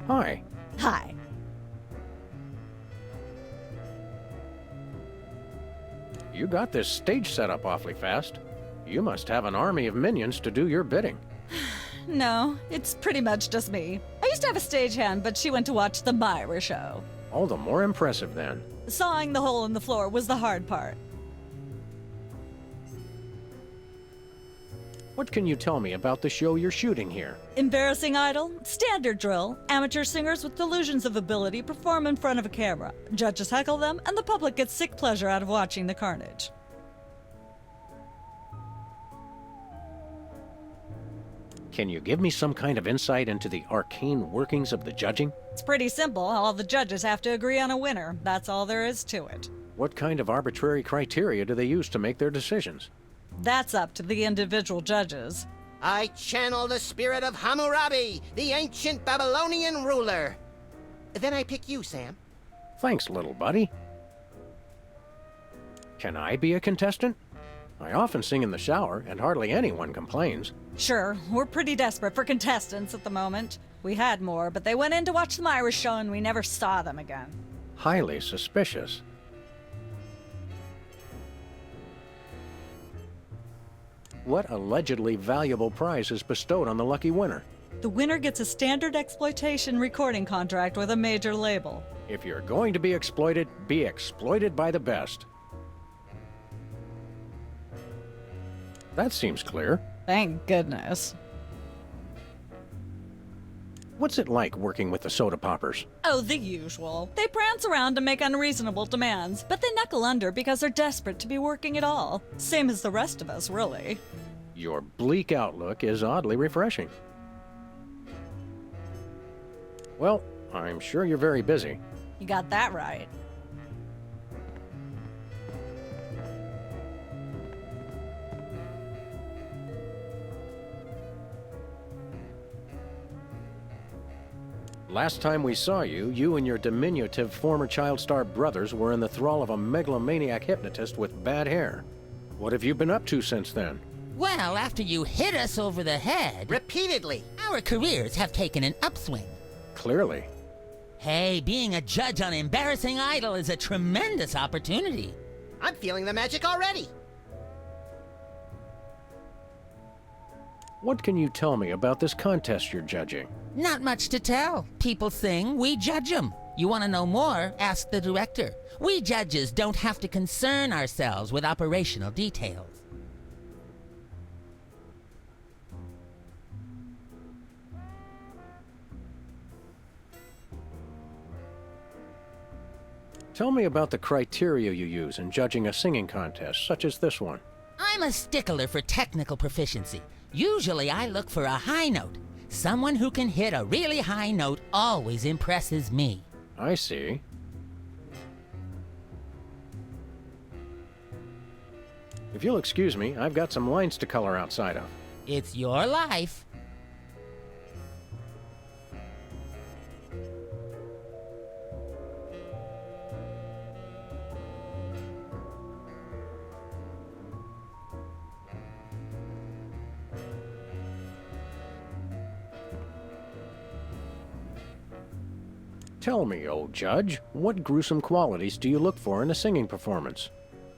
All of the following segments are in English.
Hi. Hi. You got this stage set up awfully fast. You must have an army of minions to do your bidding. No, it's pretty much just me. I used to have a stagehand, but she went to watch the Myra show. All the more impressive then. Sawing the hole in the floor was the hard part. What can you tell me about the show you're shooting here? Embarrassing Idol, standard drill. Amateur singers with delusions of ability perform in front of a camera. Judges heckle them, and the public gets sick pleasure out of watching the carnage. Can you give me some kind of insight into the arcane workings of the judging? It's pretty simple. All the judges have to agree on a winner. That's all there is to it. What kind of arbitrary criteria do they use to make their decisions? That's up to the individual judges. I channel the spirit of Hammurabi, the ancient Babylonian ruler. Then I pick you, Sam. Thanks, little buddy. Can I be a contestant? I often sing in the shower, and hardly anyone complains. Sure, we're pretty desperate for contestants at the moment. We had more, but they went in to watch the Myra show and we never saw them again. Highly suspicious. What allegedly valuable prize is bestowed on the lucky winner? The winner gets a standard exploitation recording contract with a major label. If you're going to be exploited by the best. That seems clear. Thank goodness. What's it like working with the soda poppers? Oh, the usual. They prance around and make unreasonable demands, but they knuckle under because they're desperate to be working at all. Same as the rest of us, really. Your bleak outlook is oddly refreshing. Well, I'm sure you're very busy. You got that right. Last time we saw you, you and your diminutive former child star brothers were in the thrall of a megalomaniac hypnotist with bad hair. What have you been up to since then? Well, after you hit us over the head, Repeatedly. our careers have taken an upswing. Clearly. Hey, being a judge on Embarrassing Idol is a tremendous opportunity. I'm feeling the magic already. What can you tell me about this contest you're judging? Not much to tell. People sing, we judge them. You want to know more? Ask the director. We judges don't have to concern ourselves with operational details. Tell me about the criteria you use in judging a singing contest, such as this one. I'm a stickler for technical proficiency. Usually I look for a high note. Someone who can hit a really high note always impresses me. I see. If you'll excuse me, I've got some lines to color outside of. It's your life. Tell me, old judge, what gruesome qualities do you look for in a singing performance?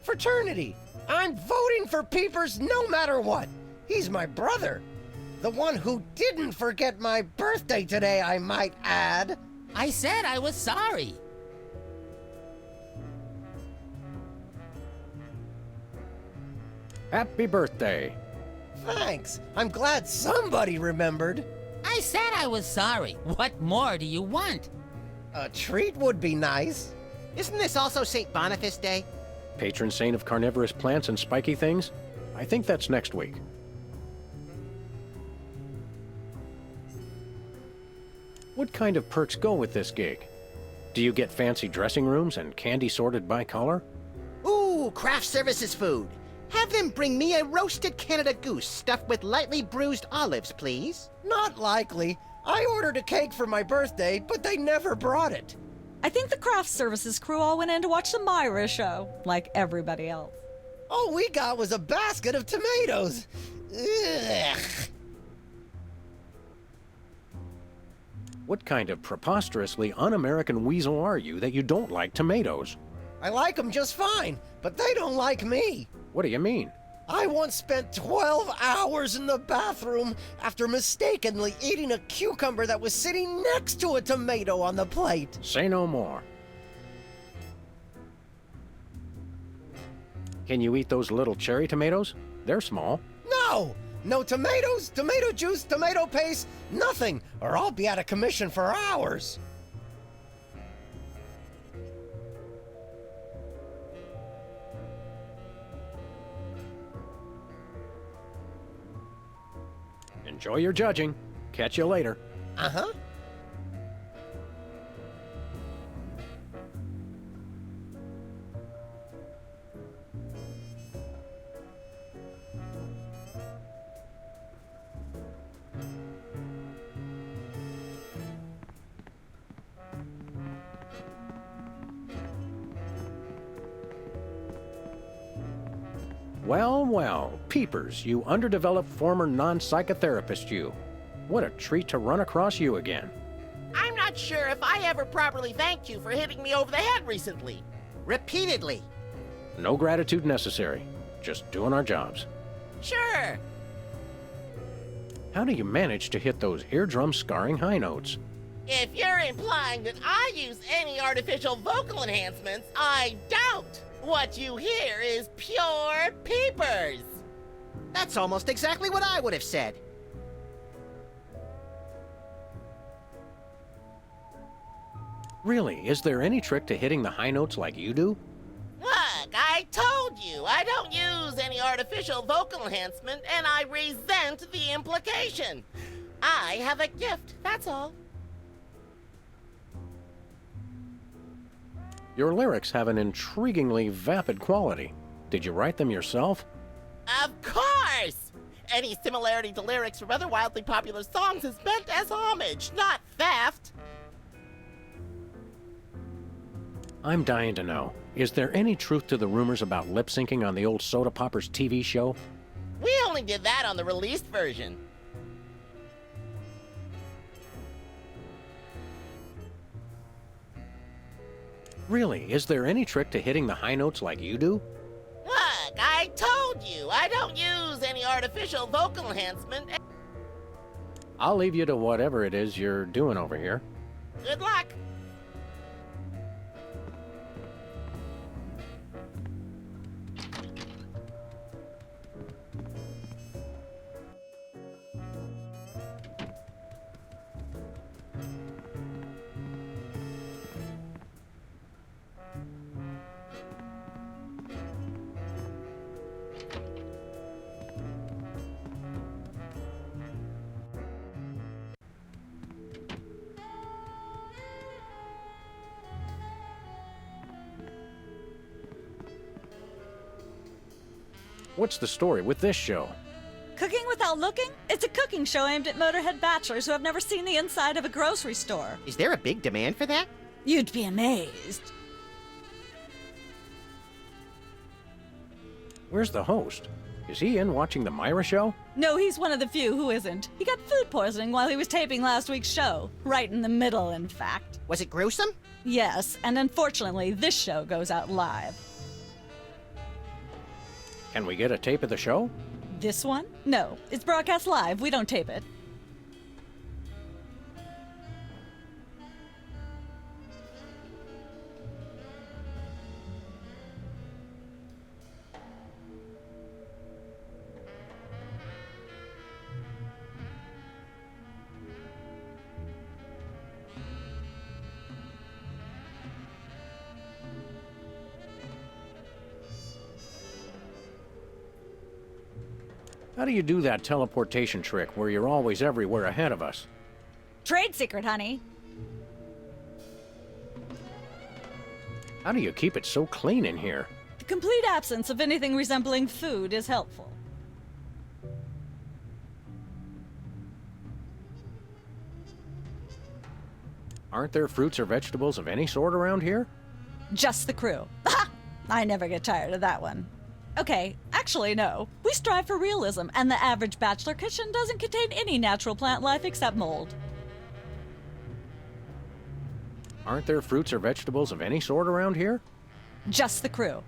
Fraternity! I'm voting for Peepers no matter what. He's my brother. The one who didn't forget my birthday today, I might add. I said I was sorry. Happy birthday! Thanks. I'm glad somebody remembered. I said I was sorry. What more do you want? A treat would be nice. Isn't this also St. Boniface Day? Patron saint of carnivorous plants and spiky things? I think that's next week. What kind of perks go with this gig? Do you get fancy dressing rooms and candy sorted by color? Ooh, craft services food. Have them bring me a roasted Canada goose stuffed with lightly bruised olives, please. Not likely. I ordered a cake for my birthday, but they never brought it. I think the craft services crew all went in to watch the Myra show, like everybody else. All we got was a basket of tomatoes. Ugh. What kind of preposterously un-American weasel are you that you don't like tomatoes? I like them just fine, but they don't like me. What do you mean? I once spent 12 hours in the bathroom after mistakenly eating a cucumber that was sitting next to a tomato on the plate. Say no more. Can you eat those little cherry tomatoes? They're small. No! No tomatoes, tomato juice, tomato paste, nothing, or I'll be out of commission for hours. Enjoy your judging. Catch you later. Uh-huh. Well, well, Peepers, you underdeveloped former non-psychotherapist you. What a treat to run across you again. I'm not sure if I ever properly thanked you for hitting me over the head recently. Repeatedly. No gratitude necessary. Just doing our jobs. Sure. How do you manage to hit those eardrum-scarring high notes? If you're implying that I use any artificial vocal enhancements, I don't. What you hear is pure peepers. That's almost exactly what I would have said. Really, is there any trick to hitting the high notes like you do? Look, I told you I don't use any artificial vocal enhancement, and I resent the implication. I have a gift, that's all. Your lyrics have an intriguingly vapid quality. Did you write them yourself? Of course! Any similarity to lyrics from other wildly popular songs is meant as homage, not theft. I'm dying to know. Is there any truth to the rumors about lip syncing on the old Soda Poppers TV show? We only did that on the released version. Really, is there any trick to hitting the high notes like you do? Look, I told you I don't use any artificial vocal enhancement. I'll leave you to whatever it is you're doing over here. Good luck. What's the story with this show? Cooking Without Looking? It's a cooking show aimed at Motorhead bachelors who have never seen the inside of a grocery store. Is there a big demand for that? You'd be amazed. Where's the host? Is he in watching the Myra show? No, he's one of the few who isn't. He got food poisoning while he was taping last week's show. Right in the middle, in fact. Was it gruesome? Yes, and unfortunately, this show goes out live. Can we get a tape of the show? This one? No, it's broadcast live. We don't tape it. How do you do that teleportation trick where you're always everywhere ahead of us? Trade secret, honey. How do you keep it so clean in here? The complete absence of anything resembling food is helpful. Aren't there fruits or vegetables of any sort around here? Just the crew. Ha! I never get tired of that one. Okay, actually, no. We strive for realism, and the average bachelor kitchen doesn't contain any natural plant life except mold. Aren't there fruits or vegetables of any sort around here? Just the crew.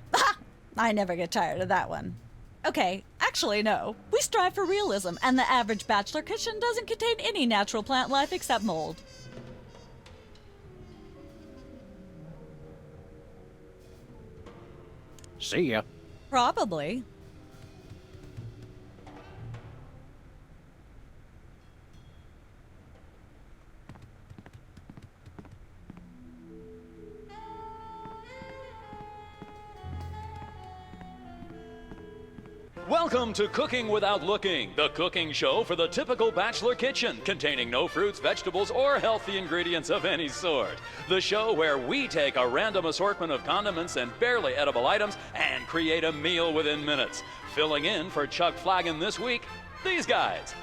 I never get tired of that one. Okay, actually, no. We strive for realism, and the average bachelor kitchen doesn't contain any natural plant life except mold. See ya. Probably. Welcome to Cooking Without Looking, the cooking show for the typical bachelor kitchen, containing no fruits, vegetables, or healthy ingredients of any sort. The show where we take a random assortment of condiments and barely edible items and create a meal within minutes. Filling in for Chuck Flagon this week, these guys.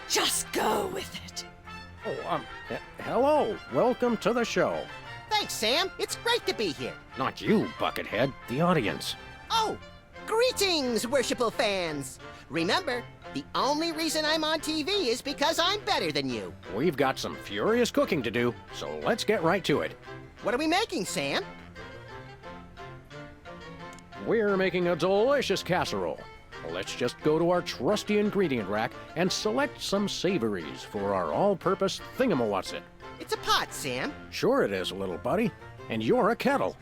Just go with it. Oh, hello. Welcome to the show. Thanks, Sam. It's great to be here. Not you, Buckethead. The audience. Oh, greetings, worshipful fans. Remember, the only reason I'm on TV is because I'm better than you. We've got some furious cooking to do, so let's get right to it. What are we making, Sam? We're making a delicious casserole. Let's just go to our trusty ingredient rack and select some savories for our all-purpose thingamawatsit. It's a pot, Sam. Sure it is, little buddy. And you're a kettle.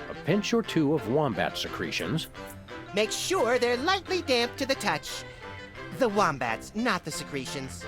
A pinch or two of wombat secretions. Make sure they're lightly damp to the touch. The wombats, not the secretions.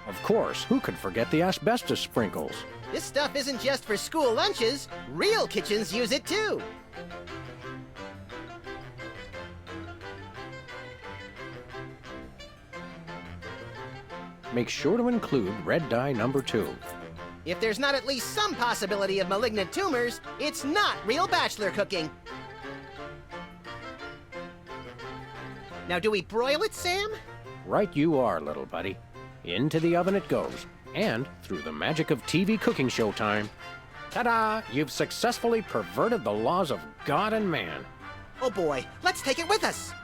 Of course, who could forget the asbestos sprinkles? This stuff isn't just for school lunches. Real kitchens use it too. Make sure to include red dye number 2. If there's not at least some possibility of malignant tumors, it's not real bachelor cooking. Now, do we broil it, Sam? Right you are, little buddy. Into the oven it goes. And, through the magic of TV cooking show time, ta-da! You've successfully perverted the laws of God and man. Oh boy, let's take it with us.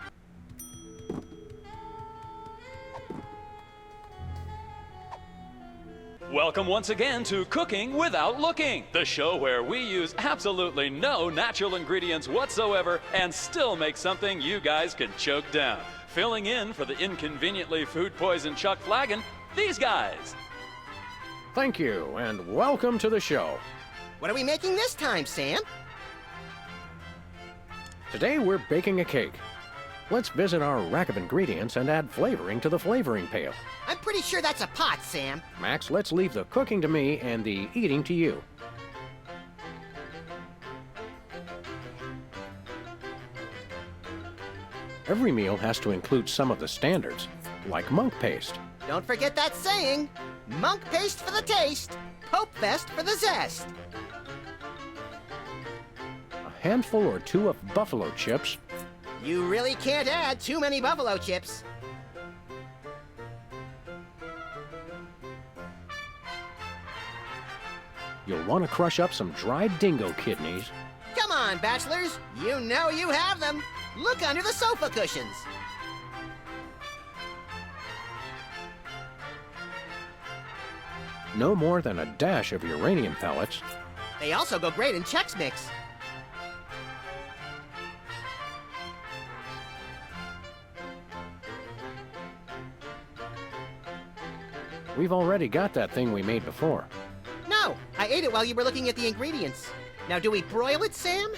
Welcome once again to Cooking Without Looking, the show where we use absolutely no natural ingredients whatsoever and still make something you guys can choke down. Filling in for the inconveniently food-poisoned Chuck Flagon, these guys. Thank you, and welcome to the show. What are we making this time, Sam? Today we're baking a cake. Let's visit our rack of ingredients and add flavoring to the flavoring pail. I'm pretty sure that's a pot, Sam. Max, let's leave the cooking to me and the eating to you. Every meal has to include some of the standards, like monk paste. Don't forget that saying. Monk paste for the taste, Pope vest for the zest. A handful or two of buffalo chips. You really can't add too many buffalo chips. You'll want to crush up some dried dingo kidneys. Come on, bachelors. You know you have them. Look under the sofa cushions. No more than a dash of uranium pellets. They also go great in Chex Mix. We've already got that thing we made before. No, I ate it while you were looking at the ingredients. Now, do we broil it, Sam?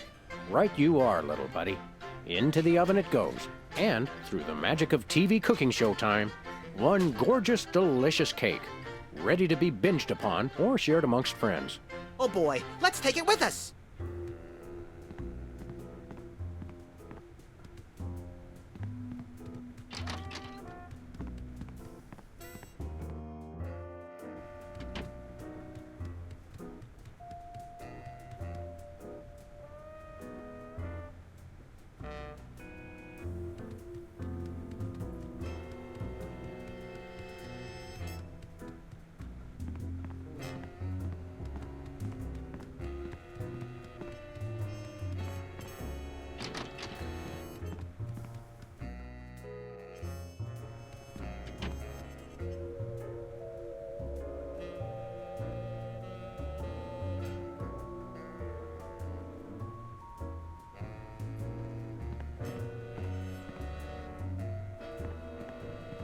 Right you are, little buddy. Into the oven it goes. And, through the magic of TV cooking show time, one gorgeous, delicious cake, ready to be binged upon or shared amongst friends. Oh boy, let's take it with us.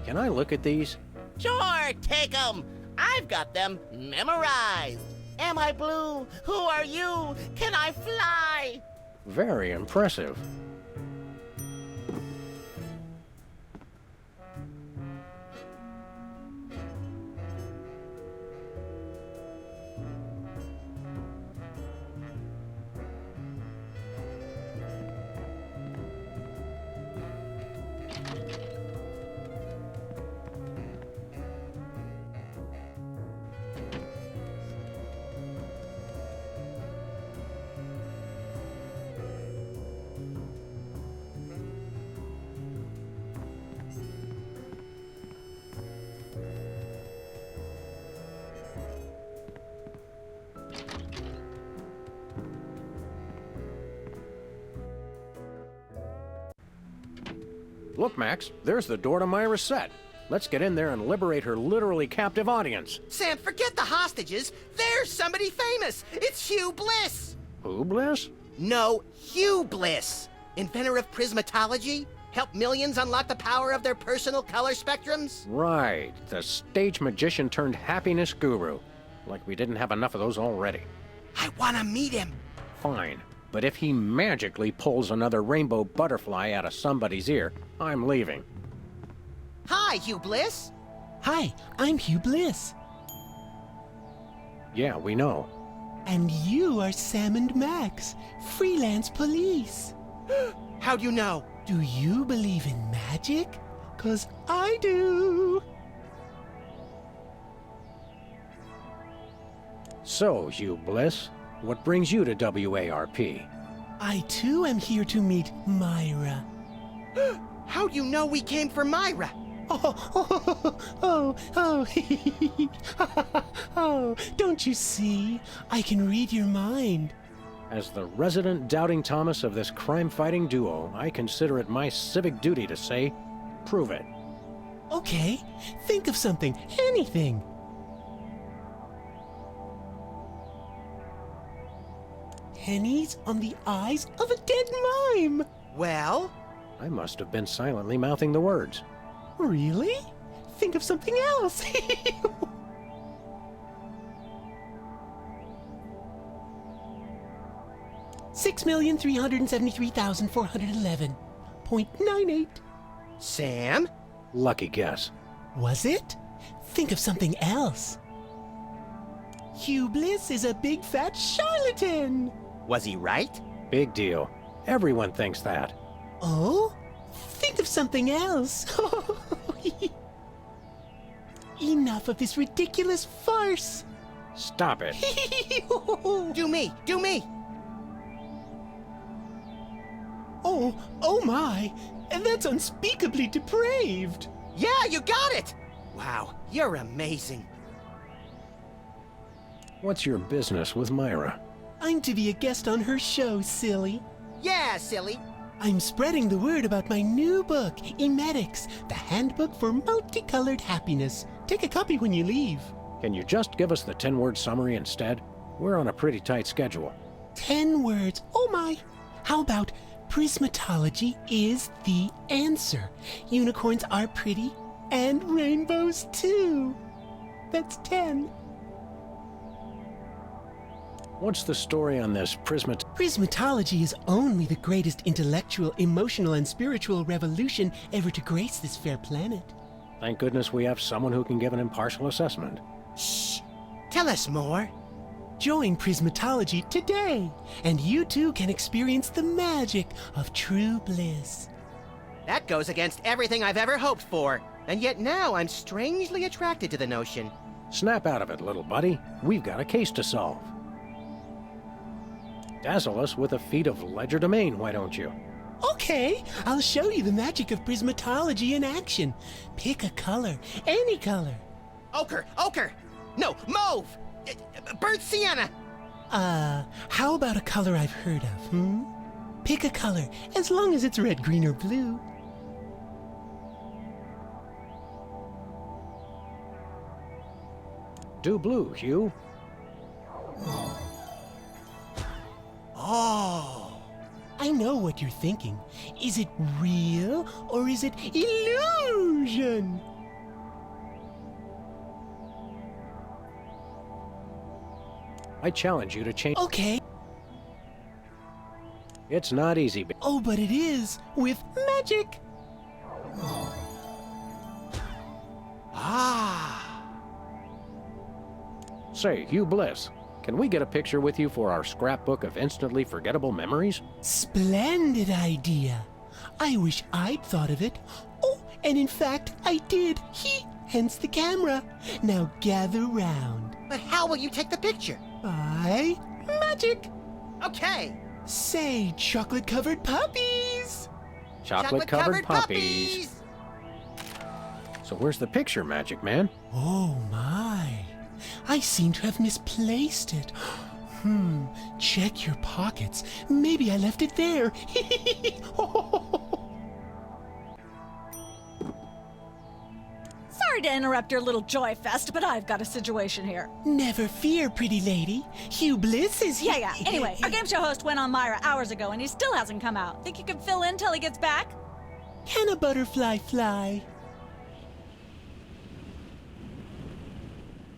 Can I look at these? Sure, take 'em. I've got them memorized. Am I blue? Who are you? Can I fly? Very impressive. Look, Max, there's the door to Myra's set. Let's get in there and liberate her literally captive audience. Sam, forget the hostages. There's somebody famous. It's Hugh Bliss. Who, Bliss? No, Hugh Bliss. Inventor of prismatology. Helped millions unlock the power of their personal color spectrums. Right, the stage magician turned happiness guru. Like we didn't have enough of those already. I want to meet him. Fine, but if he magically pulls another rainbow butterfly out of somebody's ear, I'm leaving. Hi, Hugh Bliss. Hi, I'm Hugh Bliss. Yeah, we know. And you are Sam and Max, freelance police. How do you know? Do you believe in magic? 'Cause I do. So, Hugh Bliss, what brings you to WARP? I too am here to meet Myra. How do you know we came for Myra? Oh, don't you see? I can read your mind. As the resident doubting Thomas of this crime-fighting duo, I consider it my civic duty to say, prove it. Okay, think of something, anything. Pennies on the eyes of a dead mime. Well? I must have been silently mouthing the words. Really? Think of something else. 6,373,411.98. Sam? Lucky guess. Was it? Think of something else. Hugh Bliss is a big fat charlatan. Was he right? Big deal. Everyone thinks that. Oh? Think of something else. Enough of this ridiculous farce. Stop it. Do me! Do me! Oh my! That's unspeakably depraved. Yeah, you got it! Wow, you're amazing. What's your business with Myra? I'm to be a guest on her show, silly. Yeah, silly. I'm spreading the word about my new book, Emetics, the Handbook for Multicolored Happiness. Take a copy when you leave. Can you just give us the 10-word summary instead? We're on a pretty tight schedule. 10 words. Oh my! How about prismatology is the answer? Unicorns are pretty, and rainbows too. That's 10. What's the story on this Prismatology is only the greatest intellectual, emotional, and spiritual revolution ever to grace this fair planet. Thank goodness we have someone who can give an impartial assessment. Shh! Tell us more. Join Prismatology today, and you too can experience the magic of true bliss. That goes against everything I've ever hoped for. And yet now I'm strangely attracted to the notion. Snap out of it, little buddy. We've got a case to solve. Dazzle us with a feat of legerdemain, why don't you? Okay, I'll show you the magic of Prismatology in action. Pick a color, any color. Ochre! Ochre! No, mauve! Burnt sienna! How about a color I've heard of, Pick a color, as long as it's red, green, or blue. Do blue, Hugh. Oh! I know what you're thinking. Is it real or is it illusion? I challenge you to change. Okay. It's not easy. Oh, but it is with magic. Ah! Say, Hugh Bliss, can we get a picture with you for our scrapbook of instantly forgettable memories? Splendid idea. I wish I'd thought of it. Oh, and in fact, I did. Hence the camera. Now gather round. But how will you take the picture? By magic. Okay! Say, chocolate-covered puppies. Chocolate-covered puppies. So where's the picture, Magic Man? Oh, my. I seem to have misplaced it. Check your pockets. Maybe I left it there. Sorry to interrupt your little joy fest, but I've got a situation here. Never fear, pretty lady. Hugh Bliss is here. Yeah. Anyway, our game show host went on Myra hours ago and he still hasn't come out. Think you can fill in till he gets back? Can a butterfly fly?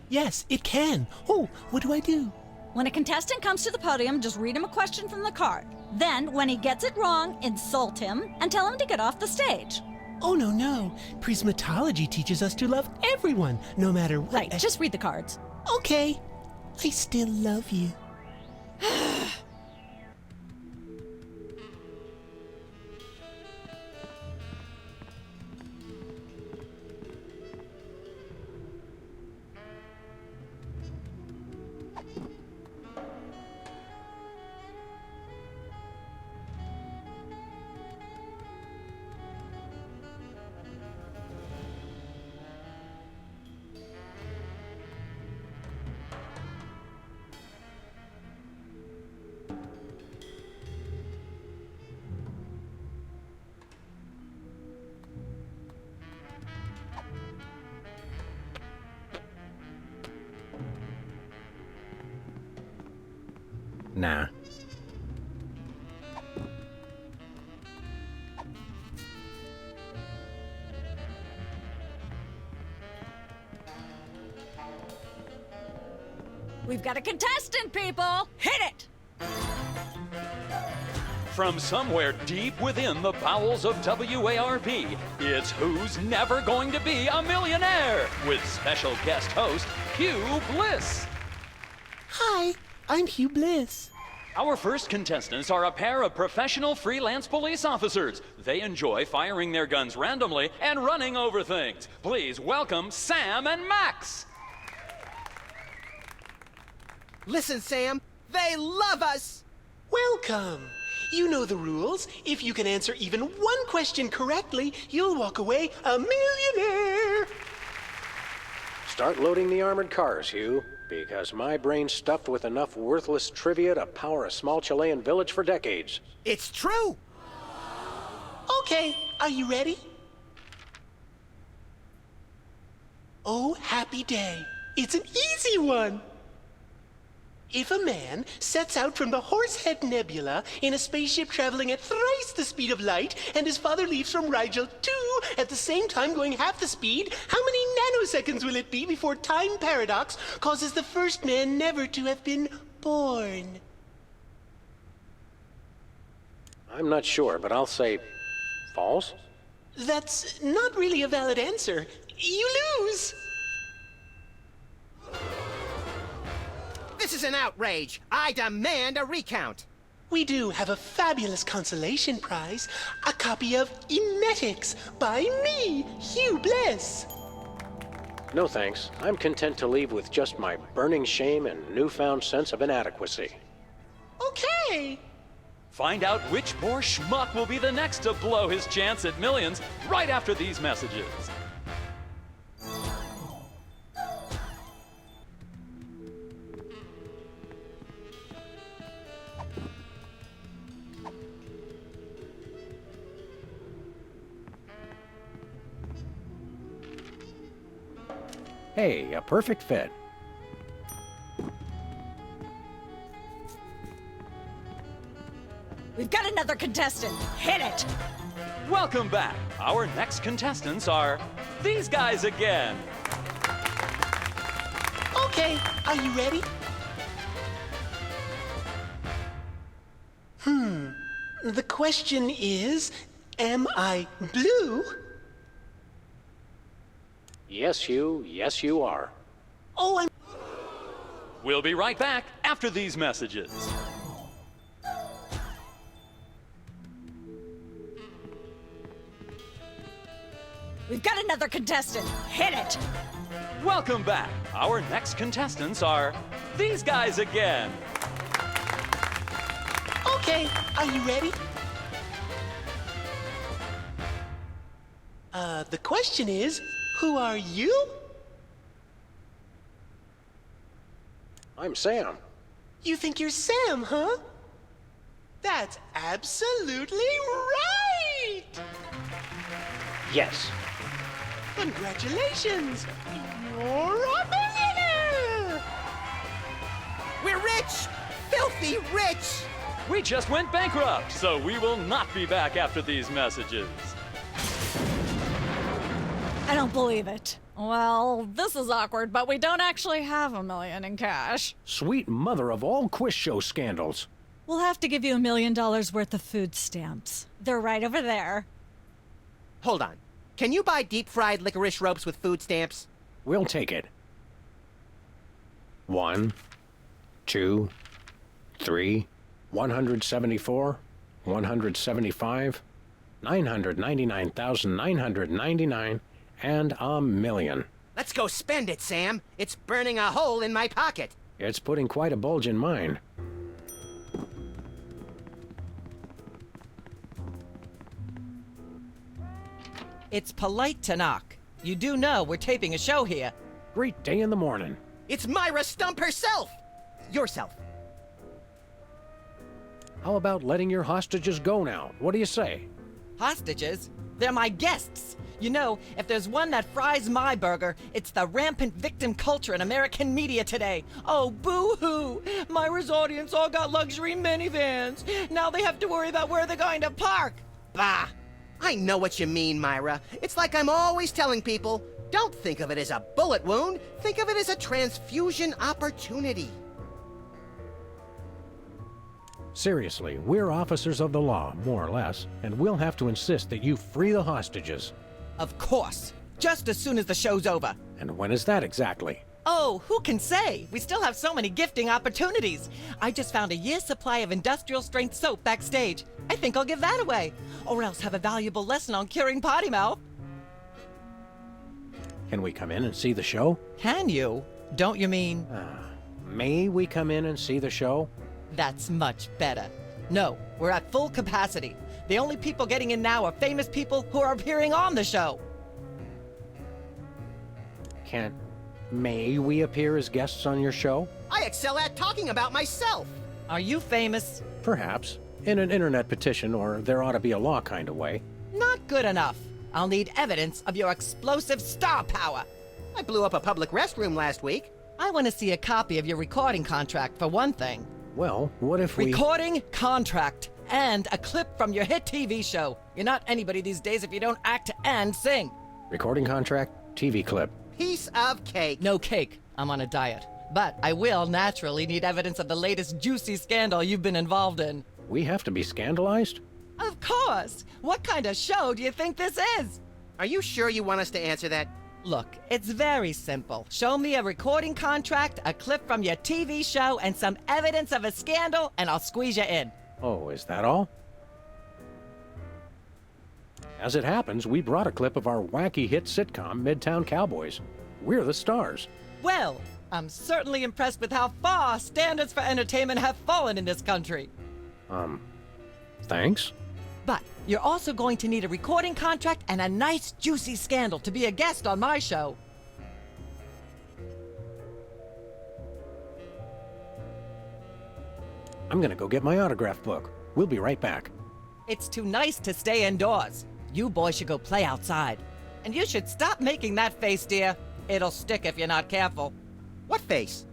Yes, it can. Oh, what do I do? When a contestant comes to the podium, just read him a question from the card. Then, when he gets it wrong, insult him and tell him to get off the stage. Oh, no. Prismatology teaches us to love everyone, no matter what. Right, just read the cards. Okay. I still love you. Nah. We've got a contestant, people! Hit it! From somewhere deep within the bowels of WARP, it's Who's Never Going to Be a Millionaire with special guest host Hugh Bliss. Hi, I'm Hugh Bliss. Our first contestants are a pair of professional freelance police officers. They enjoy firing their guns randomly and running over things. Please welcome Sam and Max. Listen, Sam, they love us! Welcome. You know the rules. If you can answer even one question correctly, you'll walk away a millionaire. Start loading the armored cars, Hugh, because my brain's stuffed with enough worthless trivia to power a small Chilean village for decades. It's true! Okay, are you ready? Oh, happy day. It's an easy one. If a man sets out from the Horsehead Nebula in a spaceship traveling at thrice the speed of light, and his father leaves from Rigel too, at the same time going half the speed, how many nanoseconds will it be before time paradox causes the first man never to have been born? I'm not sure, but I'll say false. That's not really a valid answer. You lose! This is an outrage. I demand a recount. We do have a fabulous consolation prize, a copy of Emetics by me, Hugh Bless. No thanks. I'm content to leave with just my burning shame and newfound sense of inadequacy. Okay. Find out which poor schmuck will be the next to blow his chance at millions right after these messages. Hey, a perfect fit. We've got another contestant. Hit it! Welcome back. Our next contestants are these guys again. Okay, are you ready? The question is, am I blue? Yes, Hugh. Yes, you are. Oh, I'm... We'll be right back after these messages. We've got another contestant. Hit it! Welcome back. Our next contestants are these guys again. Okay, are you ready? The question is, who are you? I'm Sam. You think you're Sam, huh? That's absolutely right! Yes. Congratulations! You're a millionaire! We're rich! Filthy rich! We just went bankrupt, so we will not be back after these messages. I don't believe it. Well, this is awkward, but we don't actually have $1 million in cash. Sweet mother of all quiz show scandals. We'll have to give you $1 million worth of food stamps. They're right over there. Hold on. Can you buy deep-fried licorice ropes with food stamps? We'll take it. 1, 2, 3, 174, 175, 999,999, and $1 million. Let's go spend it, Sam. It's burning a hole in my pocket. It's putting quite a bulge in mine. It's polite to knock. You do know we're taping a show here. Great day in the morning. It's Myra Stump herself! Yourself. How about letting your hostages go now? What do you say? Hostages? They're my guests. You know, if there's one that fries my burger, it's the rampant victim culture in American media today. Oh, boo-hoo! Myra's audience all got luxury minivans. Now they have to worry about where they're going to park. Bah! I know what you mean, Myra. It's like I'm always telling people, don't think of it as a bullet wound. Think of it as a transfusion opportunity. Seriously, we're officers of the law, more or less, and we'll have to insist that you free the hostages. Of course. Just as soon as the show's over. And when is that exactly? Oh, who can say? We still have so many gifting opportunities. I just found a year's supply of industrial strength soap backstage. I think I'll give that away. Or else have a valuable lesson on curing potty mouth. Can we come in and see the show? Can you? Don't you mean? May we come in and see the show? That's much better. No, we're at full capacity. The only people getting in now are famous people who are appearing on the show. May we appear as guests on your show? I excel at talking about myself. Are you famous? Perhaps. In an internet petition, or there ought to be a law kind of way. Not good enough. I'll need evidence of your explosive star power. I blew up a public restroom last week. I want to see a copy of your recording contract, for one thing. Well, what if we... Recording contract and a clip from your hit TV show. You're not anybody these days if you don't act and sing. Recording contract, TV clip. Piece of cake. No cake. I'm on a diet. But I will naturally need evidence of the latest juicy scandal you've been involved in. We have to be scandalized? Of course! What kind of show do you think this is? Are you sure you want us to answer that? Look, it's very simple. Show me a recording contract, a clip from your TV show, and some evidence of a scandal, and I'll squeeze you in. Oh, is that all? As it happens, we brought a clip of our wacky hit sitcom, Midtown Cowboys. We're the stars. Well, I'm certainly impressed with how far standards for entertainment have fallen in this country. Thanks? But you're also going to need a recording contract and a nice juicy scandal to be a guest on my show. I'm gonna go get my autograph book. We'll be right back. It's too nice to stay indoors. You boys should go play outside. And you should stop making that face, dear. It'll stick if you're not careful. What face?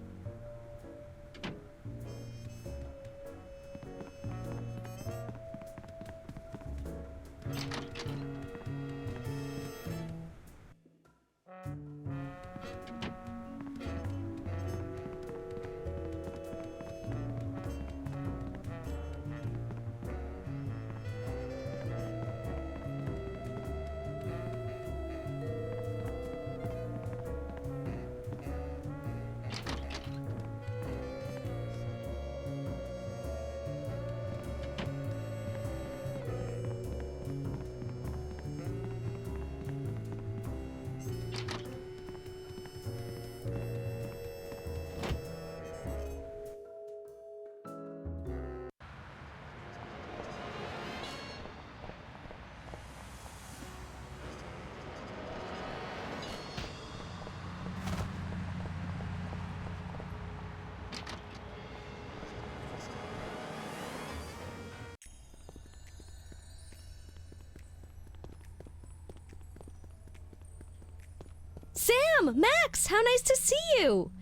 Sam! Max! How nice to see you!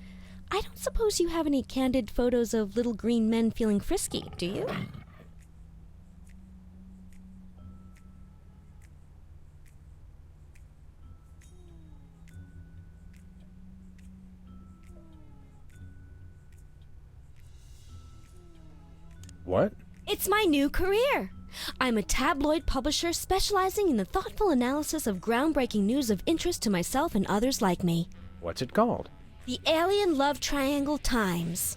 I don't suppose you have any candid photos of little green men feeling frisky, do you? What? It's my new career. I'm a tabloid publisher specializing in the thoughtful analysis of groundbreaking news of interest to myself and others like me. What's it called? The Alien Love Triangle Times.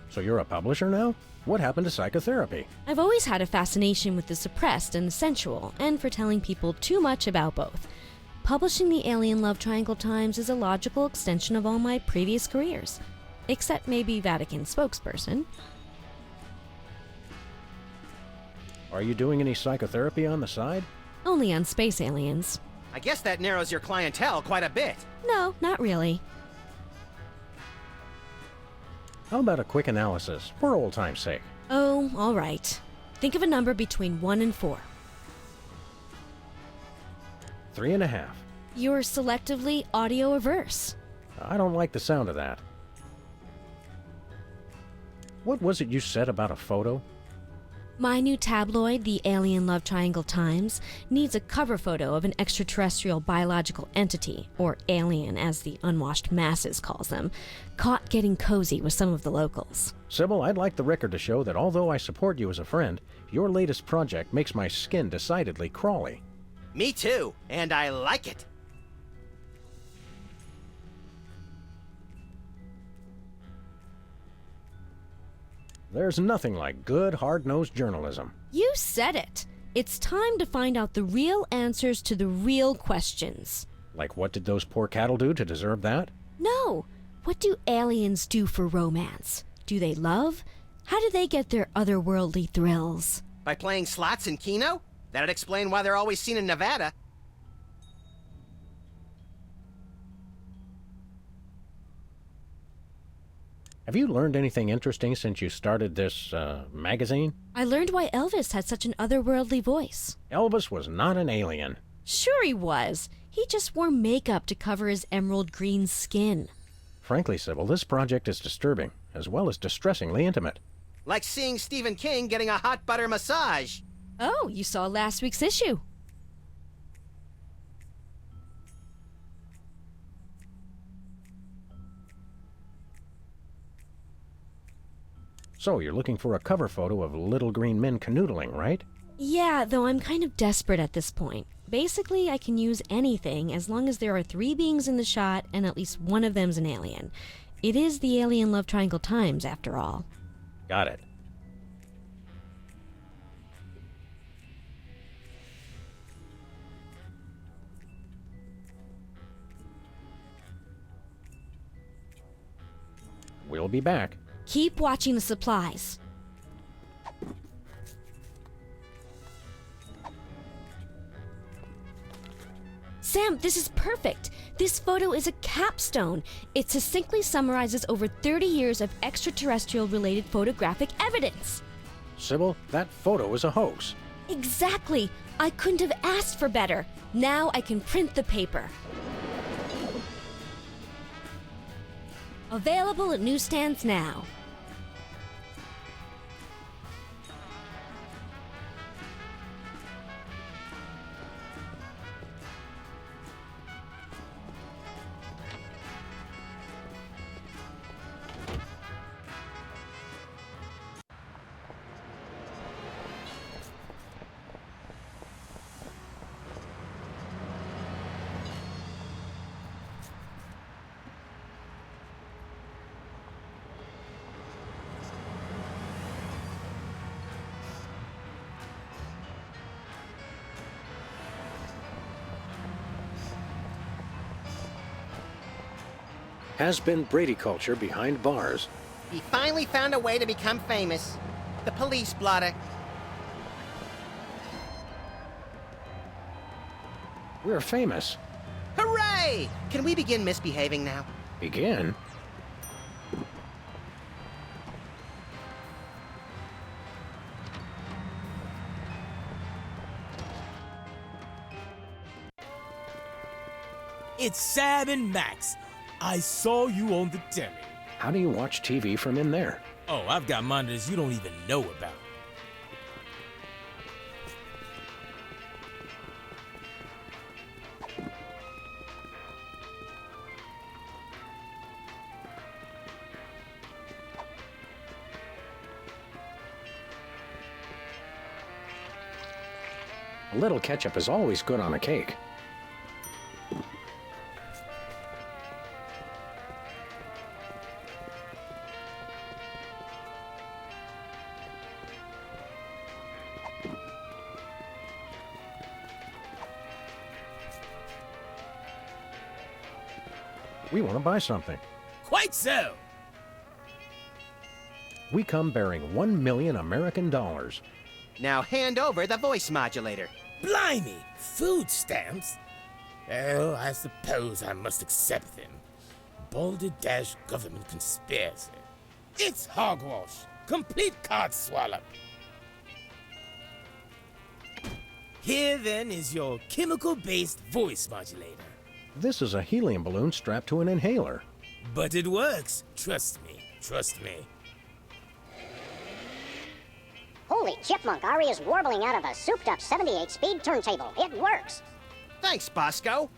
So you're a publisher now? What happened to psychotherapy? I've always had a fascination with the suppressed and the sensual, and for telling people too much about both. Publishing the Alien Love Triangle Times is a logical extension of all my previous careers. Except maybe Vatican spokesperson. Are you doing any psychotherapy on the side? Only on space aliens. I guess that narrows your clientele quite a bit. No, not really. How about a quick analysis, for old time's sake? Oh, all right. Think of a number between 1 and 4. 3.5. You're selectively audio averse. I don't like the sound of that. What was it you said about a photo? My new tabloid, the Alien Love Triangle Times, needs a cover photo of an extraterrestrial biological entity, or alien as the unwashed masses calls them, caught getting cozy with some of the locals. Sybil, I'd like the record to show that although I support you as a friend, your latest project makes my skin decidedly crawly. Me too, and I like it. There's nothing like good, hard-nosed journalism. You said it. It's time to find out the real answers to the real questions. Like what did those poor cattle do to deserve that? No. What do aliens do for romance? Do they love? How do they get their otherworldly thrills? By playing slots in Keno? That'd explain why they're always seen in Nevada. Have you learned anything interesting since you started this, magazine? I learned why Elvis had such an otherworldly voice. Elvis was not an alien. Sure he was. He just wore makeup to cover his emerald green skin. Frankly, Sybil, this project is disturbing, as well as distressingly intimate. Like seeing Stephen King getting a hot butter massage. Oh, you saw last week's issue. So, you're looking for a cover photo of little green men canoodling, right? Yeah, though I'm kind of desperate at this point. Basically, I can use anything as long as there are 3 beings in the shot and at least one of them's an alien. It is the Alien Love Triangle Times, after all. Got it. We'll be back. Keep watching the supplies. Sam, this is perfect. This photo is a capstone. It succinctly summarizes over 30 years of extraterrestrial-related photographic evidence. Sybil, that photo is a hoax. Exactly. I couldn't have asked for better. Now I can print the paper. Available at newsstands now. Has been Brady culture behind bars. He finally found a way to become famous. The police blotter. We're famous. Hooray! Can we begin misbehaving now? Begin? It's Sam and Max. I saw you on the telly. How do you watch TV from in there? Oh, I've got monitors you don't even know about. A little ketchup is always good on a cake. We want to buy something. Quite so. We come bearing 1 million American dollars. Now hand over the voice modulator. Blimey, food stamps? Oh, I suppose I must accept them. Balderdash government conspiracy. It's hogwash. Complete codswallop. Here then is your chemical-based voice modulator. This is a helium balloon strapped to an inhaler. But it works. Trust me. Trust me. Holy chipmunk, Ari is warbling out of a souped-up 78-speed turntable. It works. Thanks, Bosco.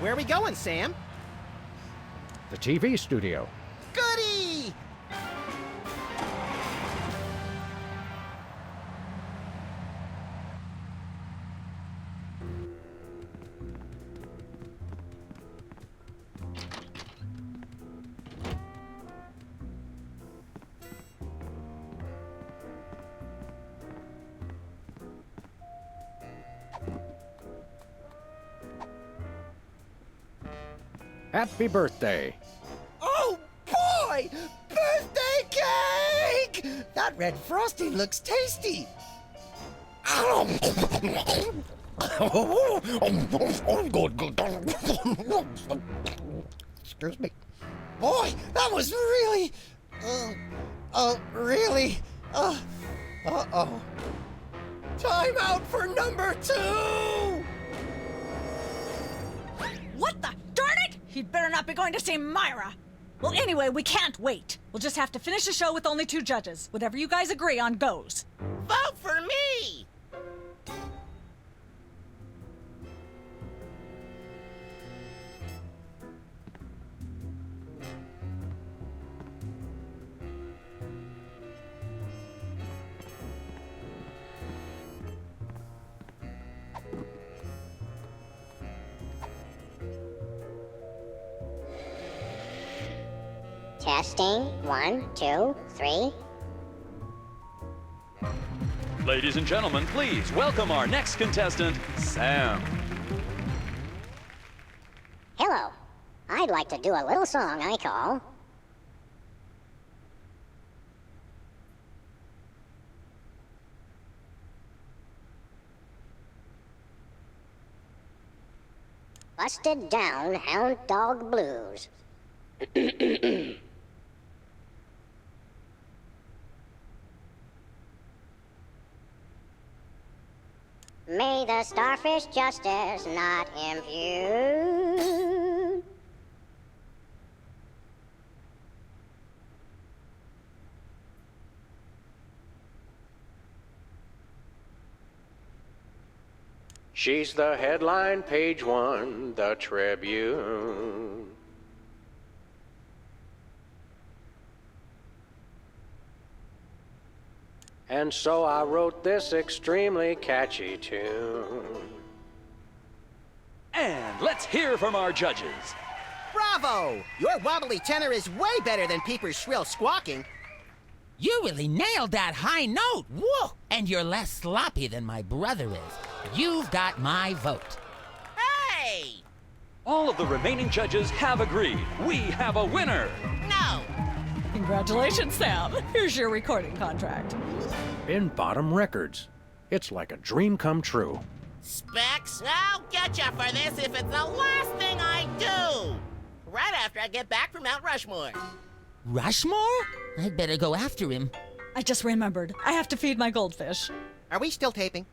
Where are we going, Sam? The TV studio. Happy birthday. Oh, boy! Birthday cake! That red frosting looks tasty. Excuse me. Boy, that was really... really... uh-oh. Time out for number 2! What the? Darn it! He'd better not be going to see Myra. Well, anyway, we can't wait. We'll just have to finish the show with only 2 judges. Whatever you guys agree on goes. Vote for me! Testing. 1, 2, 3. Ladies and gentlemen, please welcome our next contestant, Sam. Hello. I'd like to do a little song I call... Busted Down Hound Dog Blues. May the starfish justice not impute. She's the headline, page 1, the Tribune. And so I wrote this extremely catchy tune. And let's hear from our judges. Bravo! Your wobbly tenor is way better than Peeper's shrill squawking. You really nailed that high note. Whoa! And you're less sloppy than my brother is. You've got my vote. Hey! All of the remaining judges have agreed. We have a winner. No! Congratulations, Sam. Here's your recording contract. Bin Bottom Records. It's like a dream come true. Specs, I'll get you for this if it's the last thing I do! Right after I get back from Mount Rushmore. Rushmore? I'd better go after him. I just remembered. I have to feed my goldfish. Are we still taping?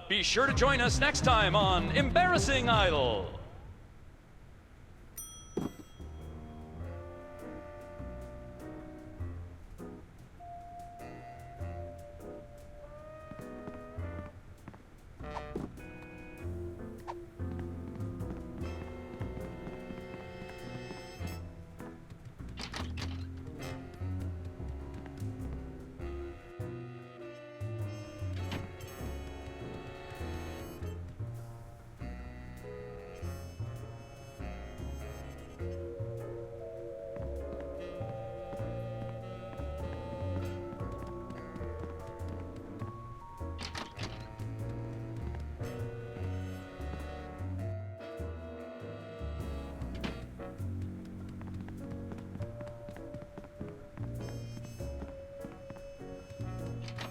Be sure to join us next time on Embarrassing Idol.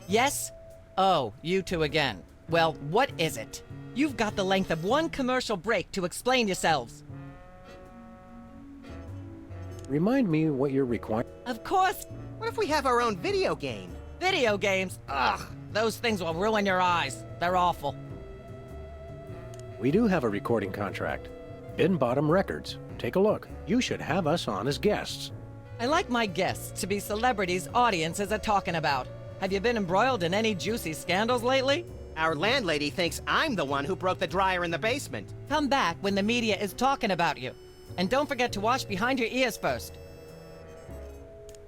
Yes? Oh, you two again. Well, what is it? You've got the length of one commercial break to explain yourselves. Remind me what you're requiring. Of course, What if we have our own video game? video games. Ugh, those things will ruin your eyes. They're awful. We do have a recording contract. Bin Bottom Records. Take a look. You should have us on as guests. I like my guests to be celebrities audiences are talking about. Have you been embroiled in any juicy scandals lately? Our landlady thinks I'm the one who broke the dryer in the basement. Come back when the media is talking about you. And don't forget to wash behind your ears first.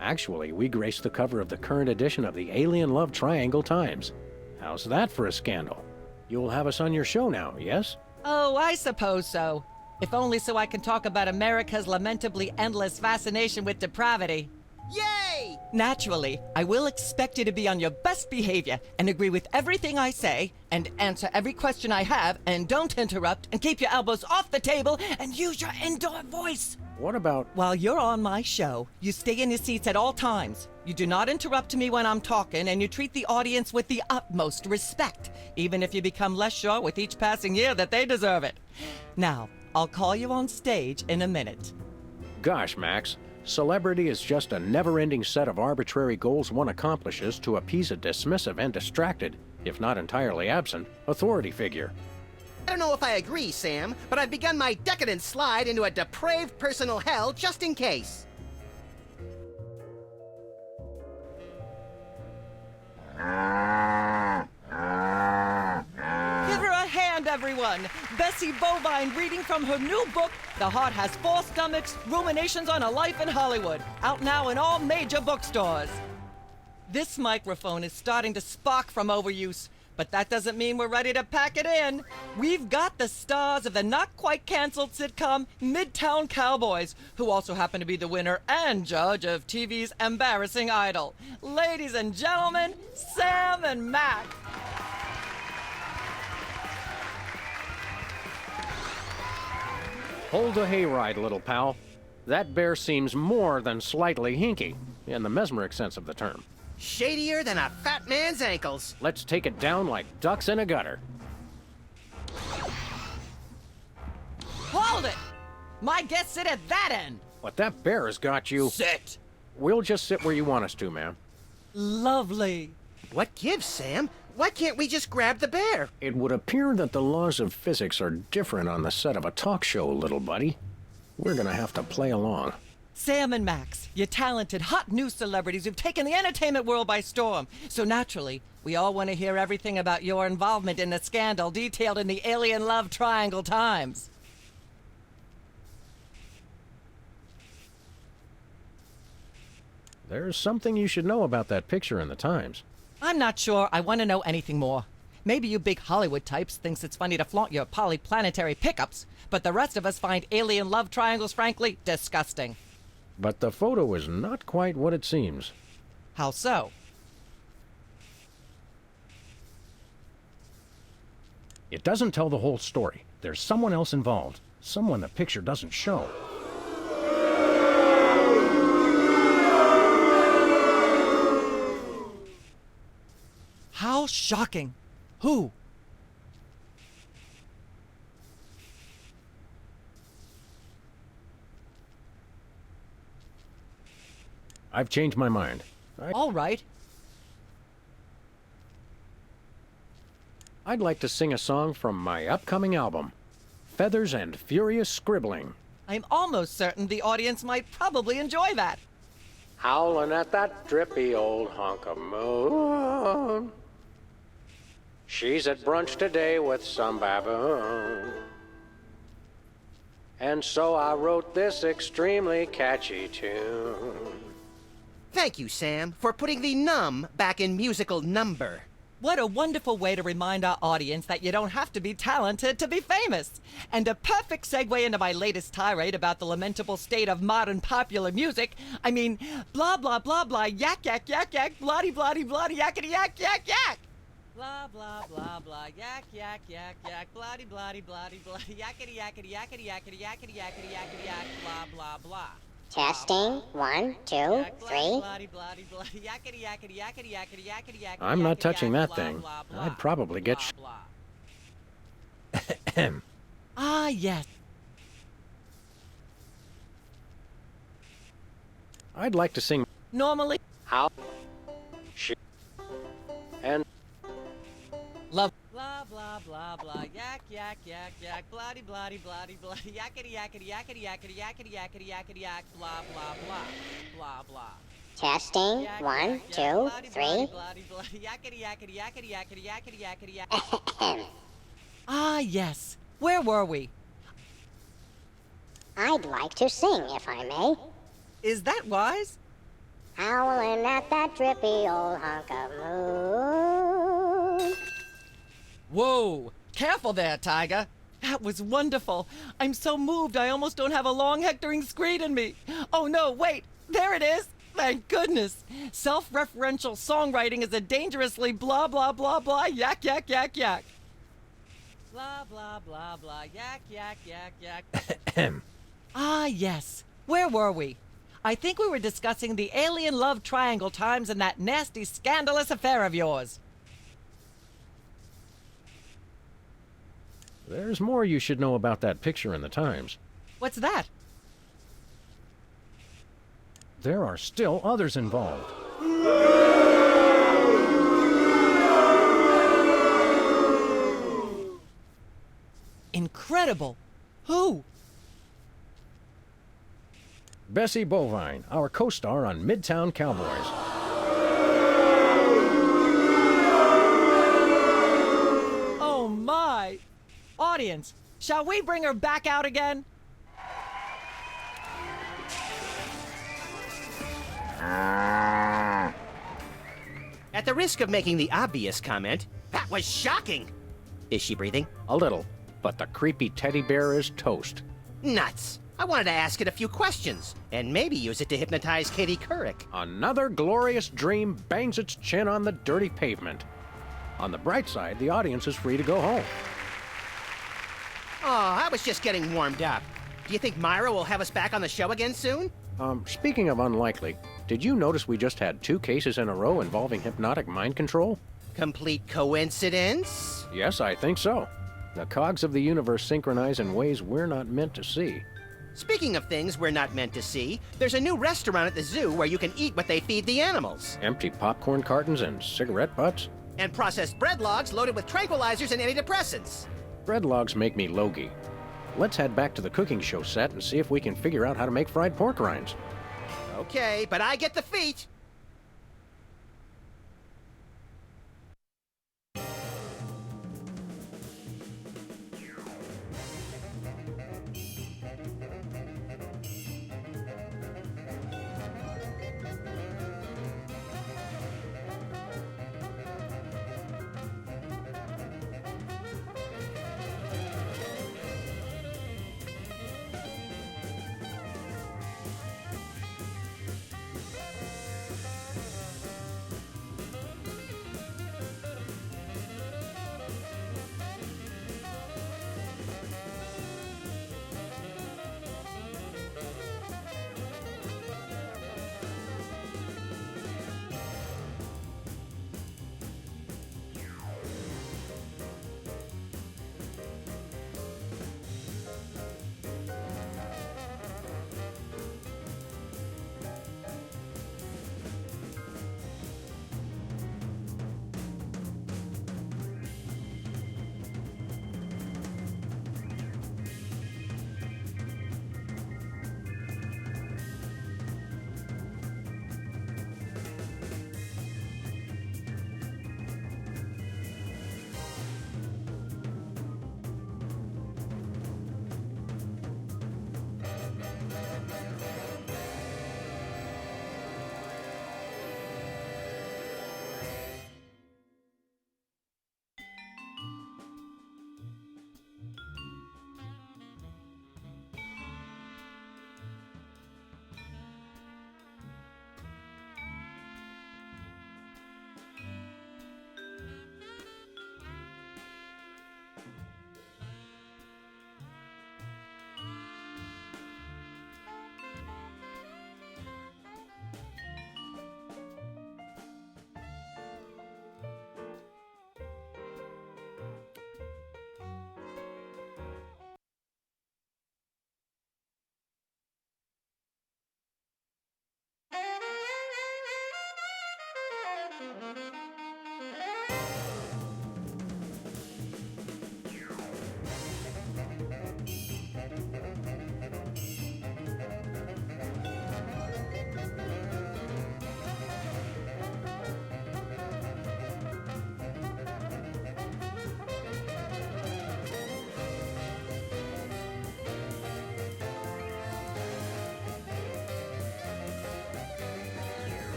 Actually, we graced the cover of the current edition of the Alien Love Triangle Times. How's that for a scandal? You'll have us on your show now, yes? Oh, I suppose so. If only so I can talk about America's lamentably endless fascination with depravity. Yay! Hey! Naturally, I will expect you to be on your best behavior and agree with everything I say and answer every question I have and don't interrupt and keep your elbows off the table and use your indoor voice. What about... While you're on my show, you stay in your seats at all times. You do not interrupt me when I'm talking, and you treat the audience with the utmost respect, even if you become less sure with each passing year that they deserve it. Now, I'll call you on stage in a minute. Gosh, Max. Celebrity is just a never-ending set of arbitrary goals one accomplishes to appease a dismissive and distracted, if not entirely absent, authority figure. I don't know if I agree, Sam, but I've begun my decadent slide into a depraved personal hell just in case. Give her a hand, everyone! Bessie Bovine reading from her new book, The Heart Has Four Stomachs, Ruminations on a Life in Hollywood, out now in all major bookstores. This microphone is starting to spark from overuse, but that doesn't mean we're ready to pack it in. We've got the stars of the not-quite-canceled sitcom Midtown Cowboys, who also happen to be the winner and judge of TV's Embarrassing Idol. Ladies and gentlemen, Sam and Max. Hold the hayride, little pal. That bear seems more than slightly hinky, in the mesmeric sense of the term. Shadier than a fat man's ankles. Let's take it down like ducks in a gutter. Hold it! My guests sit at that end. But that bear has got you... Sit. We'll just sit where you want us to, ma'am. Lovely. What gives, Sam? Why can't we just grab the bear? It would appear that the laws of physics are different on the set of a talk show, little buddy. We're gonna have to play along. Sam and Max, you're talented, hot new celebrities who've taken the entertainment world by storm. So naturally, we all want to hear everything about your involvement in the scandal detailed in the Alien Love Triangle Times. There's something you should know about that picture in the Times. I'm not sure I want to know anything more. Maybe you big Hollywood types thinks it's funny to flaunt your polyplanetary pickups, but the rest of us find alien love triangles, frankly, disgusting. But the photo is not quite what it seems. How so? It doesn't tell the whole story. There's someone else involved. Someone the picture doesn't show. How shocking. Who? I've changed my mind. All right. I'd like to sing a song from my upcoming album, Feathers and Furious Scribbling. I'm almost certain the audience might probably enjoy that. Howling at that drippy old hunk of moon. She's at brunch today with some baboon. And so I wrote this extremely catchy tune. Thank you, Sam, for putting the num back in musical number. What a wonderful way to remind our audience that you don't have to be talented to be famous. And a perfect segue into my latest tirade about the lamentable state of modern popular music. I mean, blah, blah, blah, blah, yak, yak, yak, yak, bloody, bloody, bloody, yakety, yak, yak, yak. Blah, blah, blah, blah, yak, yak, yak, yak, bloody, bloody, bloody, bloody, yakety, yakety, yakety, yakety, yakety, yakety, yakety, yak, blah, blah, blah. Testing. 1, 2, 3. I'm not touching that thing. I'd probably get Ah, yes. I'd like to sing Normally, How She and love. Blah, blah, blah, blah, yak, yak, yak, yak, bloody, bloody, bloody, bloody, yakety, yakety, yakety, yakety, yakety, yakety, yakety, yak, blah, blah, blah, blah, blah. Testing. 1, 2, 3. Ah, yes. Where were we? I'd like to sing, if I may. Is that wise? Howling at that drippy old hunk of moon. Whoa! Careful there, Tiger. That was wonderful. I'm so moved I almost don't have a long hectoring screed in me. Oh no, wait! There it is! Thank goodness. Self-referential songwriting is a dangerously blah, blah, blah, blah, yak, yak, yak, yak. Blah, blah, blah, blah, yak, yak, yak, yak. Ah, yes. Where were we? I think we were discussing the alien love triangle times and that nasty, scandalous affair of yours. There's more you should know about that picture in the Times. What's that? There are still others involved. Incredible. Who? Bessie Bovine, our co-star on Midtown Cowboys. Oh my! Audience, shall we bring her back out again? At the risk of making the obvious comment, that was shocking! Is she breathing? A little, but the creepy teddy bear is toast. Nuts! I wanted to ask it a few questions, and maybe use it to hypnotize Katie Couric. Another glorious dream bangs its chin on the dirty pavement. On the bright side, the audience is free to go home. Oh, I was just getting warmed up. Do you think Myra will have us back on the show again soon? Speaking of unlikely, did you notice we just had 2 cases in a row involving hypnotic mind control? Complete coincidence? Yes, I think so. The cogs of the universe synchronize in ways we're not meant to see. Speaking of things we're not meant to see, there's a new restaurant at the zoo where you can eat what they feed the animals. Empty popcorn cartons and cigarette butts? And processed bread logs loaded with tranquilizers and antidepressants. Bread logs make me logy. Let's head back to the cooking show set and see if we can figure out how to make fried pork rinds. Okay, but I get the feet.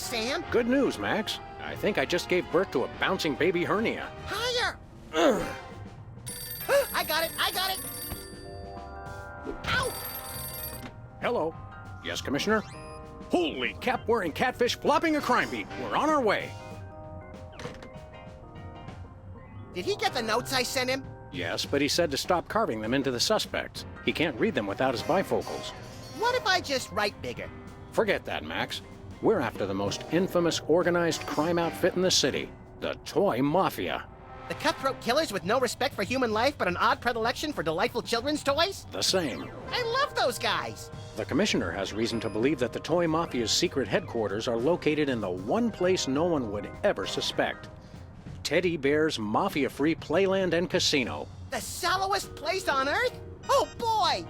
Sam? Good news, Max. I think I just gave birth to a bouncing baby hernia. Higher! I got it! I got it! Ow! Hello. Yes, Commissioner? Holy cap-wearing catfish flopping a crime beat. We're on our way. Did he get the notes I sent him? Yes, but he said to stop carving them into the suspects. He can't read them without his bifocals. What if I just write bigger? Forget that, Max. We're after the most infamous organized crime outfit in the city, the Toy Mafia. The cutthroat killers with no respect for human life but an odd predilection for delightful children's toys? The same. I love those guys! The Commissioner has reason to believe that the Toy Mafia's secret headquarters are located in the one place no one would ever suspect. Teddy Bear's mafia-free playland and casino. The shallowest place on Earth? Oh, boy!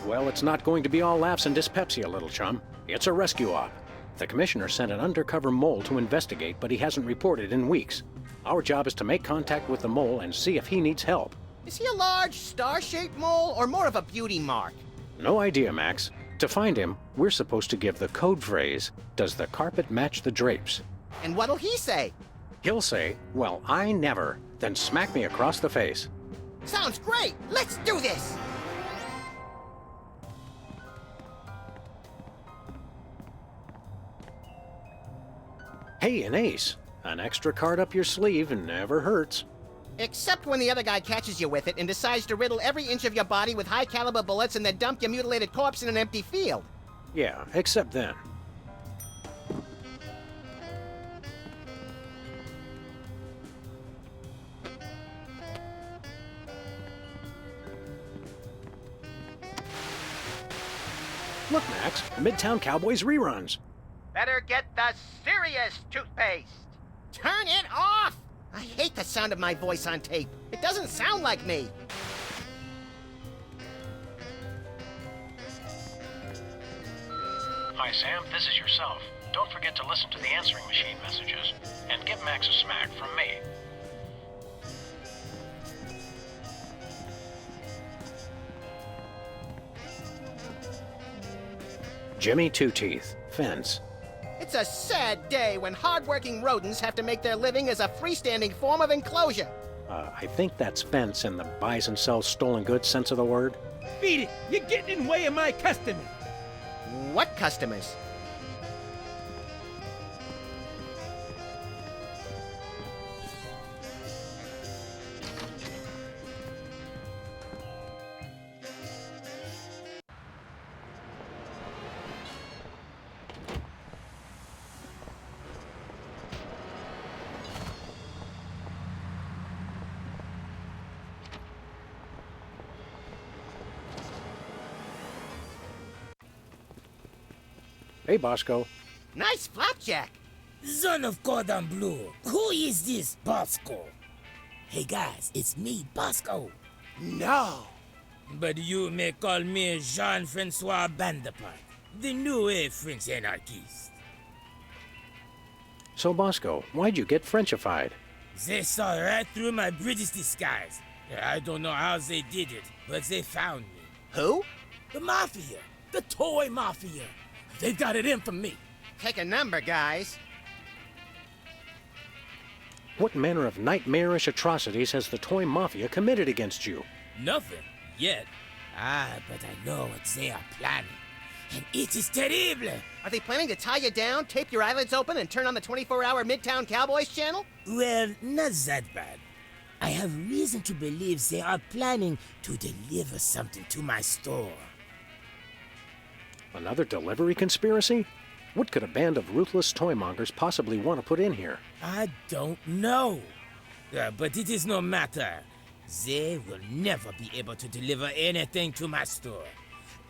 Well, it's not going to be all laughs and dyspepsia, little chum. It's a rescue op. The Commissioner sent an undercover mole to investigate, but he hasn't reported in weeks. Our job is to make contact with the mole and see if he needs help. Is he a large, star-shaped mole or more of a beauty mark? No idea, Max. To find him, we're supposed to give the code phrase, "Does the carpet match the drapes?" And what'll he say? He'll say, "Well, I never," then smack me across the face. Sounds great! Let's do this! Hey, an ace. An extra card up your sleeve never hurts. Except when the other guy catches you with it and decides to riddle every inch of your body with high-caliber bullets and then dump your mutilated corpse in an empty field. Yeah, except then. Look, Max, Midtown Cowboys reruns. Better get the serious toothpaste. Turn it off! I hate the sound of my voice on tape. It doesn't sound like me. Hi, Sam. This is yourself. Don't forget to listen to the answering machine messages. And give Max a smack from me. Jimmy Two Teeth, fence. It's a sad day when hard-working rodents have to make their living as a freestanding form of enclosure. I think that's fence in the buys and sells stolen goods sense of the word. Beat it! You're getting in the way of my customer! What customers? Hey, Bosco. Nice flapjack. Son of Cordon Bleu, who is this Bosco? Hey guys, it's me, Bosco. No. But you may call me Jean-Francois Bandepart, the new French anarchist. So, Bosco, why'd you get Frenchified? They saw right through my British disguise. I don't know how they did it, but they found me. Who? The Mafia. The Toy Mafia. They've got it in for me. Take a number, guys. What manner of nightmarish atrocities has the Toy Mafia committed against you? Nothing. Yet. But I know what they are planning. And it is terrible. Are they planning to tie you down, tape your eyelids open, and turn on the 24-hour Midtown Cowboys channel? Well, not that bad. I have reason to believe they are planning to deliver something to my store. Another delivery conspiracy? What could a band of ruthless toymongers possibly want to put in here? I don't know. But it is no matter. They will never be able to deliver anything to my store.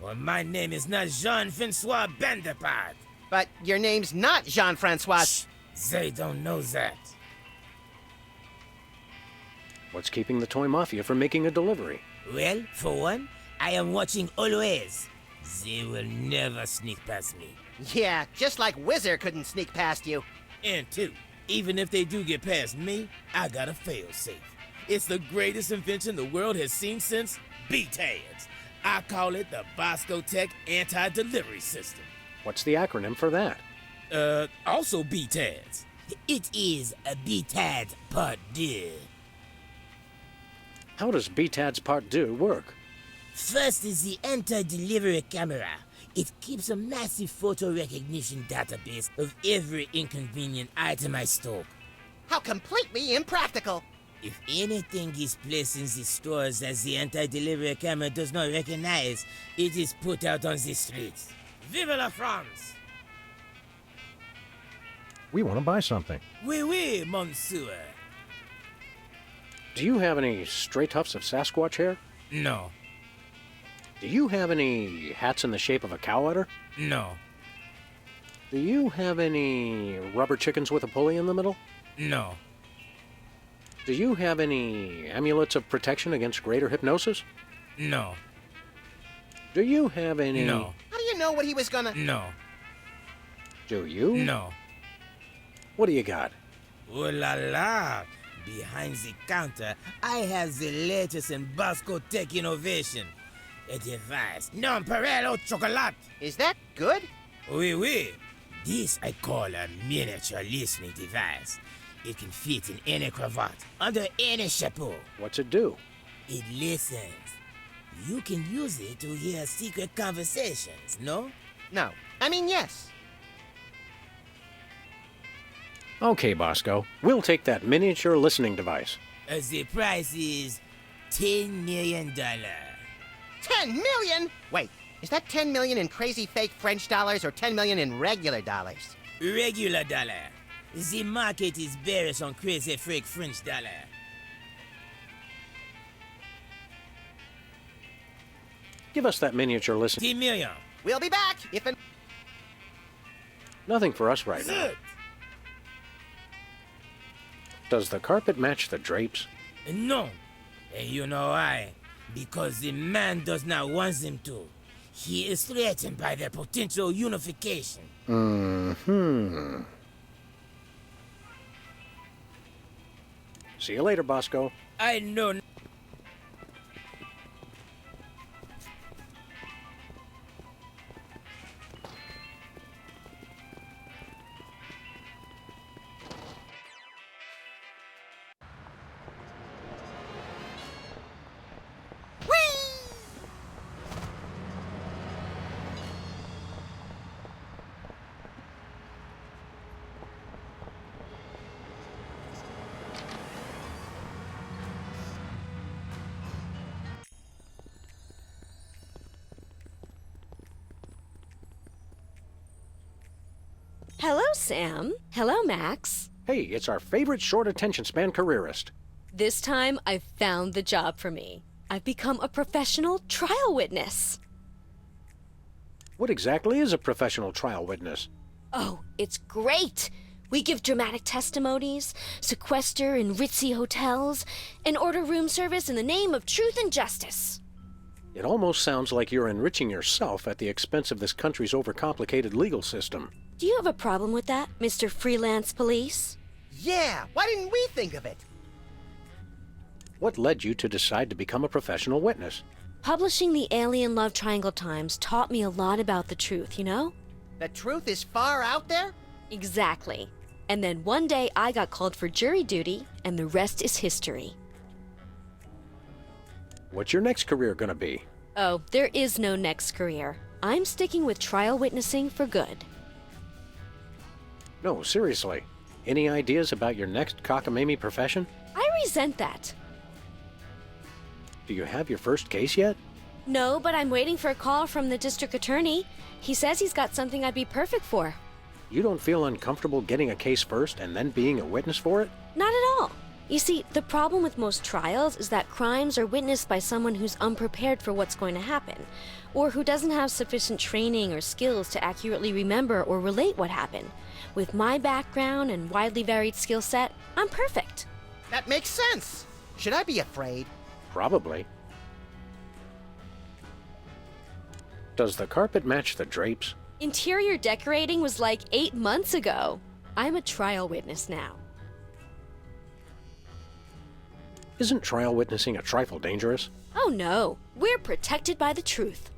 Well, my name is not Jean-Francois Bandepart. But your name's not Jean-Francois. Shh, they don't know that. What's keeping the Toy Mafia from making a delivery? Well, for one, I am watching always. They will never sneak past me. Yeah, just like Whizzer couldn't sneak past you. And two, even if they do get past me, I got a failsafe. It's the greatest invention the world has seen since BTADS. I call it the Bosco Tech Anti-Delivery System. What's the acronym for that? Also BTADs. It is a BTAD Part 2. How does BTAD's Part 2 work? First is the anti-delivery camera. It keeps a massive photo recognition database of every inconvenient item I stock. How completely impractical. If anything is placed in the stores that the anti-delivery camera does not recognize, it is put out on the streets. Vive la France! We want to buy something. Oui, oui, monsieur. Do you have any stray tufts of Sasquatch hair? No. Do you have any hats in the shape of a cow udder? No. Do you have any rubber chickens with a pulley in the middle? No. Do you have any amulets of protection against greater hypnosis? No. Do you have any... No. How do you know what he was gonna... No. Do you? No. What do you got? Oh la la! Behind the counter, I have the latest in Bosco tech innovation. A device, Nonpareil chocolate. Is that good? Oui, oui. This I call a miniature listening device. It can fit in any cravat, under any chapeau. What's it do? It listens. You can use it to hear secret conversations, no? No. I mean, yes. Okay, Bosco. We'll take that miniature listening device. The price is $10 million. 10 million? Wait, is that 10 million in crazy fake French dollars or 10 million in regular dollars? Regular dollar. The market is bearish on crazy fake French dollar. Give us that miniature listening... 10 million. We'll be back if an... Nothing for us right now. Does the carpet match the drapes? No. And you know why? Because the man does not want them to. He is threatened by their potential unification. Mm-hmm. See you later, Bosco. I know. Hello, Sam. Hello, Max. Hey, it's our favorite short attention span careerist. This time, I've found the job for me. I've become a professional trial witness. What exactly is a professional trial witness? Oh, it's great! We give dramatic testimonies, sequester in ritzy hotels, and order room service in the name of truth and justice. It almost sounds like you're enriching yourself at the expense of this country's overcomplicated legal system. Do you have a problem with that, Mr. Freelance Police? Yeah, why didn't we think of it? What led you to decide to become a professional witness? Publishing the Alien Love Triangle Times taught me a lot about the truth, you know? The truth is far out there? Exactly. And then one day I got called for jury duty, and the rest is history. What's your next career gonna be? Oh, there is no next career. I'm sticking with trial witnessing for good. No, seriously. Any ideas about your next cockamamie profession? I resent that. Do you have your first case yet? No, but I'm waiting for a call from the district attorney. He says he's got something I'd be perfect for. You don't feel uncomfortable getting a case first and then being a witness for it? Not at all. You see, the problem with most trials is that crimes are witnessed by someone who's unprepared for what's going to happen, or who doesn't have sufficient training or skills to accurately remember or relate what happened. With my background and widely varied skill set, I'm perfect. That makes sense. Should I be afraid? Probably. Does the carpet match the drapes? Interior decorating was like 8 months ago. I'm a trial witness now. Isn't trial witnessing a trifle dangerous? Oh no, we're protected by the truth.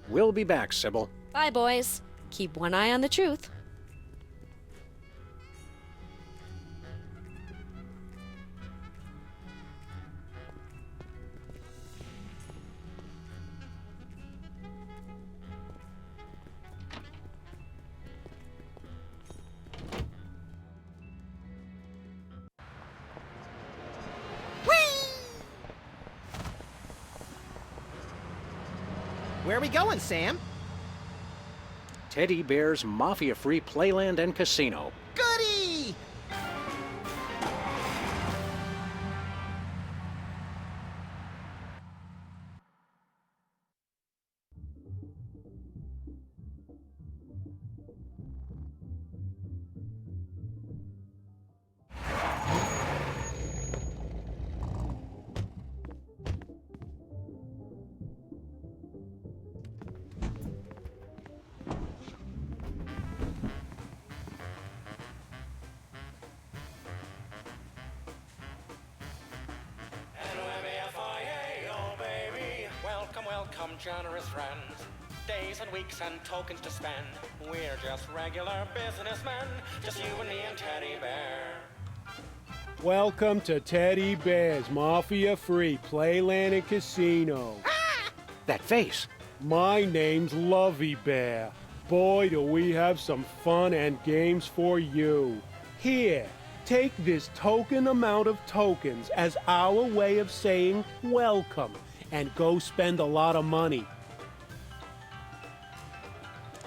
We'll be back, Sybil. Bye, boys. keep one eye on the truth. Where are we going, Sam? Teddy Bear's Mafia-Free Playland and Casino. Goody! Welcome, generous friends. Days and weeks and tokens to spend. We're just regular businessmen. Just you and me and Teddy Bear. Welcome to Teddy Bear's Mafia-Free Playland and Casino. That face. My name's Lovey Bear. Boy, do we have some fun and games for you. Here, take this token amount of tokens as our way of saying welcome, and go spend a lot of money.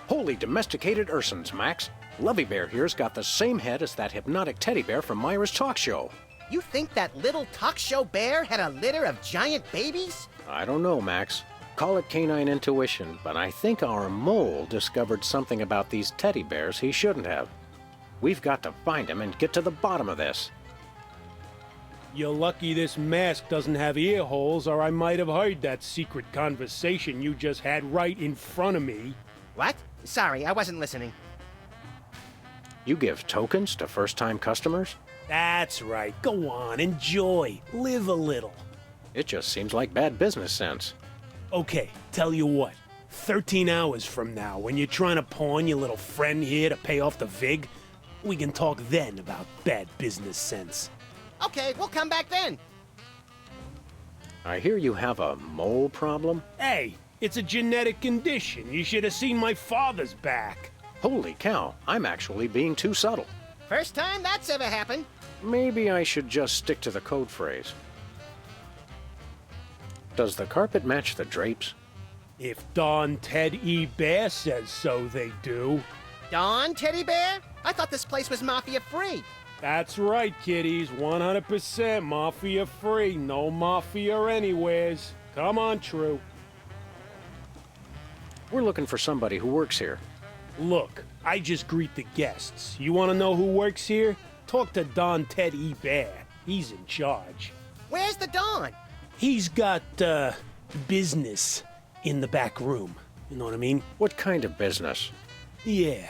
Holy domesticated Ursons, Max. Lovey Bear here's got the same head as that hypnotic teddy bear from Myra's talk show. You think that little talk show bear had a litter of giant babies? I don't know, Max. Call it canine intuition, but I think our mole discovered something about these teddy bears he shouldn't have. We've got to find him and get to the bottom of this. You're lucky this mask doesn't have ear holes, or I might have heard that secret conversation you just had right in front of me. What? Sorry, I wasn't listening. You give tokens to first-time customers? That's right. Go on, enjoy. Live a little. It just seems like bad business sense. Okay, tell you what. 13 hours from now, when you're trying to pawn your little friend here to pay off the VIG, we can talk then about bad business sense. Okay, we'll come back then. I hear you have a mole problem? Hey, it's a genetic condition. You should have seen my father's back. Holy cow, I'm actually being too subtle. First time that's ever happened. Maybe I should just stick to the code phrase. Does the carpet match the drapes? If Don Ted E. Bear says so, they do. Don Teddy Bear? I thought this place was mafia-free. That's right, kiddies. 100% mafia-free. No mafia anywheres. Come on, True. We're looking for somebody who works here. Look, I just greet the guests. You want to know who works here? Talk to Don Ted E. Bear. He's in charge. Where's the Don? He's got, business in the back room. You know what I mean? What kind of business? Yeah,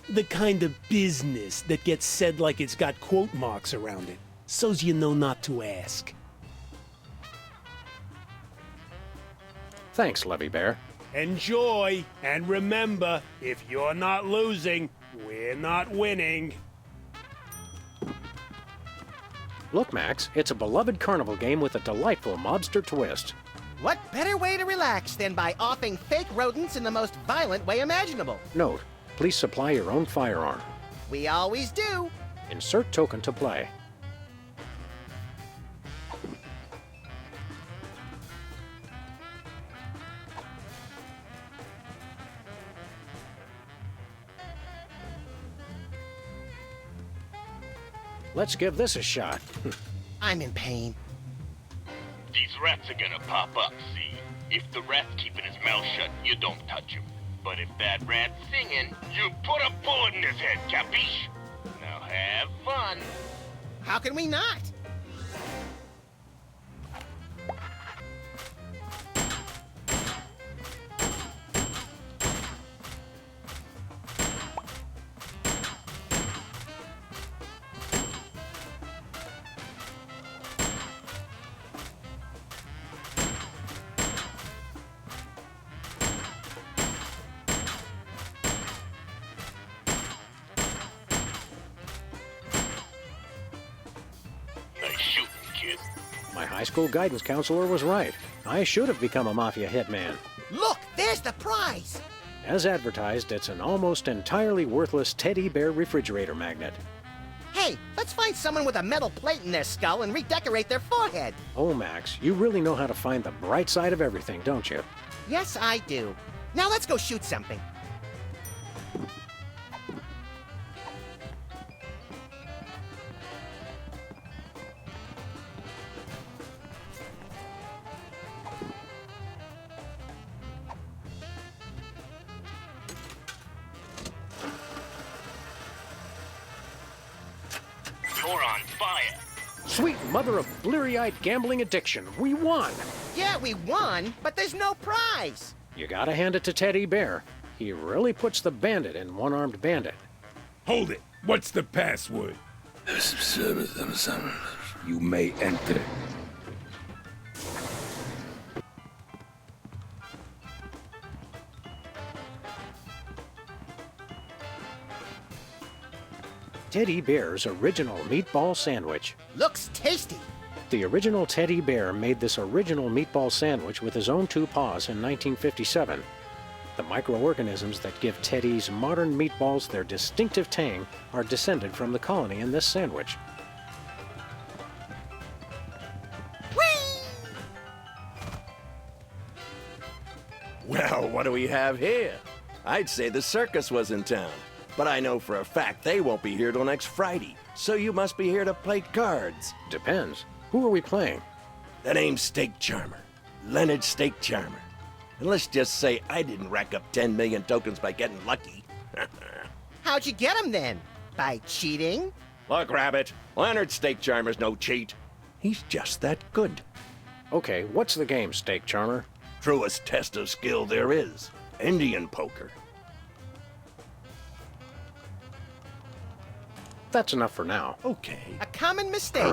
the kind of business that gets said like it's got quote marks around it, so's you know not to ask. Thanks, Lovey Bear. Enjoy, and remember, if you're not losing, we're not winning. Look, Max, it's a beloved carnival game with a delightful mobster twist. What better way to relax than by offing fake rodents in the most violent way imaginable? Note, please supply your own firearm. We always do. Insert token to play. Let's give this a shot. I'm in pain. These rats are gonna pop up, see? If the rat's keeping his mouth shut, you don't touch him. But if that rat's singing, you put a bullet in his head, capiche? Now have fun. How can we not? kid. My high school guidance counselor was right. I should have become a mafia hitman. Look, there's the prize. As advertised, it's an almost entirely worthless teddy bear refrigerator magnet. Hey, let's find someone with a metal plate in their skull and redecorate their forehead. Oh, Max, you really know how to find the bright side of everything, don't you? Yes, I do. Now let's go shoot something. You're on fire. Sweet mother of bleary-eyed gambling addiction, we won! Yeah, we won, but there's no prize. You gotta hand it to Teddy Bear. He really puts the bandit in One-Armed Bandit. Hold it. What's the password? You may enter. Teddy Bear's original meatball sandwich. Looks tasty. The original Teddy Bear made this original meatball sandwich with his own 2 paws in 1957. The microorganisms that give Teddy's modern meatballs their distinctive tang are descended from the colony in this sandwich. Well, what do we have here? I'd say the circus was in town, but I know for a fact they won't be here till next Friday, so you must be here to play cards. Depends. Who are we playing? The name's Steak Charmer. Leonard Steak Charmer. And let's just say I didn't rack up 10 million tokens by getting lucky. How'd you get him then? By cheating? Look, Rabbit, Leonard Steak Charmer's no cheat. He's just that good. Okay, what's the game, Steak Charmer? Truest test of skill there is. Indian poker. That's enough for now. Okay. A common mistake.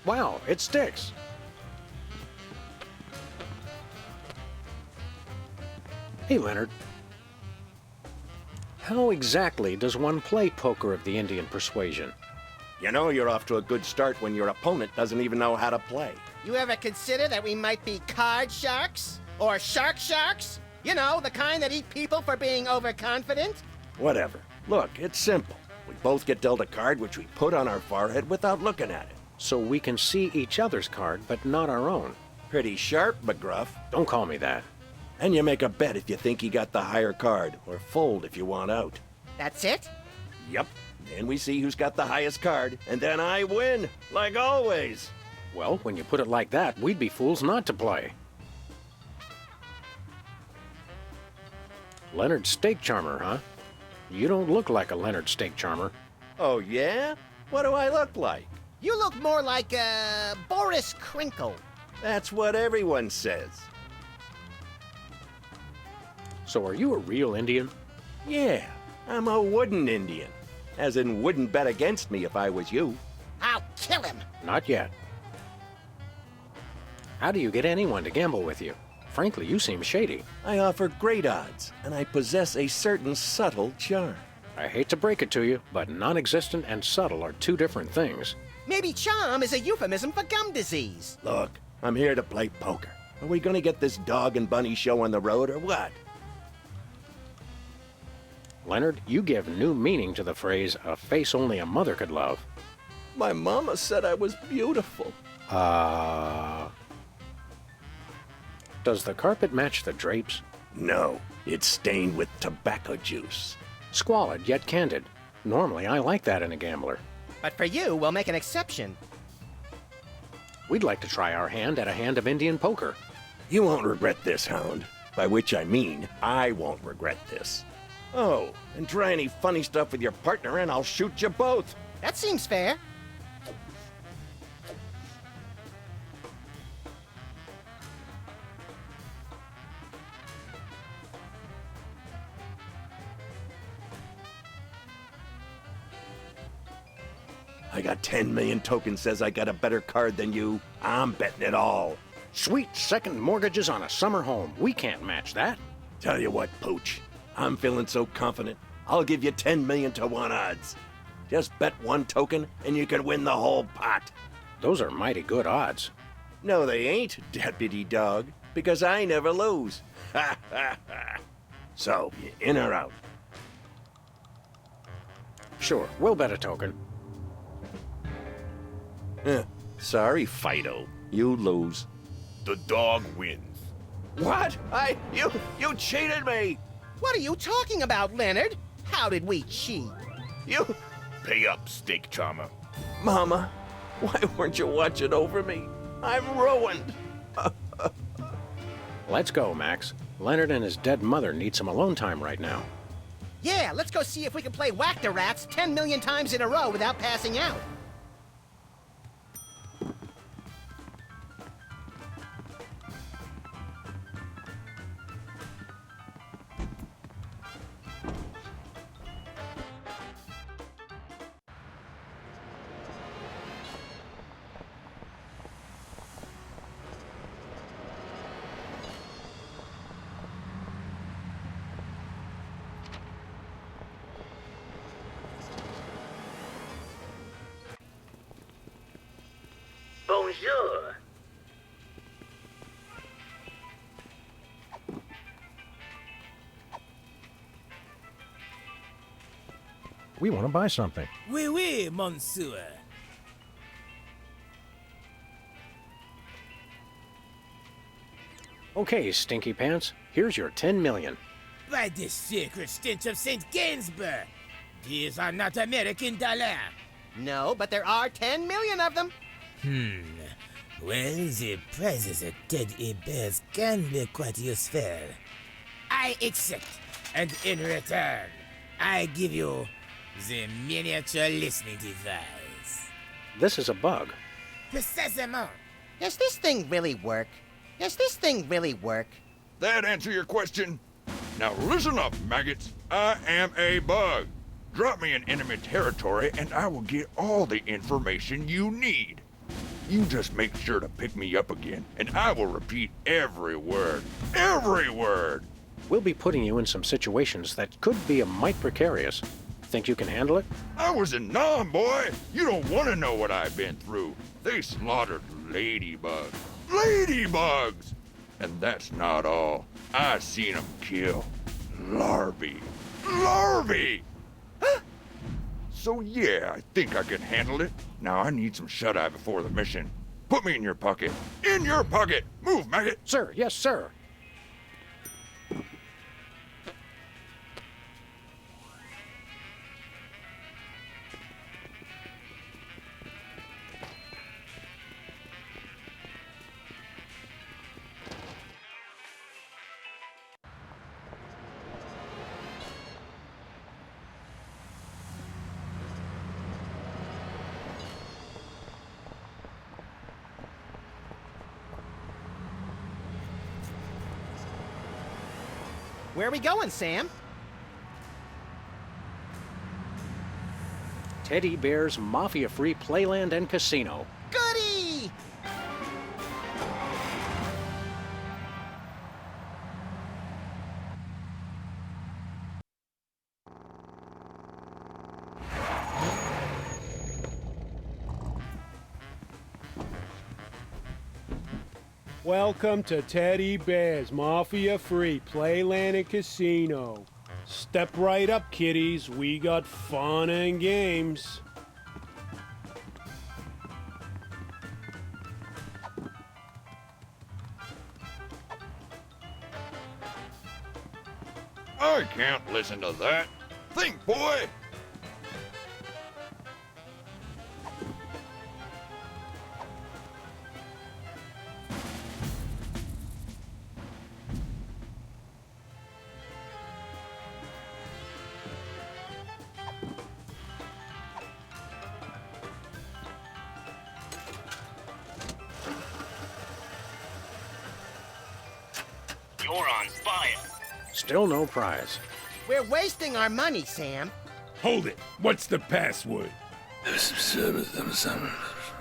Wow, it sticks. Hey, Leonard. How exactly does one play poker of the Indian persuasion? You know you're off to a good start when your opponent doesn't even know how to play. You ever consider that we might be card sharks? Or sharks? You know, the kind that eat people for being overconfident? Whatever. Look, it's simple. We both get dealt a card which we put on our forehead without looking at it. So we can see each other's card, but not our own. Pretty sharp, McGruff. Don't call me that. And you make a bet if you think you got the higher card, or fold if you want out. That's it? Yep. Then we see who's got the highest card, and then I win, like always. Well, when you put it like that, we'd be fools not to play. Leonard Steak Charmer, huh? You don't look like a Leonard Steak Charmer. Oh, yeah? What do I look like? You look more like Boris Crinkle. That's what everyone says. So are you a real Indian? Yeah, I'm a wooden Indian. As in, wouldn't bet against me if I was you. I'll kill him. Not yet. How do you get anyone to gamble with you? Frankly, you seem shady. I offer great odds, and I possess a certain subtle charm. I hate to break it to you, but non-existent and subtle are 2 different things. Maybe charm is a euphemism for gum disease. Look, I'm here to play poker. Are we gonna get this dog and bunny show on the road or what? Leonard, you give new meaning to the phrase, a face only a mother could love. My mama said I was beautiful. Does the carpet match the drapes? No, it's stained with tobacco juice. Squalid yet candid. Normally, I like that in a gambler. But for you, we'll make an exception. We'd like to try our hand at a hand of Indian poker. You won't regret this, Hound. By which I mean, I won't regret this. Oh, and try any funny stuff with your partner and I'll shoot you both. That seems fair. I got 10 million tokens says I got a better card than you. I'm betting it all. Sweet second mortgages on a summer home. We can't match that. Tell you what, Pooch. I'm feeling so confident. I'll give you 10 million to 1 odds. Just bet 1 token and you can win the whole pot. Those are mighty good odds. No, they ain't, Deputy Dog, because I never lose. Ha ha ha. So, you in or out? Sure, we'll bet a token. Sorry, Fido. You lose. The dog wins. What? You cheated me! What are you talking about, Leonard? How did we cheat? You... Pay up, Steak Charmer. Mama, why weren't you watching over me? I'm ruined. Let's go, Max. Leonard and his dead mother need some alone time right now. Yeah, let's go see if we can play Whack the Rats 10 million times in a row without passing out. Bonjour. We want to buy something. Oui, oui, monsieur. Okay, Stinky Pants, here's your 10 million. By the sacred stench of St. Gainsbourg, these are not American dollars. No, but there are 10 million of them. Well, the prizes at Ted Hebert's can be quite useful. I accept, and in return, I give you the miniature listening device. This is a bug. Precisement. Does this thing really work? Does this thing really work? That answer your question? Now listen up, maggots. I am a bug. Drop me in enemy territory and I will get all the information you need. You just make sure to pick me up again, and I will repeat every word. Every word! We'll be putting you in some situations that could be a mite precarious. Think you can handle it? I was in Nam, boy! You don't want to know what I've been through. They slaughtered ladybugs. Ladybugs! And that's not all. I seen them kill larvae. Larvae! So yeah, I think I can handle it. Now I need some shut-eye before the mission. Put me in your pocket. In your pocket! Move, maggot! Sir, yes, sir. Where are we going, Sam? Teddy Bear's Mafia-free Playland and Casino. Goody! Welcome to Teddy Bear's Mafia-free Playland and Casino. Step right up, kiddies. We got fun and games. I can't listen to that. Think, boy! You're on fire. Still no prize. We're wasting our money, Sam. Hold it. What's the password?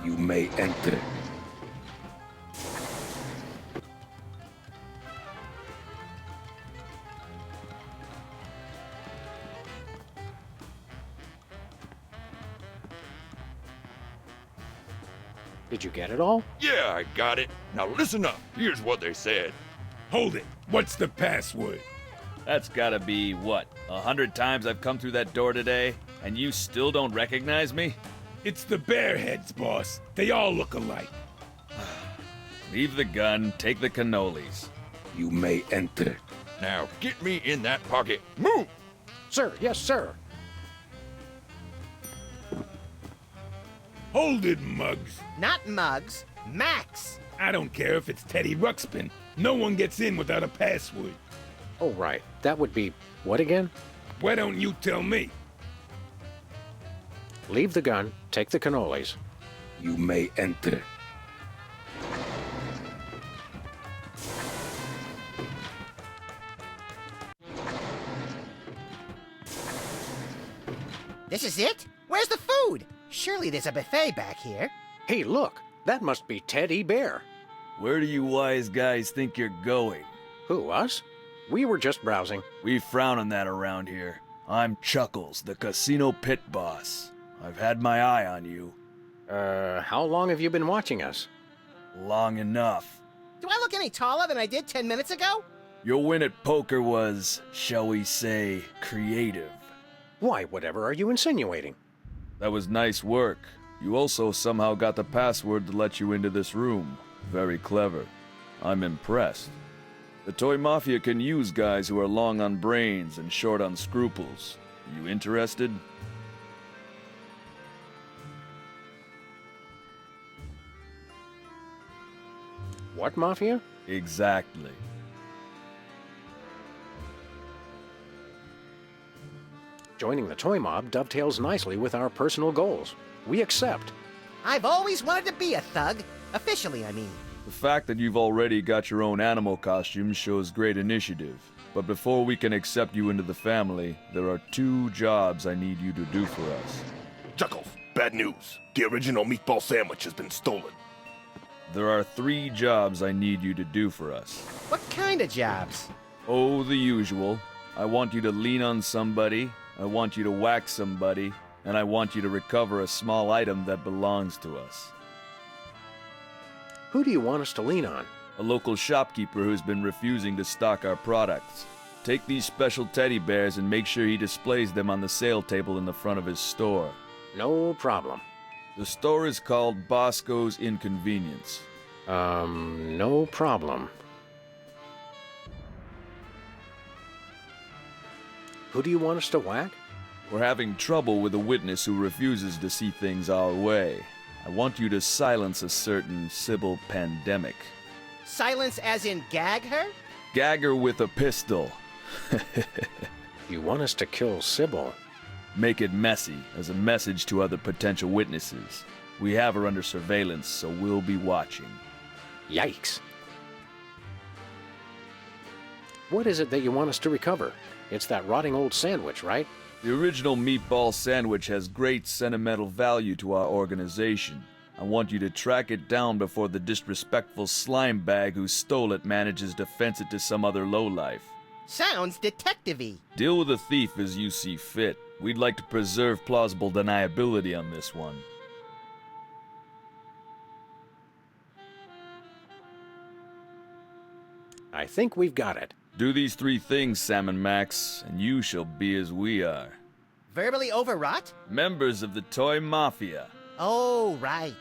You may enter. Did you get it all? Yeah, I got it. Now listen up. Here's what they said. Hold it. What's the password? That's gotta be, what, 100 times I've come through that door today, and you still don't recognize me? It's the Bearheads, boss. They all look alike. Leave the gun, take the cannolis. You may enter. Now get me in that pocket. Move! Sir, yes, sir. Hold it, Muggs. Not Muggs, Max. I don't care if it's Teddy Ruxpin. No one gets in without a password. Oh, right. That would be what again? Why don't you tell me? Leave the gun, take the cannolis. You may enter. This is it? Where's the food? Surely there's a buffet back here. Hey, look. That must be Teddy Bear. Where do you wise guys think you're going? Who, us? We were just browsing. We frown on that around here. I'm Chuckles, the casino pit boss. I've had my eye on you. How long have you been watching us? Long enough. Do I look any taller than I did 10 minutes ago? Your win at poker was, shall we say, creative. Why, whatever are you insinuating? That was nice work. You also somehow got the password to let you into this room. Very clever. I'm impressed. The Toy Mafia can use guys who are long on brains and short on scruples. You interested? What Mafia? Exactly. Joining the Toy Mob dovetails nicely with our personal goals. We accept. I've always wanted to be a thug. Officially, I mean. The fact that you've already got your own animal costume shows great initiative. But before we can accept you into the family, there are 2 jobs I need you to do for us. Chuckles, bad news. The original meatball sandwich has been stolen. There are 3 jobs I need you to do for us. What kind of jobs? Oh, the usual. I want you to lean on somebody, I want you to whack somebody, and I want you to recover a small item that belongs to us. Who do you want us to lean on? A local shopkeeper who's been refusing to stock our products. Take these special teddy bears and make sure he displays them on the sale table in the front of his store. No problem. The store is called Bosco's Inconvenience. No problem. Who do you want us to whack? We're having trouble with a witness who refuses to see things our way. I want you to silence a certain Sybil Pandemic. Silence as in gag her? Gag her with a pistol. You want us to kill Sybil? Make it messy, as a message to other potential witnesses. We have her under surveillance, so we'll be watching. Yikes. What is it that you want us to recover? It's that rotting old sandwich, right? The original meatball sandwich has great sentimental value to our organization. I want you to track it down before the disrespectful slime bag who stole it manages to fence it to some other lowlife. Sounds detective-y. Deal with the thief as you see fit. We'd like to preserve plausible deniability on this one. I think we've got it. Do these 3 things, Sam and Max, and you shall be as we are. Verbally overwrought? Members of the Toy Mafia. Oh, right.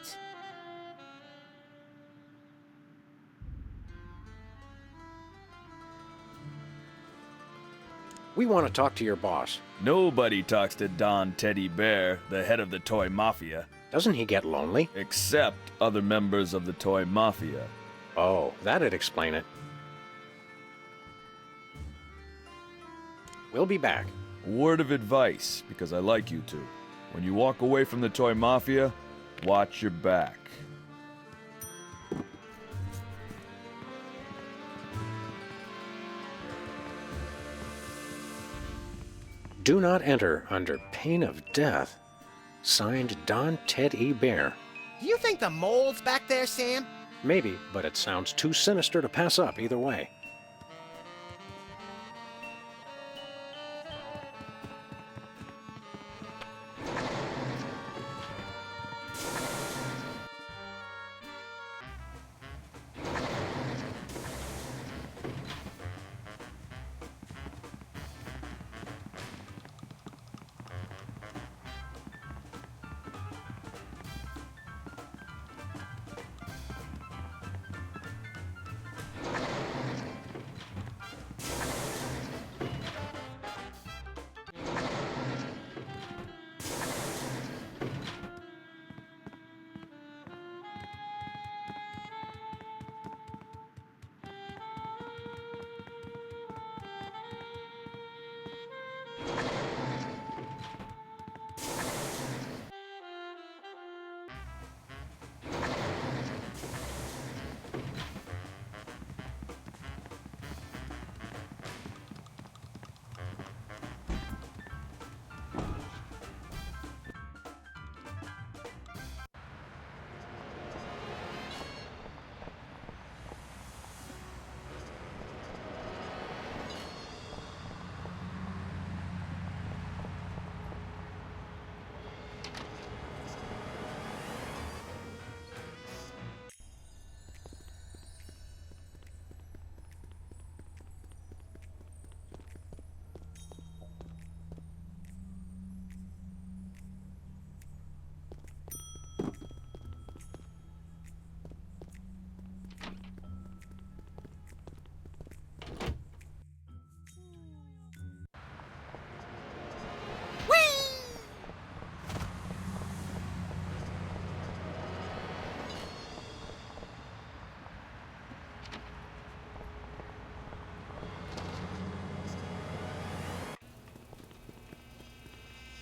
We want to talk to your boss. Nobody talks to Don Teddy Bear, the head of the Toy Mafia. Doesn't he get lonely? Except other members of the Toy Mafia. Oh, that'd explain it. We'll be back. A word of advice, because I like you two. When you walk away from the Toy Mafia, watch your back. Do not enter under pain of death. Signed Don Ted E. Bear. Do you think the mole's back there, Sam? Maybe, but it sounds too sinister to pass up either way.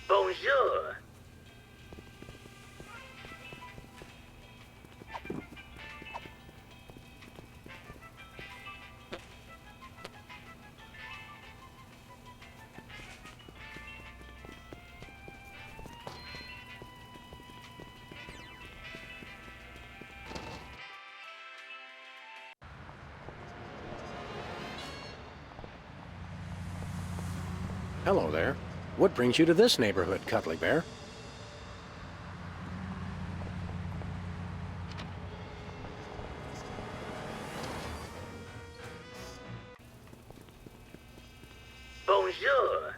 Bonjour. Hello there. What brings you to this neighborhood, Cuddly Bear? Bonjour.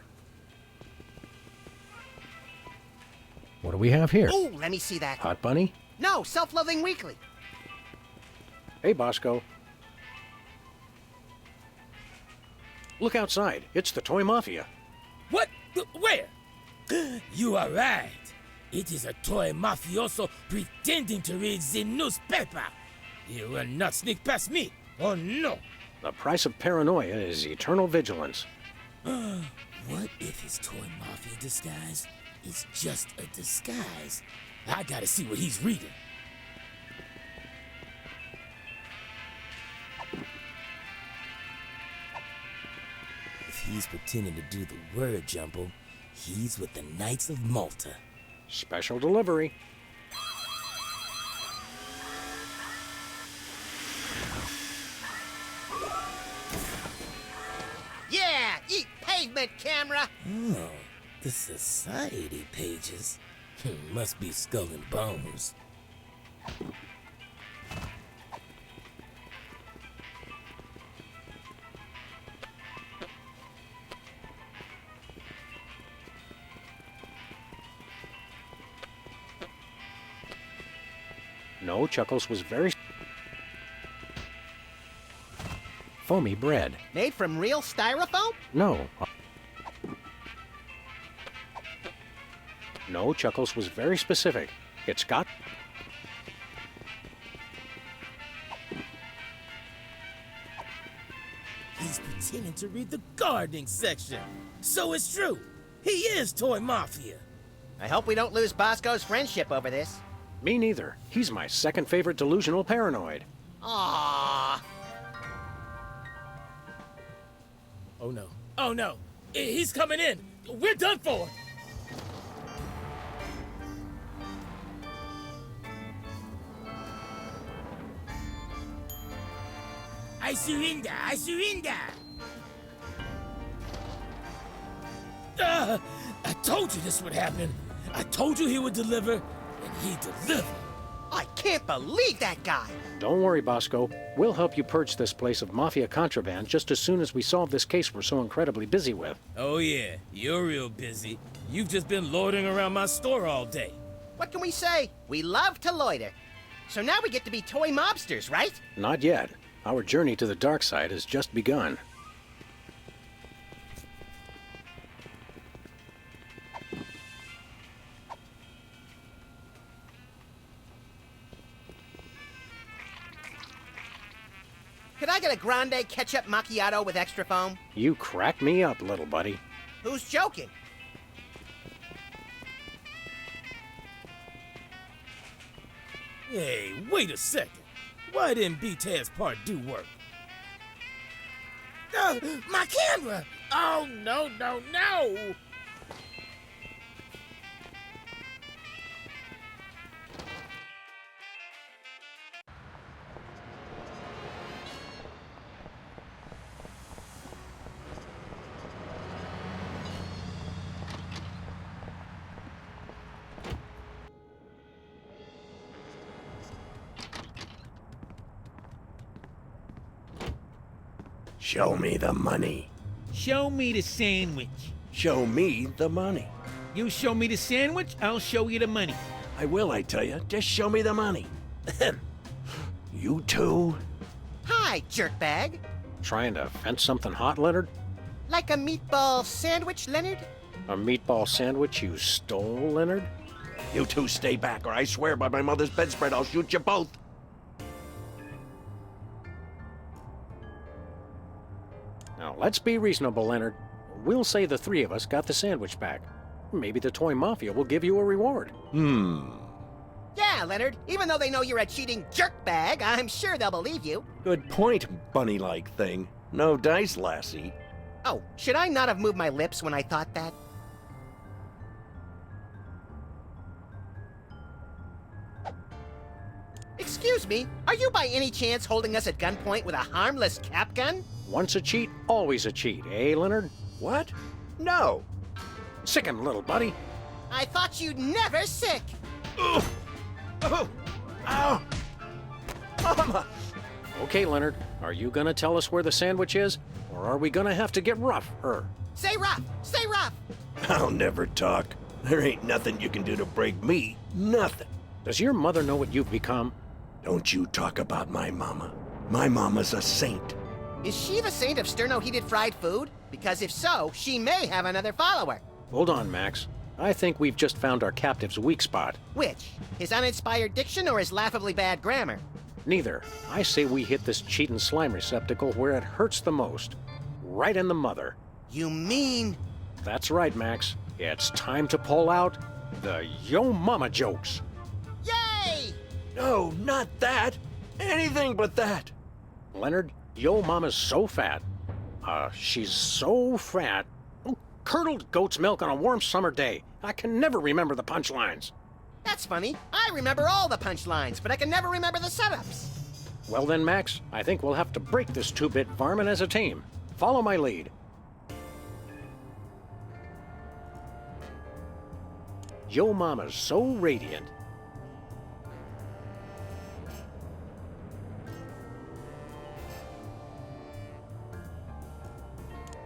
What do we have here? Ooh, let me see that. Hot Bunny? No, Self-Loving Weekly. Hey, Bosco. Look outside. It's the Toy Mafia. What? Where? You are right. It is a toy mafioso pretending to read the newspaper. You will not sneak past me. Oh, no. The price of paranoia is eternal vigilance. What if his toy mafia disguise is just a disguise? I gotta see what he's reading. If he's pretending to do the word jumble, he's with the Knights of Malta. Special delivery. Yeah, eat pavement, camera. Oh, the society pages. Must be Skull and Bones. No, Chuckles was very... Foamy bread. Made from real styrofoam? No. No, Chuckles was very specific. It's got... He's pretending to read the gardening section. So it's true. He is Toy Mafia. I hope we don't lose Bosco's friendship over this. Me neither. He's my second favorite delusional paranoid. Aww. Oh no. Oh no. He's coming in. We're done for. I surrender! I surrender! I told you this would happen. I told you he would deliver, and he delivered. I can't believe that guy. Don't worry, Bosco. We'll help you purge this place of mafia contraband just as soon as we solve this case we're so incredibly busy with. Oh yeah, you're real busy. You've just been loitering around my store all day. What can we say? We love to loiter. So now we get to be toy mobsters, right? Not yet. Our journey to the dark side has just begun. Could I get a grande ketchup macchiato with extra foam? You crack me up, little buddy. Who's joking? Hey, wait a second. Why didn't BT's part do work? My camera! Oh, no, no, no! Show me the money. Show me the sandwich. Show me the money. You show me the sandwich, I'll show you the money. I will, I tell you. Just show me the money. You too? Hi, jerkbag. Trying to fence something hot, Leonard? Like a meatball sandwich, Leonard? A meatball sandwich you stole, Leonard? You two stay back, or I swear by my mother's bedspread I'll shoot you both. Now, let's be reasonable, Leonard. We'll say the three of us got the sandwich back. Maybe the Toy Mafia will give you a reward. Yeah, Leonard. Even though they know you're a cheating jerkbag, I'm sure they'll believe you. Good point, bunny-like thing. No dice, lassie. Oh, should I not have moved my lips when I thought that? Excuse me, are you by any chance holding us at gunpoint with a harmless cap gun? Once a cheat, always a cheat, eh, Leonard? What? No. Sick 'em, little buddy. I thought you'd never sick. Oh! Ow! Mama! Okay, Leonard, are you gonna tell us where the sandwich is? Or are we gonna have to get rough, Say rough! Say rough! I'll never talk. There ain't nothing you can do to break me. Nothing. Does your mother know what you've become? Don't you talk about my mama. My mama's a saint. Is she the saint of sterno-heated fried food? Because if so, she may have another follower. Hold on, Max. I think we've just found our captive's weak spot. Which? His uninspired diction or his laughably bad grammar? Neither. I say we hit this cheatin' slime receptacle where it hurts the most. Right in the mother. You mean... That's right, Max. It's time to pull out the Yo Mama jokes. Yay! No, not that. Anything but that. Leonard, Yo Mama's so fat. She's so fat. Oh, curdled goat's milk on a warm summer day. I can never remember the punchlines. That's funny. I remember all the punchlines, but I can never remember the setups. Well then, Max, I think we'll have to break this two-bit varmint as a team. Follow my lead. Yo Mama's so radiant.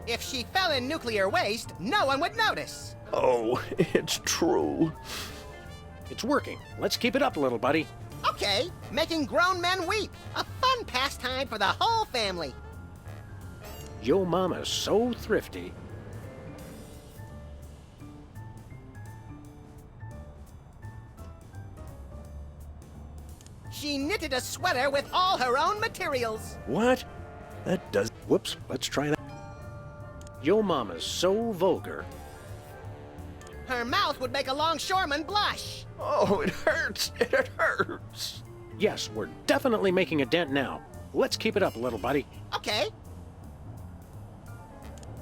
If she fell in nuclear waste, no one would notice. Oh, it's true. It's working. Let's keep it up, little buddy. Okay, making grown men weep. A fun pastime for the whole family. Yo Mama's so thrifty. She knitted a sweater with all her own materials. What? That does... Whoops, let's try that. Yo Mama's so vulgar. Her mouth would make a longshoreman blush. Oh, it hurts. It hurts. Yes, we're definitely making a dent now. Let's keep it up, little buddy. Okay.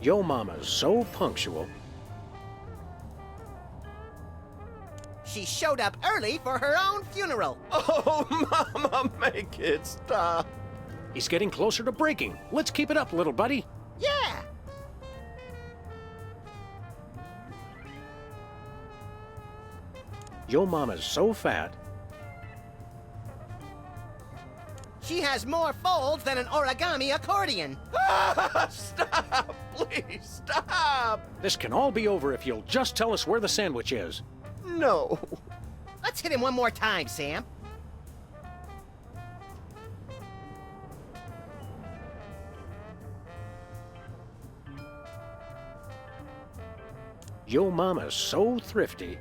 Yo Mama's so punctual. She showed up early for her own funeral. Oh, Mama, make it stop. He's getting closer to breaking. Let's keep it up, little buddy. Yeah! Yo Mama's so fat. She has more folds than an origami accordion. Stop! Please, stop! This can all be over if you'll just tell us where the sandwich is. No. Let's hit him one more time, Sam. Yo Mama's so thrifty.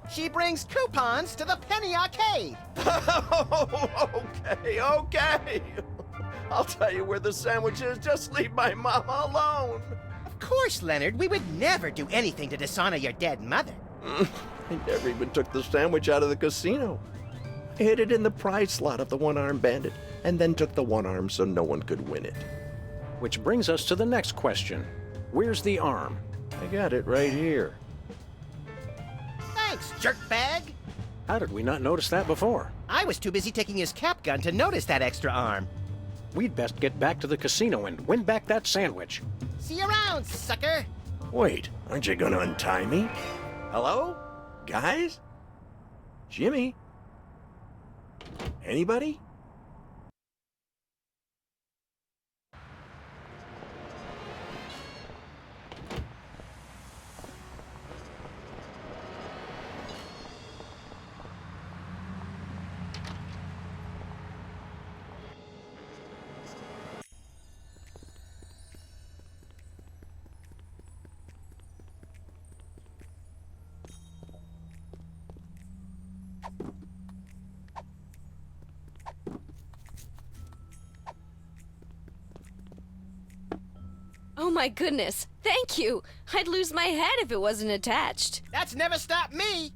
She brings coupons to the Penny Arcade. Okay. I'll tell you where the sandwich is. Just leave my mama alone. Of course, Leonard. We would never do anything to dishonor your dead mother. I never even took the sandwich out of the casino. I hid it in the prize slot of the one-armed bandit, and then took the one arm so no one could win it. Which brings us to the next question. Where's the arm? I got it right here. Thanks, jerkbag. How did we not notice that before? I was too busy taking his cap gun to notice that extra arm. We'd best get back to the casino and win back that sandwich. See you around, sucker. Wait, aren't you gonna untie me? Hello? Guys? Jimmy? Anybody? Oh my goodness, thank you! I'd lose my head if it wasn't attached. That's never stopped me.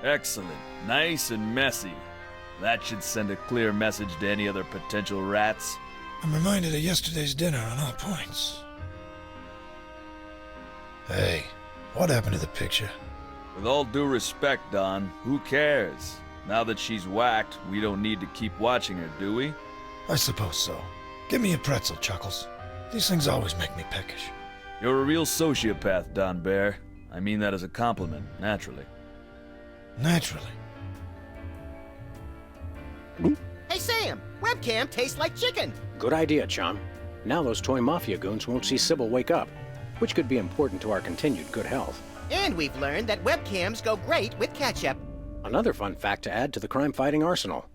Excellent. Nice and messy. That should send a clear message to any other potential rats. I'm reminded of yesterday's dinner on all points. Hey, what happened to the picture? With all due respect, Don, who cares? Now that she's whacked, we don't need to keep watching her, do we? I suppose so. Give me a pretzel, Chuckles. These things always make me peckish. You're a real sociopath, Don Bear. I mean that as a compliment, naturally. Naturally. Hey, Sam, webcam tastes like chicken. Good idea, chum. Now those toy mafia goons won't see Sybil wake up, which could be important to our continued good health. And we've learned that webcams go great with ketchup. Another fun fact to add to the crime-fighting arsenal.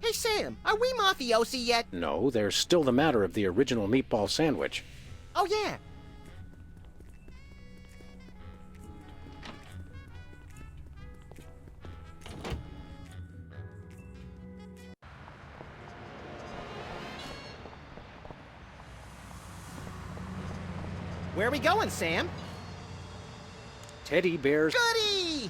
Hey, Sam, are we mafiosi yet? No, there's still the matter of the original meatball sandwich. Oh, yeah. Where are we going, Sam? Teddy Bear's... Goody!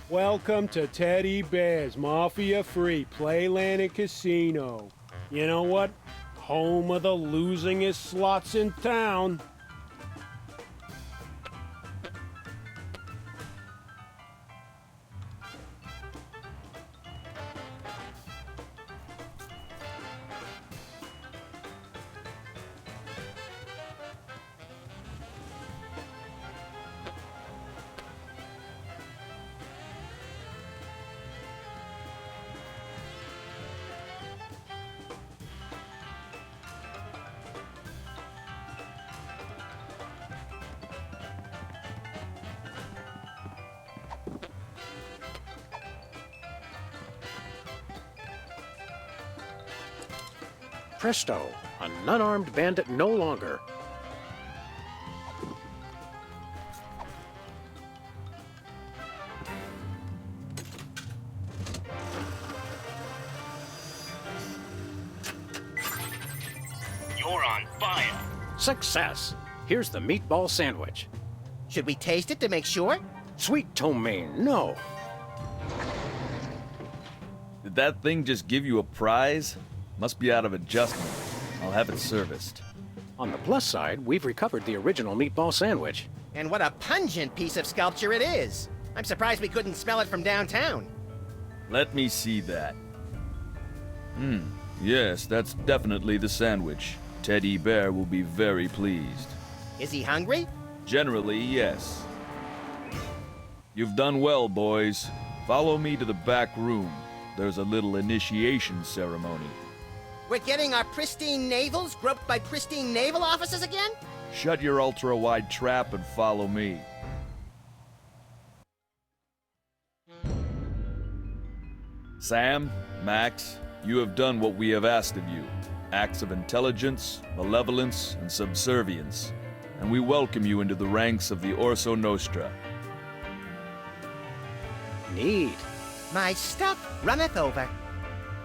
Welcome to Teddy Bear's Mafia-Free Playland and Casino. You know what? Home of the losingest slots in town. Presto, an unarmed bandit no longer. You're on fire. Success! Here's the meatball sandwich. Should we taste it to make sure? Sweet ptomaine, no. Did that thing just give you a prize? Must be out of adjustment. I'll have it serviced. On the plus side, we've recovered the original meatball sandwich. And what a pungent piece of sculpture it is. I'm surprised we couldn't smell it from downtown. Let me see that. Yes, that's definitely the sandwich. Teddy Bear will be very pleased. Is he hungry? Generally, yes. You've done well, boys. Follow me to the back room. There's a little initiation ceremony. We're getting our pristine navels groped by pristine naval officers again? Shut your ultra-wide trap and follow me. Sam, Max, you have done what we have asked of you. Acts of intelligence, malevolence, and subservience. And we welcome you into the ranks of the Orso Nostra. Neat. My stuff runneth over.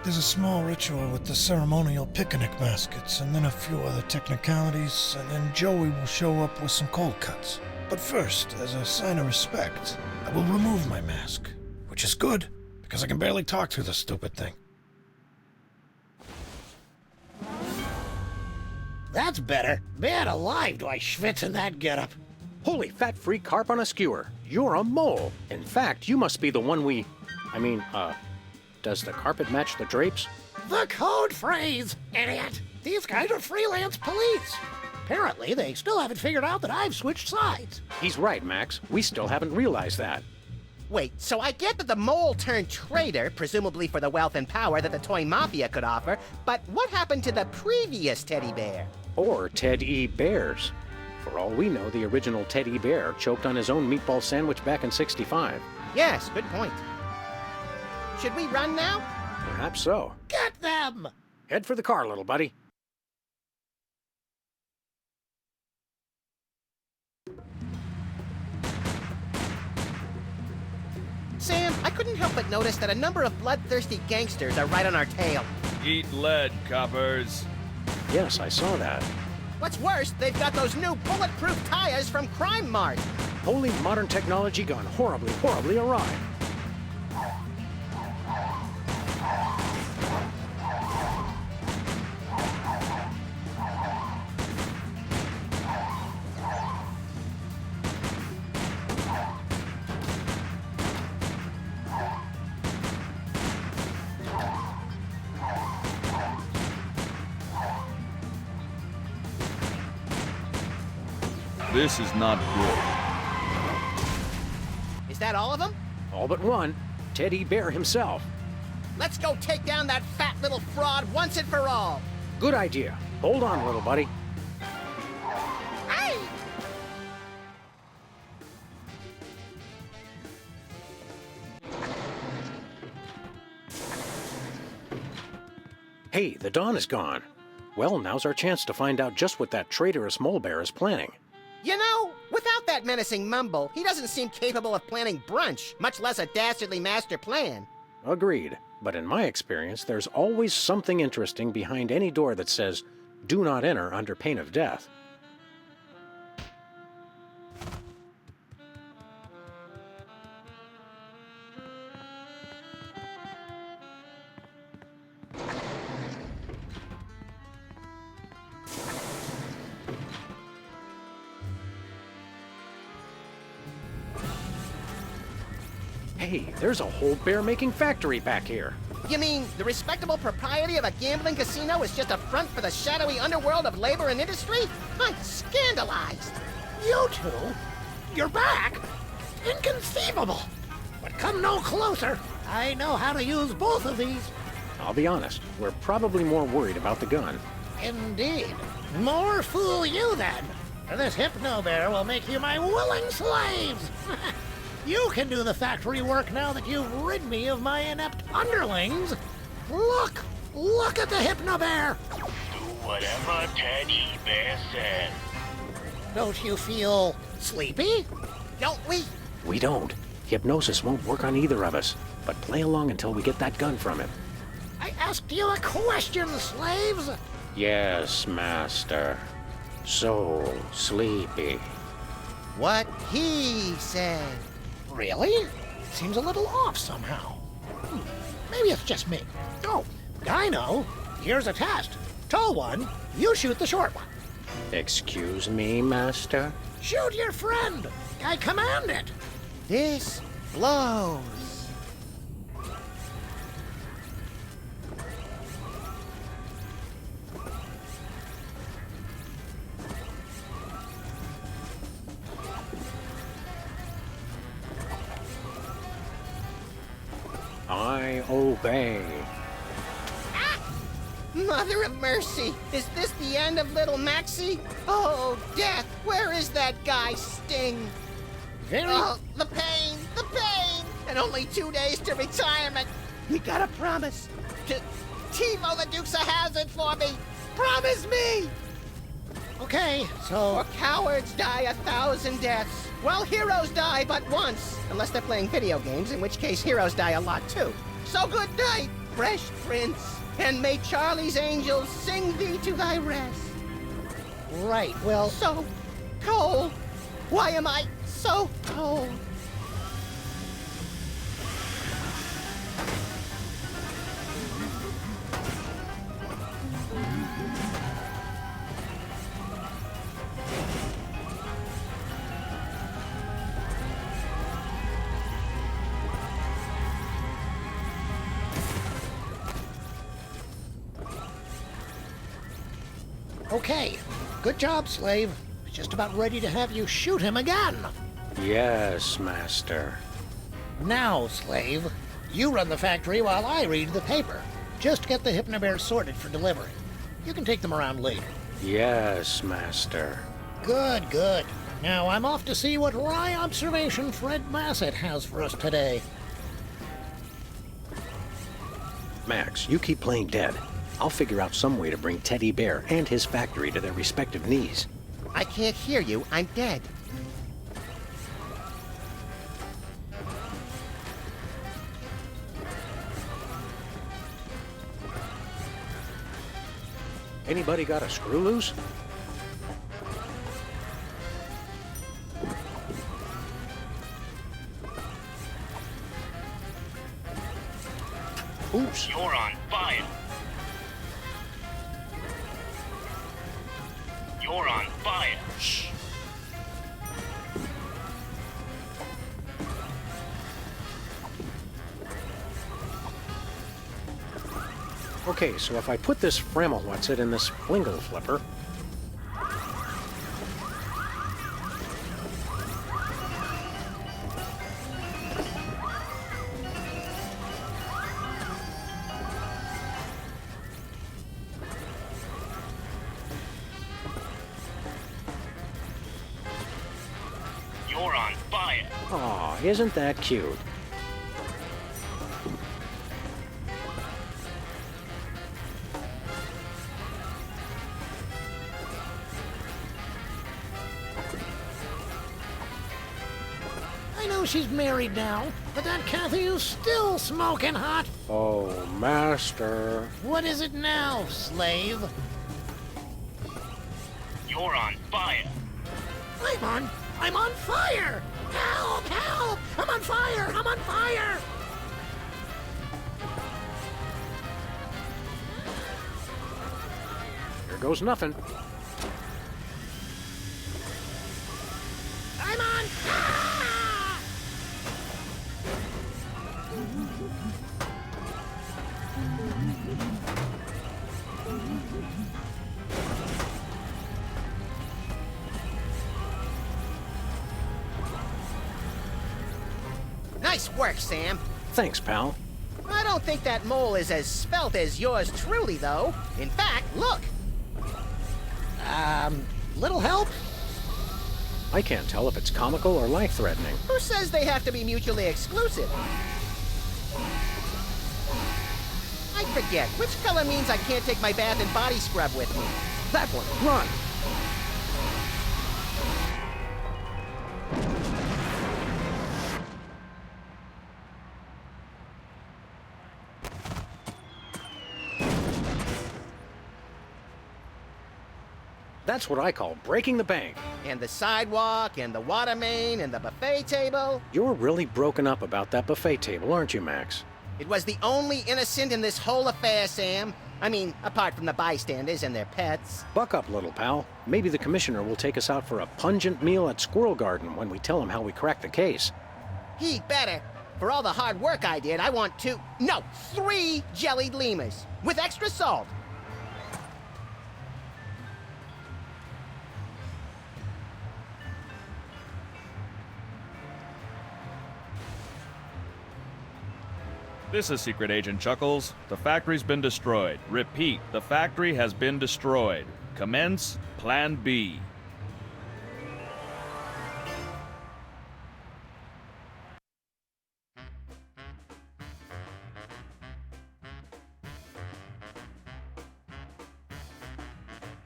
There's a small ritual with the ceremonial picnic baskets, and then a few other technicalities, and then Joey will show up with some cold cuts. But first, as a sign of respect, I will remove my mask. Which is good, because I can barely talk through the stupid thing. That's better. Man alive, do I schwitz in that getup. Holy fat-free carp on a skewer. You're a mole. In fact, you must be the one does the carpet match the drapes? The code phrase, idiot. These guys are freelance police. Apparently, they still haven't figured out that I've switched sides. He's right, Max. We still haven't realized that. Wait, so I get that the mole turned traitor, presumably for the wealth and power that the toy mafia could offer, but what happened to the previous teddy bear? Or Ted E. Bears. For all we know, the original Teddy Bear choked on his own meatball sandwich back in '65. Yes, good point. Should we run now? Perhaps so. Get them! Head for the car, little buddy. Sam, I couldn't help but notice that a number of bloodthirsty gangsters are right on our tail. Eat lead, coppers. Yes, I saw that. What's worse, they've got those new bulletproof tires from Crime Mart. Holy modern technology gone horribly, horribly awry. This is not good. Is that all of them? All but one. Teddy Bear himself. Let's go take down that fat little fraud once and for all. Good idea. Hold on, little buddy. Hey! Hey, the dawn is gone. Well, now's our chance to find out just what that traitorous mole bear is planning. You know, without that menacing mumble, he doesn't seem capable of planning brunch, much less a dastardly master plan. Agreed. But in my experience, there's always something interesting behind any door that says, "Do not enter under pain of death." Hey, there's a whole bear-making factory back here. You mean the respectable propriety of a gambling casino is just a front for the shadowy underworld of labor and industry? I'm scandalized. You two? You're back? Inconceivable. But come no closer. I know how to use both of these. I'll be honest, we're probably more worried about the gun. Indeed. More fool you then. For this Hypno Bear will make you my willing slaves. You can do the factory work now that you've rid me of my inept underlings. Look at the Hypno Bear. Do whatever Teddy Bear says. Don't you feel sleepy? Don't we? We don't. Hypnosis won't work on either of us. But play along until we get that gun from him. I asked you a question, slaves. Yes, Master. So sleepy. What he said. Really? Seems a little off somehow. Maybe it's just me. Oh, I know. Here's a test. Tall one, you shoot the short one. Excuse me, Master? Shoot your friend. I command it. This blows. I obey. Mother of mercy! Is this the end of little Maxie? Oh, death! Where is that guy, Sting? Oh, the pain! The pain! And only 2 days to retirement! You gotta promise to TiVo the Dukes of Hazzard for me! Promise me! Okay, so... For cowards die 1,000 deaths, while heroes die but once. Unless they're playing video games, in which case heroes die a lot too. So good night, Fresh Prince! And may Charlie's angels sing thee to thy rest. Right, well... So cold. Why am I so cold? Okay, good job, Slave. Just about ready to have you shoot him again. Yes, Master. Now, Slave, you run the factory while I read the paper. Just get the Hypnobears sorted for delivery. You can take them around later. Yes, Master. Good, good. Now I'm off to see what wry observation Fred Bassett has for us today. Max, you keep playing dead. I'll figure out some way to bring Teddy Bear and his factory to their respective knees. I can't hear you. I'm dead. Anybody got a screw loose? Oops. You're on fire. You're on fire. Shh. Okay, so if I put this Frammelwhatsit in this Flingle Flipper... You're on fire. Aw, isn't that cute? I know she's married now, but that Kathy is still smoking hot. Oh, Master. What is it now, Slave? You're on fire. I'm on fire! Help! Help! I'm on fire! I'm on fire! Here goes nothing. I'm on! Ah! Nice work, Sam. Thanks, pal. I don't think that mole is as svelte as yours truly, though. In fact, look. Little help? I can't tell if it's comical or life-threatening. Who says they have to be mutually exclusive? I forget. Which color means I can't take my bath and body scrub with me? That one, run! That's what I call breaking the bank. And the sidewalk, and the water main, and the buffet table. You're really broken up about that buffet table, aren't you, Max? It was the only innocent in this whole affair, Sam. I mean, apart from the bystanders and their pets. Buck up, little pal. Maybe the commissioner will take us out for a pungent meal at Squirrel Garden when we tell him how we cracked the case. He better. For all the hard work I did, I want 3 jellied lemurs with extra salt. This is Secret Agent Chuckles. The factory's been destroyed. Repeat, the factory has been destroyed. Commence Plan B.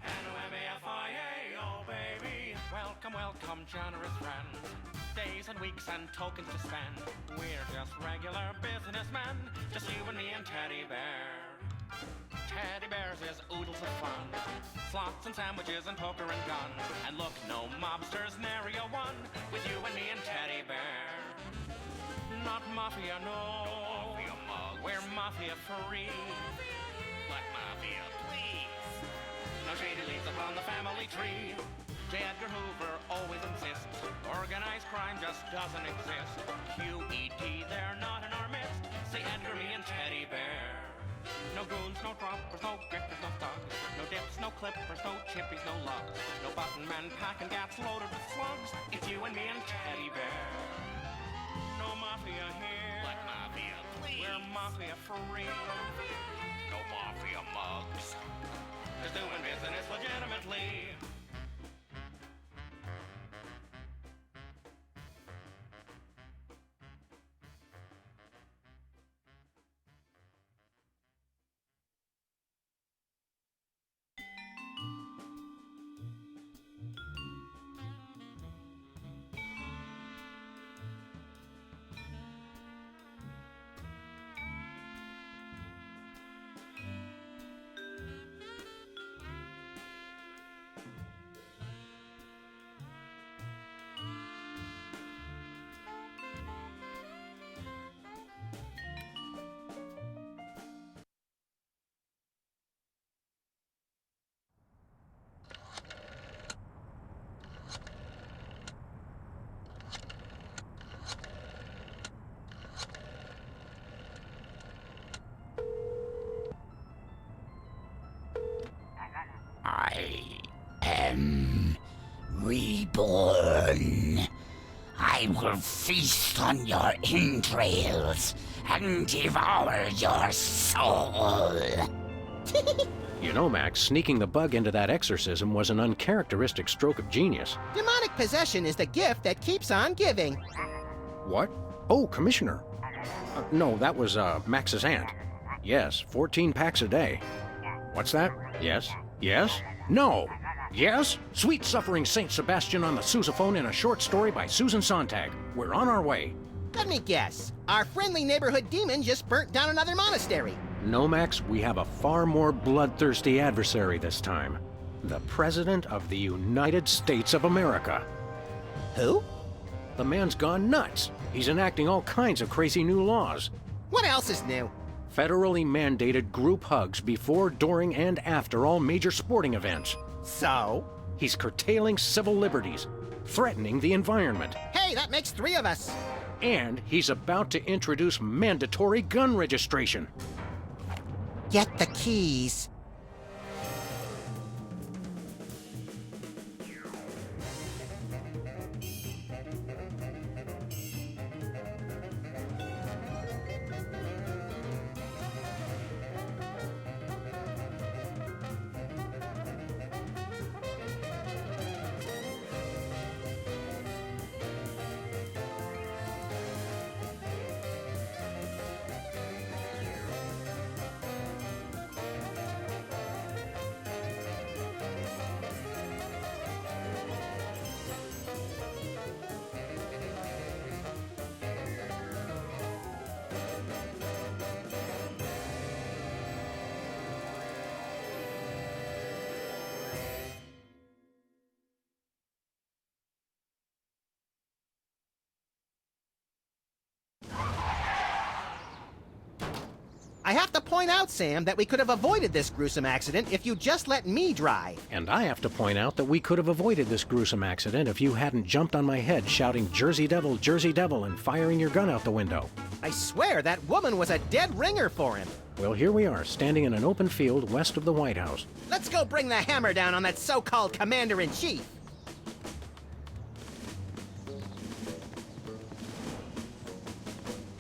N-O-M-A-F-I-A, oh baby. Welcome, welcome, generous friends. Days and weeks and tokens to spend. We're just regular businessmen, just you and me and Teddy Bear. Teddy Bears is oodles of fun, slots and sandwiches and poker and guns. And look, no mobsters, nary a one, with you and me and Teddy Bear. Not mafia, no. Mafia mug. We're mafia free. Black mafia, please. No shady leaves upon the family tree. J. Edgar Hoover always insists organized crime just doesn't exist. QED, they're not in our midst. Say Edgar, me, and Teddy Bear. No goons, no droppers, no grifters, no thugs. No dips, no clippers, no chippies, no lugs. No button men packing gats loaded with slugs. It's you and me and Teddy Bear. No mafia here. Black mafia, please. We're mafia free. No mafia mugs. Just doing business legitimately. I am reborn. I will feast on your entrails and devour your soul. You know, Max, sneaking the bug into that exorcism was an uncharacteristic stroke of genius. Demonic possession is the gift that keeps on giving. What? Oh, Commissioner. No, that was Max's aunt. Yes, 14 packs a day. What's that? Yes? Yes? No! Yes? Sweet Suffering Saint Sebastian on the sousaphone in a short story by Susan Sontag. We're on our way. Let me guess. Our friendly neighborhood demon just burnt down another monastery. No, Max, we have a far more bloodthirsty adversary this time. The President of the United States of America. Who? The man's gone nuts. He's enacting all kinds of crazy new laws. What else is new? Federally mandated group hugs before, during, and after all major sporting events. So? He's curtailing civil liberties, threatening the environment. Hey, that makes 3 of us. And he's about to introduce mandatory gun registration. Get the keys. I have to point out, Sam, that we could have avoided this gruesome accident if you just let me drive. And I have to point out that we could have avoided this gruesome accident if you hadn't jumped on my head shouting Jersey Devil, and firing your gun out the window. I swear that woman was a dead ringer for him. Well, here we are, standing in an open field west of the White House. Let's go bring the hammer down on that so-called commander-in-chief.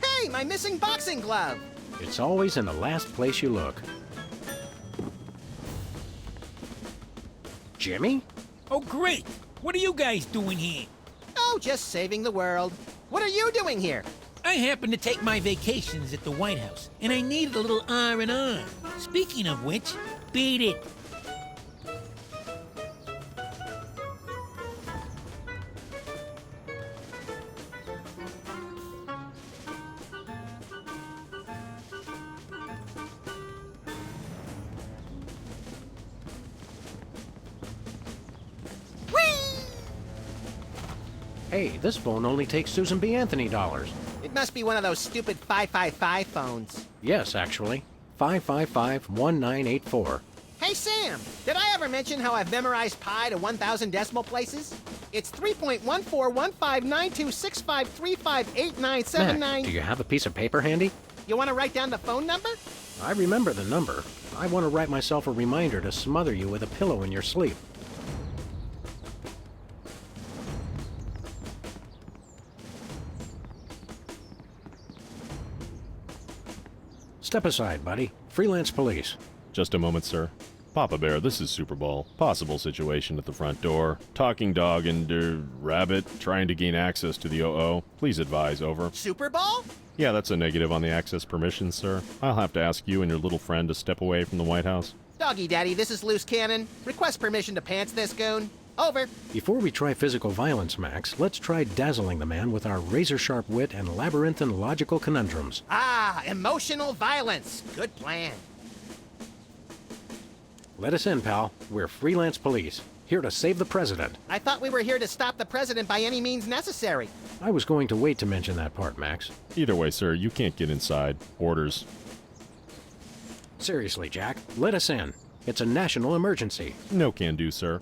Hey, my missing boxing glove! It's always in the last place you look. Jimmy? Oh, great! What are you guys doing here? Oh, just saving the world. What are you doing here? I happen to take my vacations at the White House, and I needed a little R&R. Speaking of which, beat it. Hey, this phone only takes Susan B. Anthony dollars. It must be one of those stupid 555 phones. Yes, actually. 555-1984. Hey, Sam, did I ever mention how I've memorized pi to 1,000 decimal places? It's 3.14159265358979. Mac, do you have a piece of paper handy? You want to write down the phone number? I remember the number. I want to write myself a reminder to smother you with a pillow in your sleep. Step aside, buddy. Freelance police. Just a moment, sir. Papa Bear, this is Super Bowl. Possible situation at the front door. Talking dog and, rabbit trying to gain access to the OO. Please advise, over. Super Bowl? Yeah, that's a negative on the access permissions, sir. I'll have to ask you and your little friend to step away from the White House. Doggy Daddy, this is Loose Cannon. Request permission to pants this goon. Over. Before we try physical violence, Max, let's try dazzling the man with our razor-sharp wit and labyrinthine logical conundrums. Ah, emotional violence. Good plan. Let us in, pal. We're freelance police, here to save the president. I thought we were here to stop the president by any means necessary. I was going to wait to mention that part, Max. Either way, sir, you can't get inside. Orders. Seriously, Jack, let us in. It's a national emergency. No can do, sir.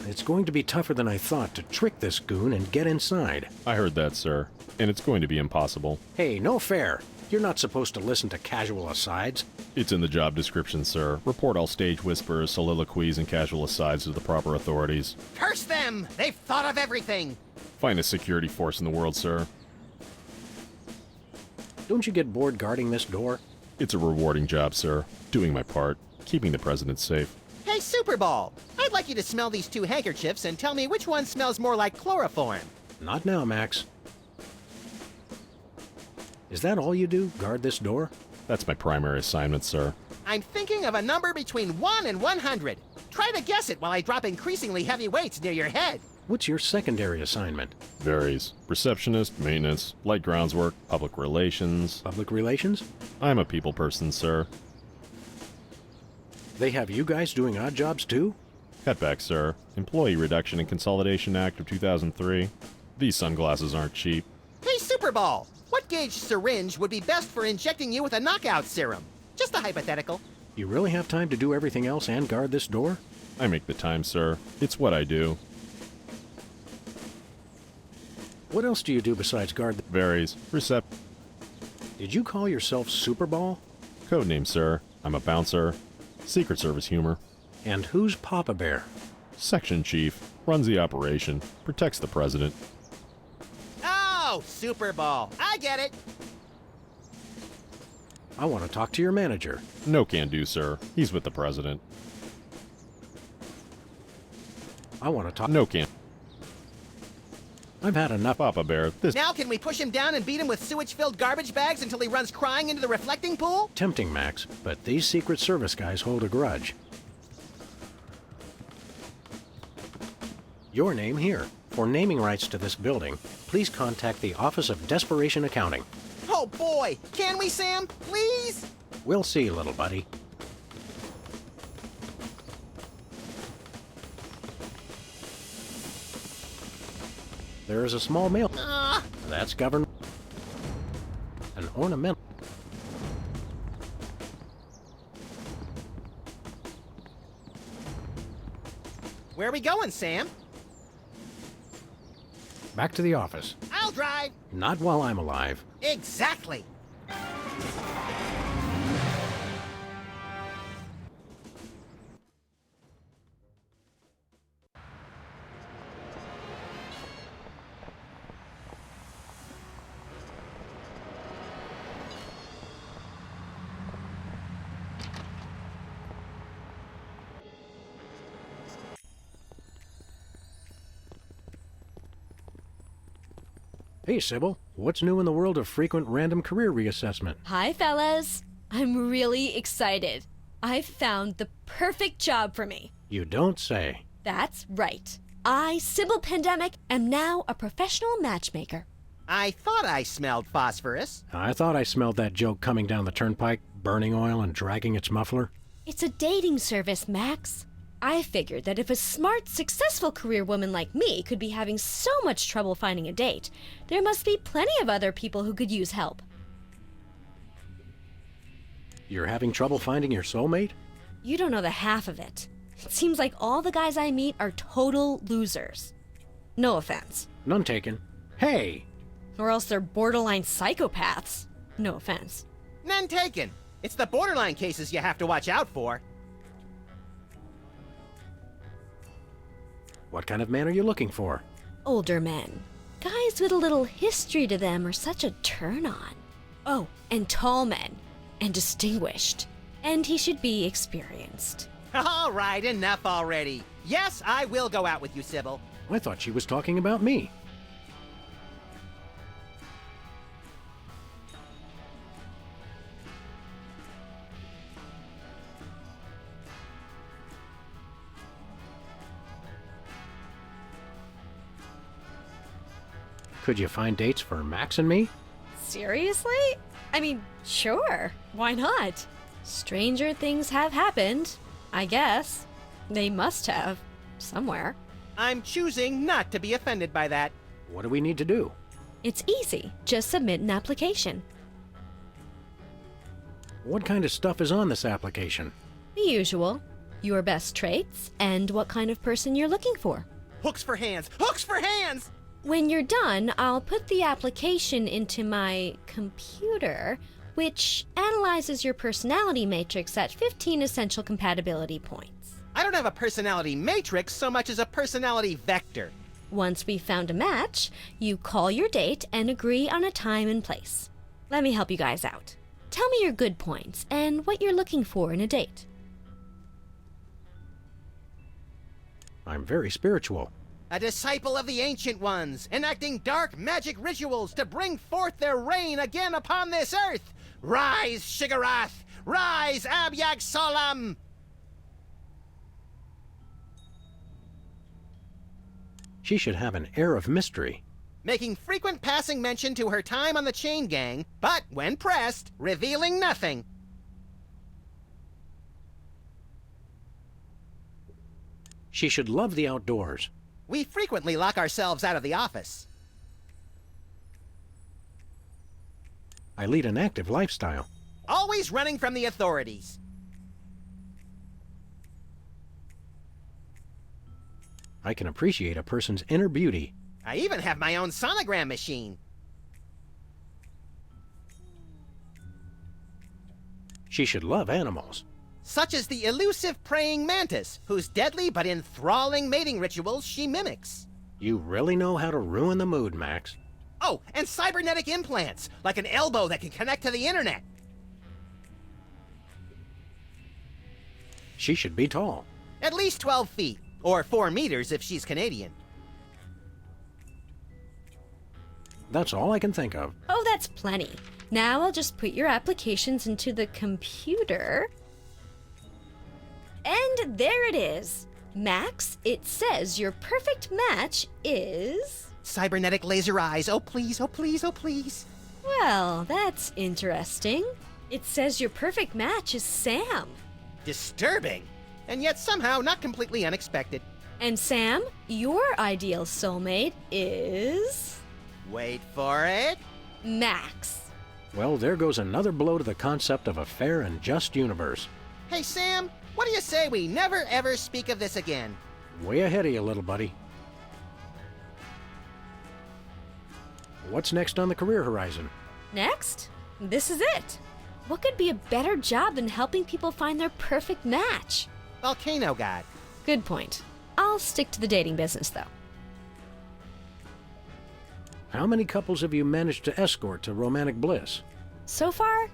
It's going to be tougher than I thought to trick this goon and get inside. I heard that, sir. And it's going to be impossible. Hey, no fair. You're not supposed to listen to casual asides. It's in the job description, sir. Report all stage whispers, soliloquies, and casual asides to the proper authorities. Curse them! They've thought of everything! Finest security force in the world, sir. Don't you get bored guarding this door? It's a rewarding job, sir. Doing my part. Keeping the president safe. Hey, Super Bowl! I'd like you to smell these two handkerchiefs and tell me which one smells more like chloroform. Not now, Max. Is that all you do, guard this door? That's my primary assignment, sir. I'm thinking of a number between 1 and 100. Try to guess it while I drop increasingly heavy weights near your head. What's your secondary assignment? Varies. Receptionist, maintenance, light grounds work, public relations. Public relations? I'm a people person, sir. They have you guys doing odd jobs too? Cutback, sir. Employee Reduction and Consolidation Act of 2003. These sunglasses aren't cheap. Hey, Super Bowl! What gauge syringe would be best for injecting you with a knockout serum? Just a hypothetical. You really have time to do everything else and guard this door? I make the time, sir. It's what I do. What else do you do besides guard the... Varies. Did you call yourself Super Bowl? Codename, sir. I'm a bouncer. Secret Service humor. And who's Papa Bear? Section Chief. Runs the operation. Protects the president. Oh, Super Bowl. I get it. I want to talk to your manager. No can do, sir. He's with the president. I want to talk... No can... I've had enough. Papa Bear, this... Now can we push him down and beat him with sewage-filled garbage bags until he runs crying into the reflecting pool? Tempting, Max, but these Secret Service guys hold a grudge. Your name here. For naming rights to this building, please contact the Office of Desperation Accounting. Oh boy! Can we, Sam? Please? We'll see, little buddy. There is a small mail. That's government. An ornamental. Where are we going, Sam? Back to the office. I'll drive. Not while I'm alive. Exactly. Hey, Sybil. What's new in the world of frequent random career reassessment? Hi, fellas. I'm really excited. I've found the perfect job for me. You don't say. That's right. I, Sybil Pandemic, am now a professional matchmaker. I thought I smelled phosphorus. I thought I smelled that joke coming down the turnpike, burning oil and dragging its muffler. It's a dating service, Max. I figured that if a smart, successful career woman like me could be having so much trouble finding a date, there must be plenty of other people who could use help. You're having trouble finding your soulmate? You don't know the half of it. It seems like all the guys I meet are total losers. No offense. None taken. Hey! Or else they're borderline psychopaths. No offense. None taken. It's the borderline cases you have to watch out for. What kind of man are you looking for? Older men. Guys with a little history to them are such a turn-on. Oh, and tall men. And distinguished. And he should be experienced. All right, enough already. Yes, I will go out with you, Sybil. I thought she was talking about me. Could you find dates for Max and me? Seriously? I mean, sure. Why not? Stranger things have happened, I guess. They must have. Somewhere. I'm choosing not to be offended by that. What do we need to do? It's easy. Just submit an application. What kind of stuff is on this application? The usual. Your best traits and what kind of person you're looking for. Hooks for hands! Hooks for hands! When you're done, I'll put the application into my computer, which analyzes your personality matrix at 15 essential compatibility points. I don't have a personality matrix so much as a personality vector. Once we've found a match, you call your date and agree on a time and place. Let me help you guys out. Tell me your good points and what you're looking for in a date. I'm very spiritual. A disciple of the Ancient Ones, enacting dark magic rituals to bring forth their reign again upon this earth. Rise, Shigarath! Rise, Abyag-Solam! She should have an air of mystery. Making frequent passing mention to her time on the Chain Gang, but when pressed, revealing nothing. She should love the outdoors. We frequently lock ourselves out of the office. I lead an active lifestyle. Always running from the authorities. I can appreciate a person's inner beauty. I even have my own sonogram machine. She should love animals. Such as the elusive praying mantis, whose deadly but enthralling mating rituals she mimics. You really know how to ruin the mood, Max. Oh, and cybernetic implants, like an elbow that can connect to the internet. She should be tall. At least 12 feet, or 4 meters if she's Canadian. That's all I can think of. Oh, that's plenty. Now I'll just put your applications into the computer. And there it is. Max, it says your perfect match is... Cybernetic laser eyes. Oh, please, oh, please, oh, please. Well, that's interesting. It says your perfect match is Sam. Disturbing. And yet somehow not completely unexpected. And Sam, your ideal soulmate is... Wait for it. Max. Well, there goes another blow to the concept of a fair and just universe. Hey, Sam, what do you say we never ever speak of this again? Way ahead of you, little buddy. What's next on the career horizon? Next? This is it. What could be a better job than helping people find their perfect match? Volcano God. Good point. I'll stick to the dating business, though. How many couples have you managed to escort to romantic bliss? So far,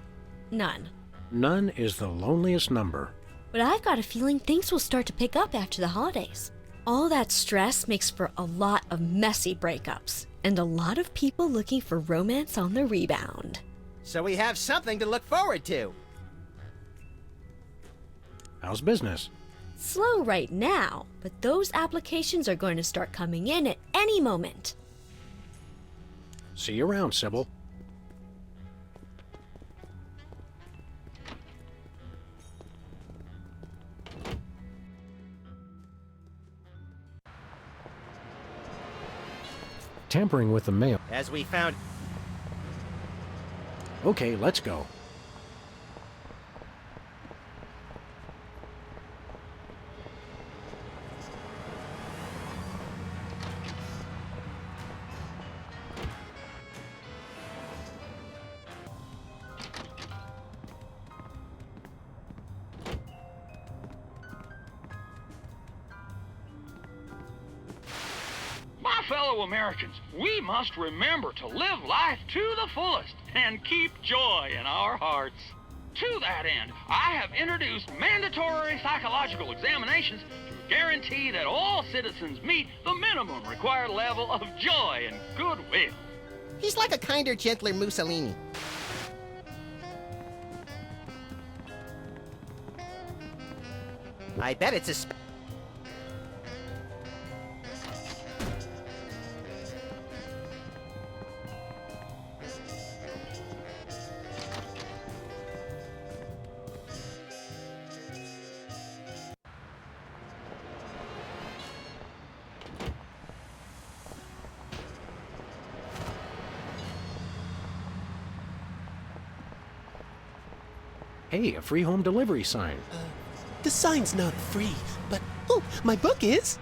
none. None is the loneliest number. But I've got a feeling things will start to pick up after the holidays. All that stress makes for a lot of messy breakups, and a lot of people looking for romance on the rebound. So we have something to look forward to. How's business? Slow right now, but those applications are going to start coming in at any moment. See you around, Sybil. Tampering with the mail. As we found... Okay, let's go. My fellow Americans, we must remember to live life to the fullest and keep joy in our hearts. To that end, I have introduced mandatory psychological examinations to guarantee that all citizens meet the minimum required level of joy and goodwill. He's like a kinder, gentler Mussolini. I bet it's a... Hey, a free home delivery sign. The sign's not free, but oh, my book is.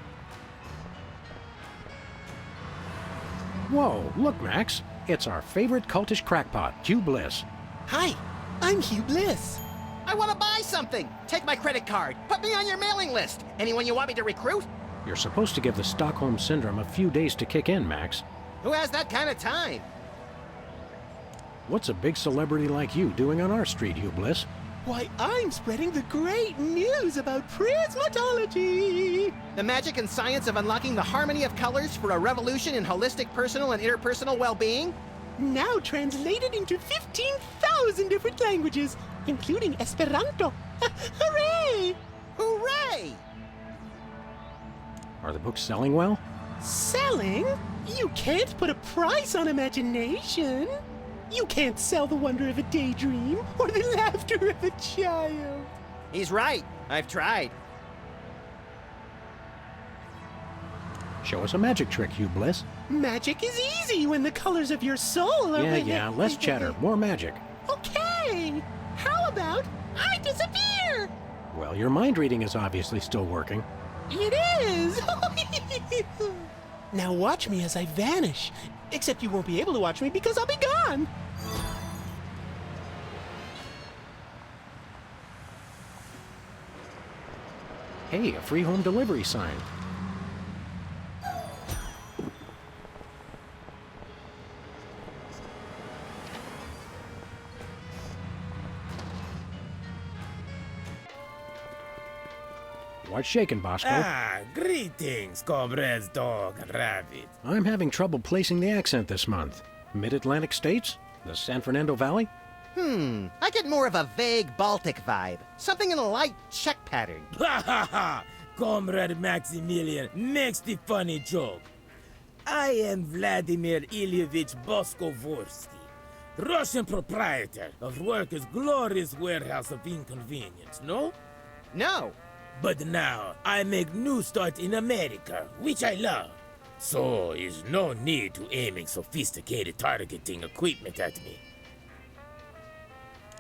Whoa, look, Max. It's our favorite cultish crackpot, Hugh Bliss. Hi, I'm Hugh Bliss. I want to buy something. Take my credit card. Put me on your mailing list. Anyone you want me to recruit? You're supposed to give the Stockholm Syndrome a few days to kick in, Max. Who has that kind of time? What's a big celebrity like you doing on our street, Hugh Bliss? Why, I'm spreading the great news about prismatology. The magic and science of unlocking the harmony of colors for a revolution in holistic personal and interpersonal well-being? Now translated into 15,000 different languages, including Esperanto. Hooray! Hooray! Are the books selling well? Selling? You can't put a price on imagination. You can't sell the wonder of a daydream or the laughter of a child. He's right. I've tried. Show us a magic trick, Hugh Bliss. Magic is easy when the colors of your soul are Yeah, less chatter, more magic. Okay. How about I disappear? Well, your mind reading is obviously still working. It is. Now watch me as I vanish. Except you won't be able to watch me because I'll be gone. Hey, a free home delivery sign. What's shaking, Bosco? Ah, greetings, comrades dog and rabbit. I'm having trouble placing the accent this month. Mid-Atlantic states? The San Fernando Valley? I get more of a vague Baltic vibe. Something in a light Czech pattern. Ha ha ha! Comrade Maximilian makes the funny joke. I am Vladimir Ilyevich Boskovorsky, Russian proprietor of Workers' Glorious Warehouse of Inconvenience, no? No. But now, I make new start in America, which I love. So, is no need to aiming sophisticated targeting equipment at me.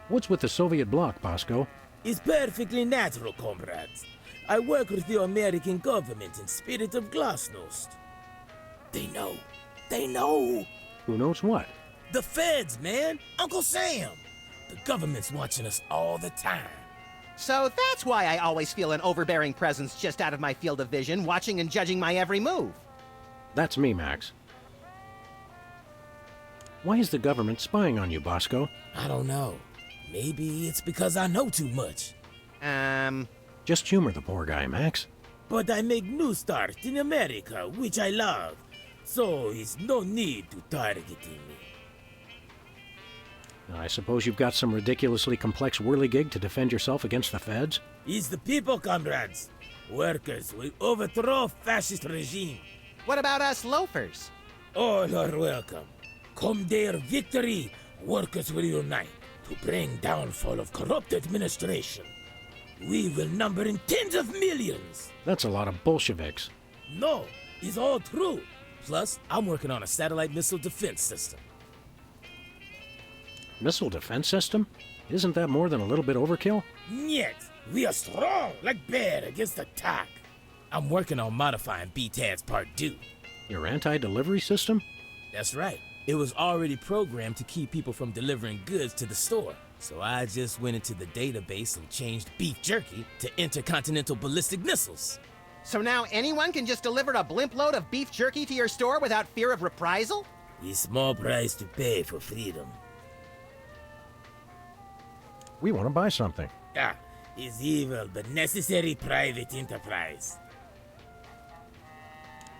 What's with the Soviet bloc, Bosco? It's perfectly natural, comrades. I work with the American government in spirit of Glasnost. They know. They know. Who knows what? The feds, man. Uncle Sam. The government's watching us all the time. So that's why I always feel an overbearing presence just out of my field of vision, watching and judging my every move. That's me, Max. Why is the government spying on you, Bosco? I don't know. Maybe it's because I know too much. Just humor the poor guy, Max. But I make new start in America, which I love. So it's no need to targeting me. I suppose you've got some ridiculously complex whirligig to defend yourself against the feds? It's the people, comrades. Workers will overthrow fascist regime. What about us loafers? All are welcome. Come their victory, workers will unite to bring downfall of corrupt administration. We will number in tens of millions. That's a lot of Bolsheviks. No, it's all true. Plus, I'm working on a satellite missile defense system. Missile defense system? Isn't that more than a little bit overkill? Yet, we are strong like bear against attack. I'm working on modifying BTAD's Part 2. Your anti-delivery system? That's right. It was already programmed to keep people from delivering goods to the store. So I just went into the database and changed beef jerky to intercontinental ballistic missiles. So now anyone can just deliver a blimp load of beef jerky to your store without fear of reprisal? A small price to pay for freedom. We want to buy something. It's evil but necessary private enterprise.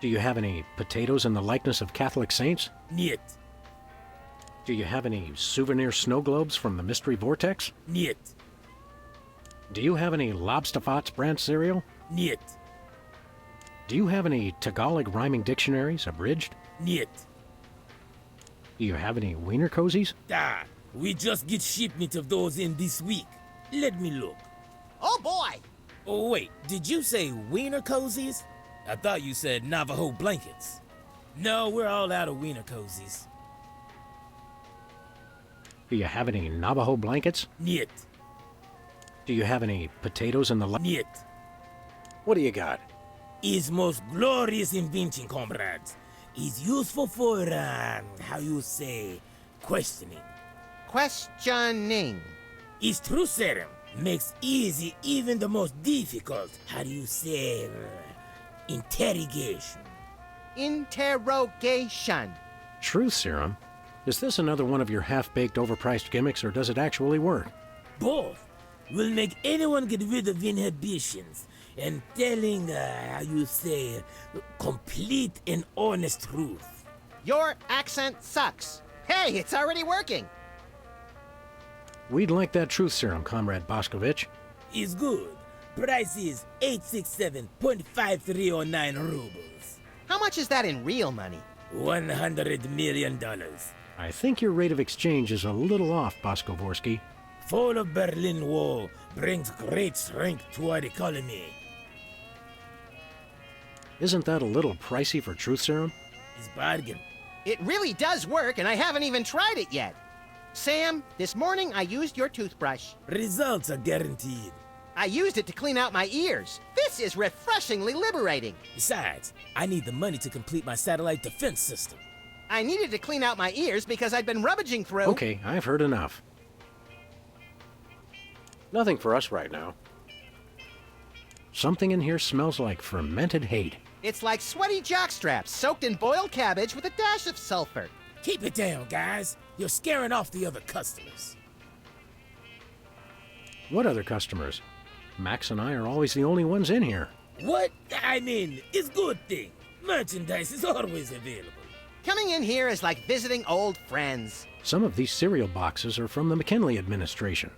Do you have any potatoes in the likeness of Catholic saints? Niet. Do you have any souvenir snow globes from the Mystery Vortex? Niet. Do you have any Lobsterfots brand cereal? Niet. Do you have any Tagalog rhyming dictionaries, abridged? Niet. Do you have any wiener cozies? We just get shipment of those in this week. Let me look. Oh boy! Oh wait, did you say wiener cozies? I thought you said Navajo blankets. No, we're all out of wiener cozies. Do you have any Navajo blankets? Niet. Do you have any potatoes in the Niet. What do you got? Is most glorious invention, comrades. Is useful for, how you say, questioning. Questioning. Is true serum. Makes easy even the most difficult, how do you say, interrogation. Interrogation. Truth serum? Is this another one of your half-baked, overpriced gimmicks, or does it actually work? Both will make anyone get rid of inhibitions and telling, how you say, complete and honest truth. Your accent sucks. Hey, it's already working. We'd like that truth serum, Comrade Boscovich. Is good. Price is 867.5309 rubles. How much is that in real money? $100 million. I think your rate of exchange is a little off, Boskovorsky. Fall of Berlin Wall brings great strength to our economy. Isn't that a little pricey for truth serum? It's bargain. It really does work, and I haven't even tried it yet. Sam, this morning I used your toothbrush. Results are guaranteed. I used it to clean out my ears. This is refreshingly liberating. Besides, I need the money to complete my satellite defense system. I needed to clean out my ears because I'd been rummaging through... Okay, I've heard enough. Nothing for us right now. Something in here smells like fermented hate. It's like sweaty jockstraps soaked in boiled cabbage with a dash of sulfur. Keep it down, guys. You're scaring off the other customers. What other customers? Max and I are always the only ones in here. What? I mean, it's a good thing. Merchandise is always available. Coming in here is like visiting old friends. Some of these cereal boxes are from the McKinley administration.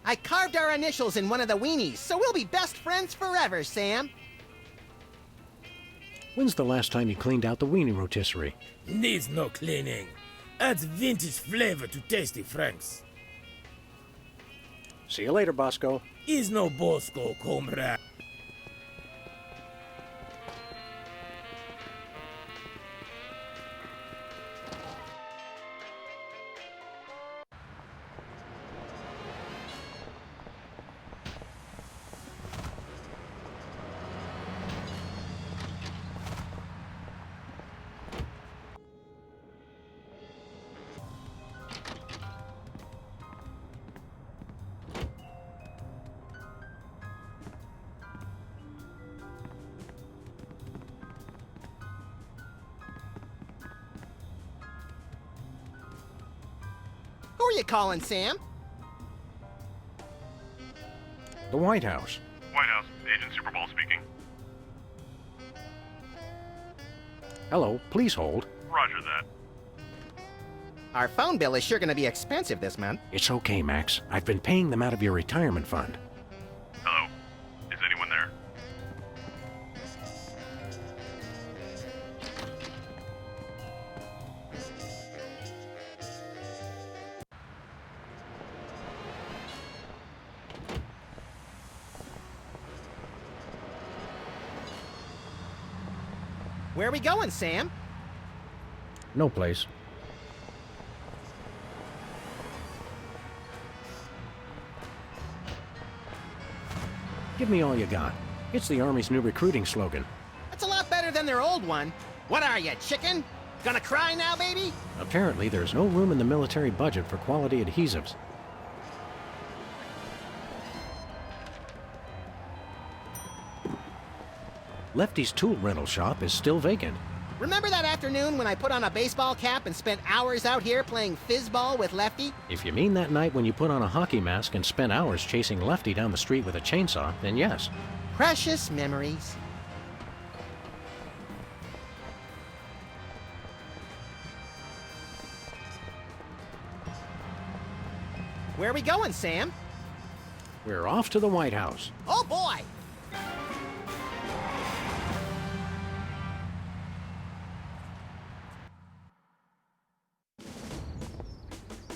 I carved our initials in one of the weenies, so we'll be best friends forever, Sam. When's the last time you cleaned out the weenie rotisserie? Needs no cleaning. Adds vintage flavor to Tasty Franks. See you later, Bosco. Is no Bosco, comrade. were you calling, Sam? The White House. White House, Agent Superball speaking. Hello, please hold. Roger that. Our phone bill is sure gonna be expensive this month. It's okay, Max. I've been paying them out of your retirement fund. Hello? Is anyone there? Where are we going, Sam? No place. Give me all you got. It's the Army's new recruiting slogan. That's a lot better than their old one. What are you, chicken? Gonna cry now, baby? Apparently, there's no room in the military budget for quality adhesives. Lefty's tool rental shop is still vacant. Remember that afternoon when I put on a baseball cap and spent hours out here playing fizzball with Lefty? If you mean that night when you put on a hockey mask and spent hours chasing Lefty down the street with a chainsaw, then yes. Precious memories. Where are we going, Sam? We're off to the White House. Oh, boy!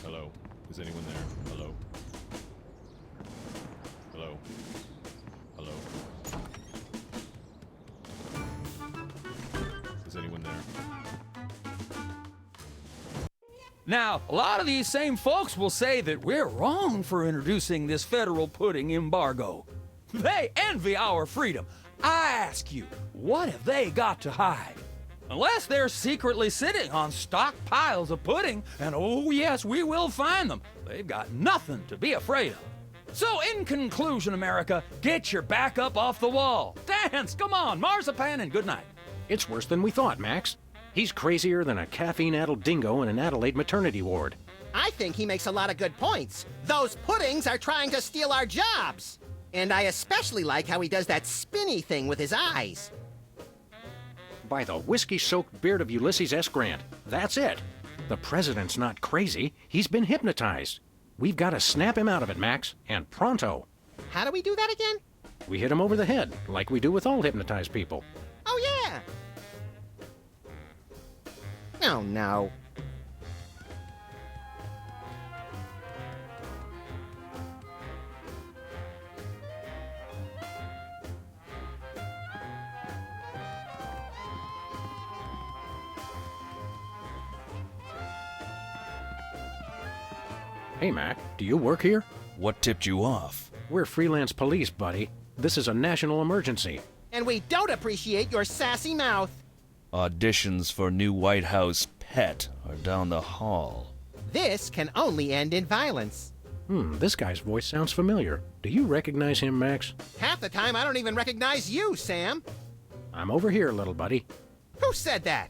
Hello? Is anyone there? Hello? Hello? Hello? Is anyone there? Now, a lot of these same folks will say that we're wrong for introducing this federal pudding embargo. They envy our freedom. I ask you, what have they got to hide? Unless they're secretly sitting on stockpiles of pudding, and oh yes, we will find them, they've got nothing to be afraid of. So in conclusion, America, get your back up off the wall. Dance, come on, marzipan, and good night. It's worse than we thought, Max. He's crazier than a caffeine-addled dingo in an Adelaide maternity ward. I think he makes a lot of good points. Those puddings are trying to steal our jobs. And I especially like how he does that spinny thing with his eyes. By the whiskey-soaked beard of Ulysses S. Grant, that's it. The president's not crazy. He's been hypnotized. We've got to snap him out of it, Max, and pronto. How do we do that again? We hit him over the head, like we do with all hypnotized people. Oh, yeah. Oh, no. Hey, Mac, do you work here? What tipped you off? We're freelance police, buddy. This is a national emergency. And we don't appreciate your sassy mouth. Auditions for new White House pet are down the hall. This can only end in violence. This guy's voice sounds familiar. Do you recognize him, Max? Half the time, I don't even recognize you, Sam. I'm over here, little buddy. Who said that?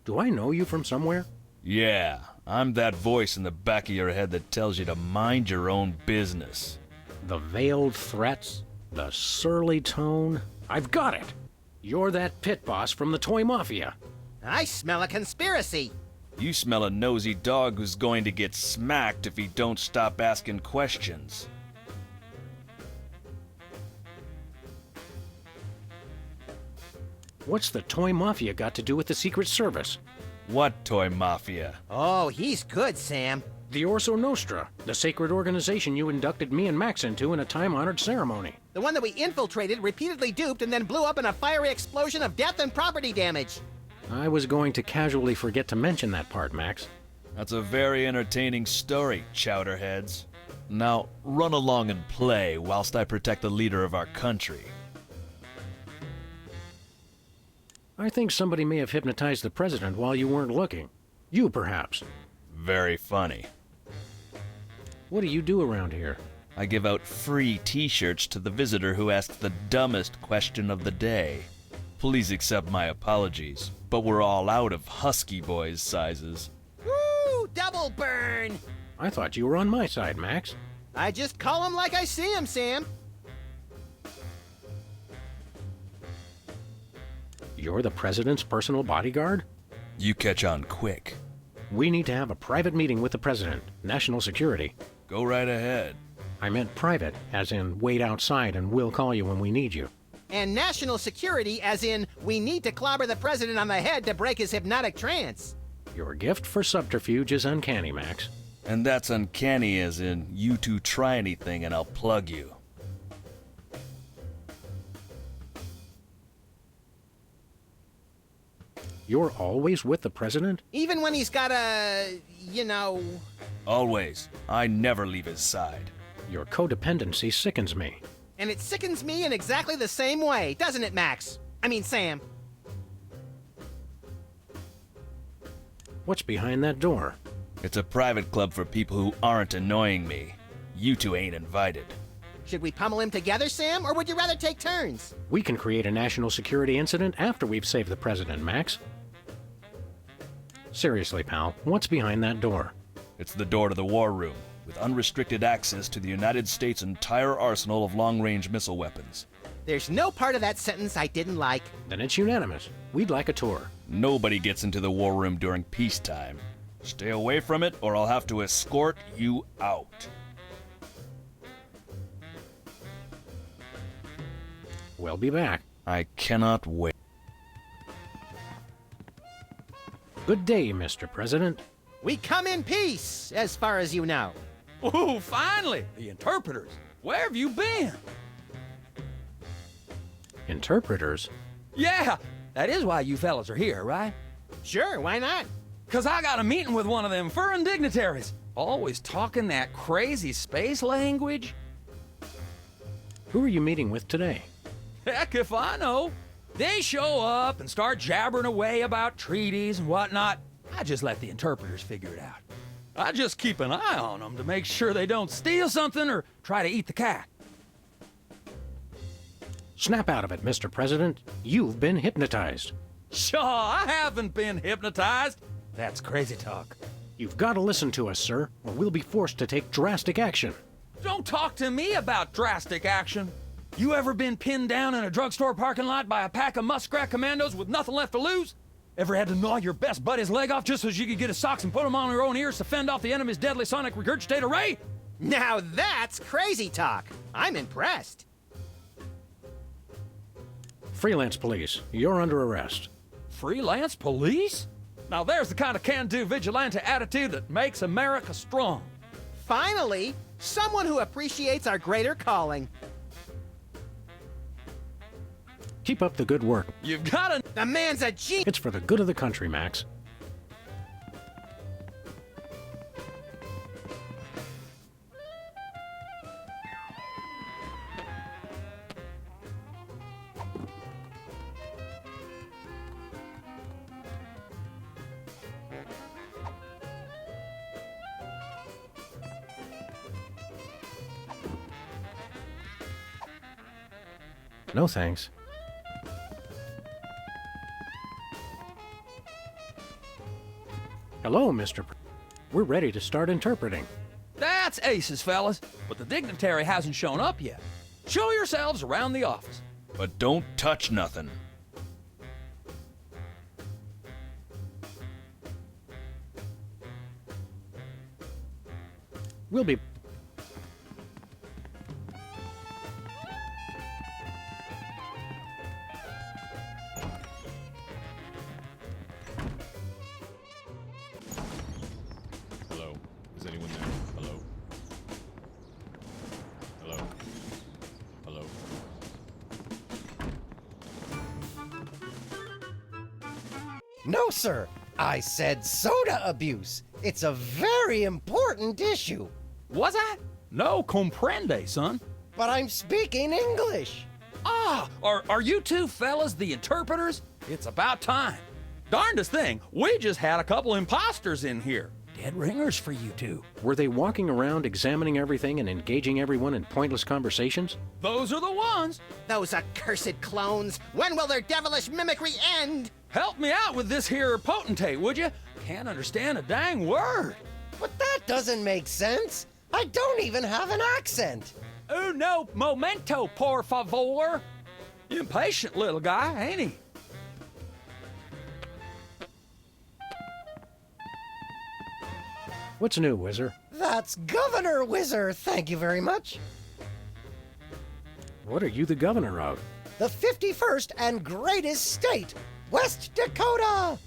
Do I know you from somewhere? Yeah, I'm that voice in the back of your head that tells you to mind your own business. The veiled threats, the surly tone. I've got it. You're that pit boss from the Toy Mafia. I smell a conspiracy. You smell a nosy dog who's going to get smacked if he don't stop asking questions. What's the Toy Mafia got to do with the Secret Service? What Toy Mafia? Oh, he's good, Sam. The Orso Nostra, the sacred organization you inducted me and Max into in a time-honored ceremony. The one that we infiltrated, repeatedly duped, and then blew up in a fiery explosion of death and property damage. I was going to casually forget to mention that part, Max. That's a very entertaining story, chowderheads. Now, run along and play whilst I protect the leader of our country. I think somebody may have hypnotized the president while you weren't looking. You, perhaps. Very funny. What do you do around here? I give out free t-shirts to the visitor who asks the dumbest question of the day. Please accept my apologies, but we're all out of Husky Boys sizes. Woo! Double burn! I thought you were on my side, Max. I just call him like I see him, Sam. You're the president's personal bodyguard? You catch on quick. We need to have a private meeting with the president. National security. Go right ahead. I meant private, as in wait outside and we'll call you when we need you. And national security, as in we need to clobber the president on the head to break his hypnotic trance. Your gift for subterfuge is uncanny, Max. And that's uncanny as in you two try anything and I'll plug you. You're always with the president? Even when he's got a, Always. I never leave his side. Your codependency sickens me. And it sickens me in exactly the same way, doesn't it, Max? I mean, Sam. What's behind that door? It's a private club for people who aren't annoying me. You two ain't invited. Should we pummel him together, Sam, or would you rather take turns? We can create a national security incident after we've saved the president, Max. Seriously, pal, what's behind that door? It's the door to the war room, with unrestricted access to the United States' entire arsenal of long-range missile weapons. There's no part of that sentence I didn't like. Then it's unanimous. We'd like a tour. Nobody gets into the war room during peacetime. Stay away from it, or I'll have to escort you out. We'll be back. I cannot wait. Good day, Mr. President. We come in peace, as far as you know. Ooh, finally! The interpreters. Where have you been? Interpreters? Yeah, that is why you fellas are here, right? Sure, why not? 'Cause I got a meeting with one of them foreign dignitaries. Always talking that crazy space language. Who are you meeting with today? Heck if I know. They show up and start jabbering away about treaties and whatnot. I just let the interpreters figure it out. I just keep an eye on them to make sure they don't steal something or try to eat the cat. Snap out of it, Mr. President. You've been hypnotized. Sure, I haven't been hypnotized. That's crazy talk. You've got to listen to us, sir, or we'll be forced to take drastic action. Don't talk to me about drastic action. You ever been pinned down in a drugstore parking lot by a pack of muskrat commandos with nothing left to lose? Ever had to gnaw your best buddy's leg off just so you could get his socks and put them on your own ears to fend off the enemy's deadly sonic regurgitator ray? Now that's crazy talk. I'm impressed. Freelance police, you're under arrest. Freelance police? Now there's the kind of can-do vigilante attitude that makes America strong. Finally, someone who appreciates our greater calling. Keep up the good work. You've got to... The man's a genius. It's for the good of the country, Max. No thanks. Hello, Mr. We're ready to start interpreting. That's aces, fellas. But the dignitary hasn't shown up yet. Show yourselves around the office. But don't touch nothing. We'll be... Hello? Is anyone there? Hello? Hello? Hello? No, sir. I said soda abuse. It's a very important issue. Was I? No comprende, son. But I'm speaking English. Ah, are you two fellas the interpreters? It's about time. Darndest thing, we just had a couple imposters in here. dead ringers for you two. Were they walking around examining everything and engaging everyone in pointless conversations? Those are the ones. Those accursed clones. When will their devilish mimicry end? Help me out with this here potentate, would you? Can't understand a dang word. But that doesn't make sense. I don't even have an accent. Uno momento, por favor. Impatient little guy, ain't he? What's new, Whizzer? That's Governor Whizzer, thank you very much. What are you the governor of? The 51st and greatest state, West Dakota.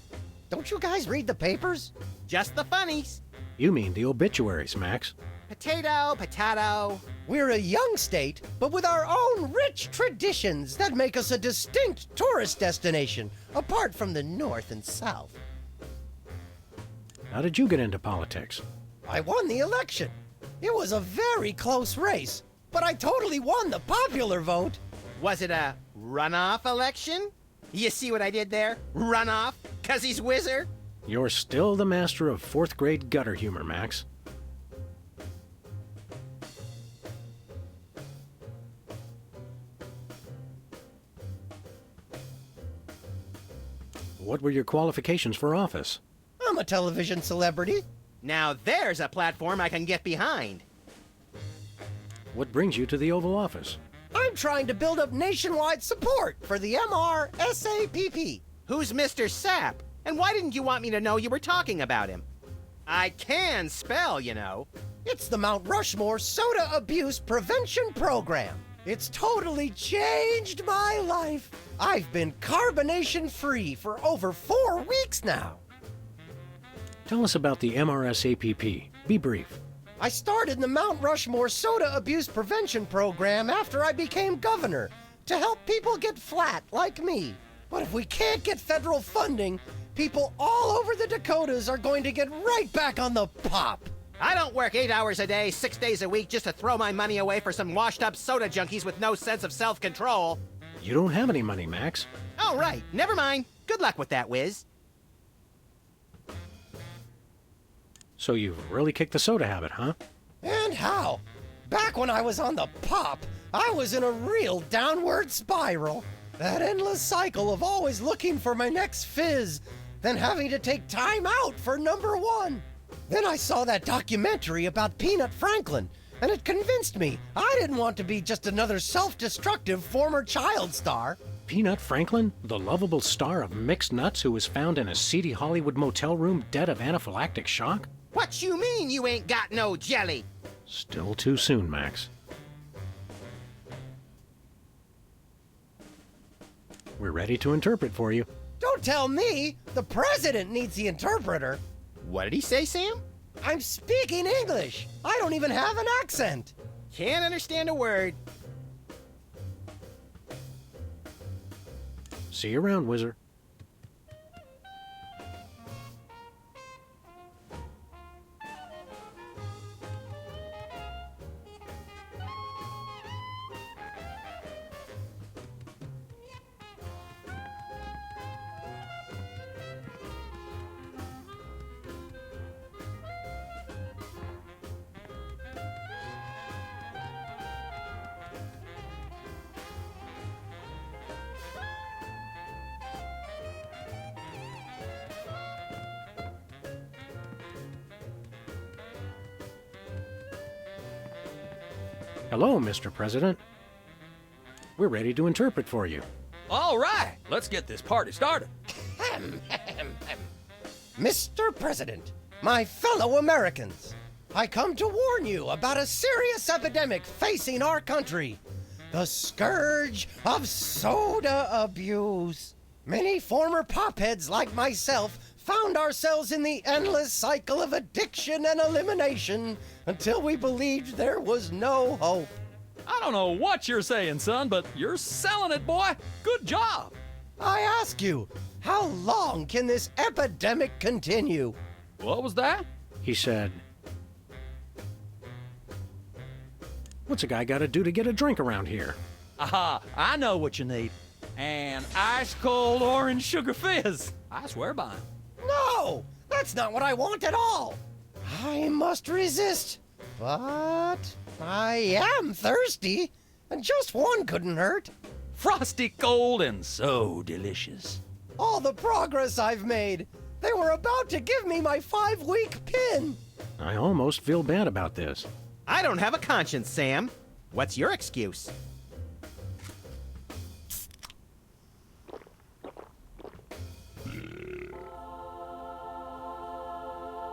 Don't you guys read the papers? Just the funnies. You mean the obituaries, Max. Potato, potato. We're a young state, but with our own rich traditions that make us a distinct tourist destination, apart from the North and South. How did you get into politics? I won the election. It was a very close race, but I totally won the popular vote. Was it a runoff election? You see what I did there? Runoff? 'Cause he's Whizzer? You're still the master of 4th grade gutter humor, Max. What were your qualifications for office? I'm a television celebrity. Now there's a platform I can get behind. What brings you to the Oval Office? I'm trying to build up nationwide support for the MRSAPP. Who's Mr. Sapp? And why didn't you want me to know you were talking about him? I can spell, you know. It's the Mount Rushmore Soda Abuse Prevention Program. It's totally changed my life. I've been carbonation-free for over 4 weeks now. Tell us about the MRSAPP. Be brief. I started the Mount Rushmore Soda Abuse Prevention Program after I became governor to help people get flat like me. But if we can't get federal funding, people all over the Dakotas are going to get right back on the pop. I don't work 8 hours a day, 6 days a week just to throw my money away for some washed-up soda junkies with no sense of self-control. You don't have any money, Max. Oh, right. Never mind. Good luck with that, Whiz. So you've really kicked the soda habit, huh? And how? Back when I was on the pop, I was in a real downward spiral. That endless cycle of always looking for my next fizz, then having to take time out for number one. Then I saw that documentary about Peanut Franklin, and it convinced me I didn't want to be just another self-destructive former child star. Peanut Franklin, the lovable star of mixed nuts who was found in a seedy Hollywood motel room dead of anaphylactic shock? What you mean you ain't got no jelly? Still too soon, Max. We're ready to interpret for you. Don't tell me! The president needs the interpreter. What did he say, Sam? I'm speaking English. I don't even have an accent. Can't understand a word. See you around, Whizzer. Hello, Mr. President. We're ready to interpret for you. All right, let's get this party started. Mr. President, my fellow Americans, I come to warn you about a serious epidemic facing our country. The scourge of soda abuse. Many former popheads like myself found ourselves in the endless cycle of addiction and elimination until we believed there was no hope. I don't know what you're saying, son, but you're selling it, boy. Good job. I ask you, how long can this epidemic continue? What was that? He said, "What's a guy got to do to get a drink around here?" Aha, I know what you need. An ice-cold orange sugar fizz. I swear by him. No, that's not what I want at all. I must resist. But I am thirsty, and just one couldn't hurt. Frosty cold and so delicious. All the progress I've made. They were about to give me my 5-week pin. I almost feel bad about this. I don't have a conscience, Sam. What's your excuse?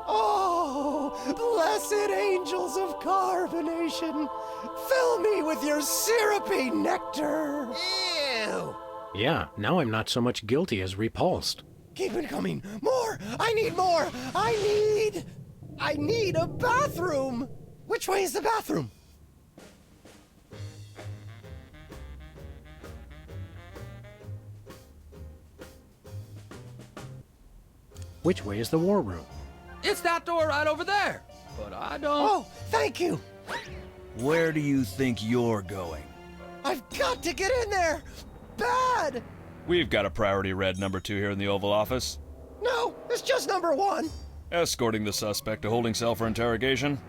Oh, blessed angels of carbonation, fill me with your syrupy nectar. Ew! Yeah, now I'm not so much guilty as repulsed. Keep it coming. More! I need more! I need a bathroom! Which way is the bathroom? Which way is the war room? It's that door right over there. But I don't... Oh, thank you! Where do you think you're going? I've got to get in there! Bad! We've got a priority red number 2 here in the Oval Office. No, it's just number 1. Escorting the suspect to holding cell for interrogation.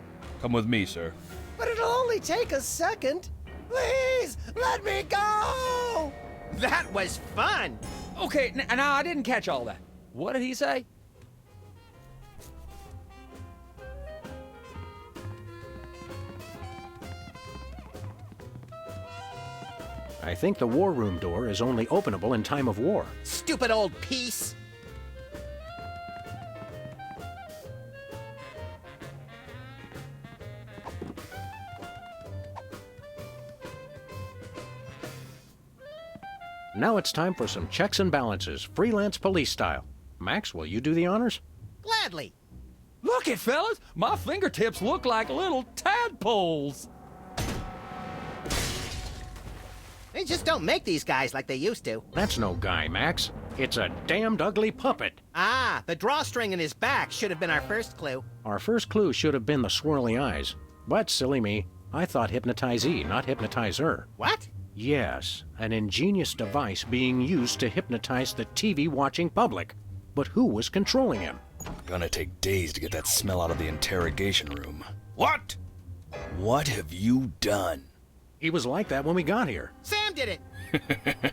Come with me, sir. But it'll only take a second. Please, let me go! That was fun! Okay, now I didn't catch all that. What did he say? I think the war room door is only openable in time of war. Stupid old piece! Now it's time for some checks and balances, freelance police style. Max, will you do the honors? Gladly! Look it, fellas! My fingertips look like little tadpoles! They just don't make these guys like they used to. That's no guy, Max. It's a damned ugly puppet. Ah, the drawstring in his back should have been our first clue. Our first clue should have been the swirly eyes. But silly me, I thought hypnotizee, not hypnotizer. What? Yes, an ingenious device being used to hypnotize the TV-watching public. But who was controlling him? Gonna take days to get that smell out of the interrogation room. What? What have you done? He was like that when we got here. Sam did it!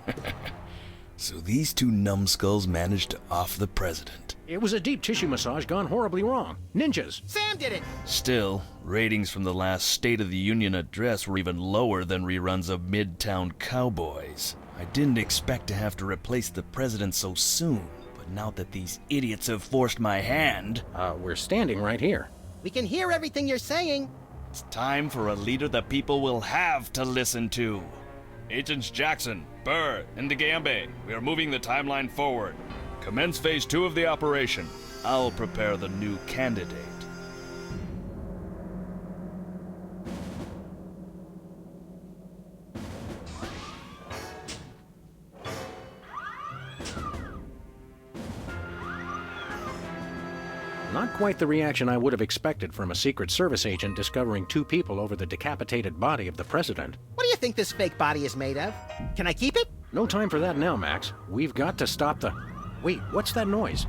So these two numbskulls managed to off the president. It was a deep tissue massage gone horribly wrong. Ninjas! Sam did it! Still, ratings from the last State of the Union address were even lower than reruns of Midtown Cowboys. I didn't expect to have to replace the president so soon, but now that these idiots have forced my hand... we're standing right here. We can hear everything you're saying. It's time for a leader the people will have to listen to. Agents Jackson, Burr, and DeGambe, we are moving the timeline forward. Commence phase 2 of the operation. I'll prepare the new candidate. Not quite the reaction I would have expected from a Secret Service agent discovering 2 people over the decapitated body of the president. What do you think this fake body is made of? Can I keep it? No time for that now, Max. We've got to stop the... Wait, what's that noise?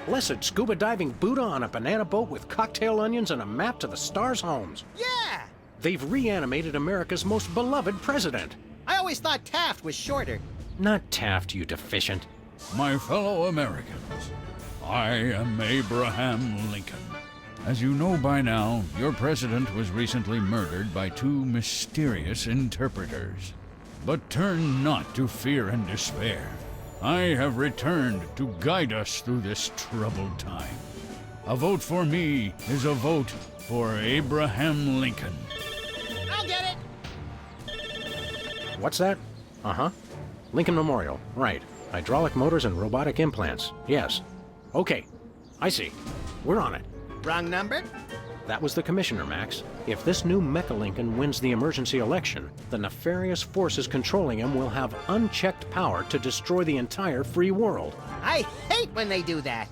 Blessed scuba diving Buddha on a banana boat with cocktail onions and a map to the stars' homes. Yeah! They've reanimated America's most beloved president. I always thought Taft was shorter. Not Taft, you deficient. My fellow Americans, I am Abraham Lincoln. As you know by now, your president was recently murdered by 2 mysterious interpreters. But turn not to fear and despair. I have returned to guide us through this troubled time. A vote for me is a vote for Abraham Lincoln. I'll get it! What's that? Uh-huh. Lincoln Memorial. Right. Hydraulic motors and robotic implants. Yes. Okay. I see. We're on it. Wrong number? That was the commissioner, Max. If this new Mecha Lincoln wins the emergency election, the nefarious forces controlling him will have unchecked power to destroy the entire free world. I hate when they do that.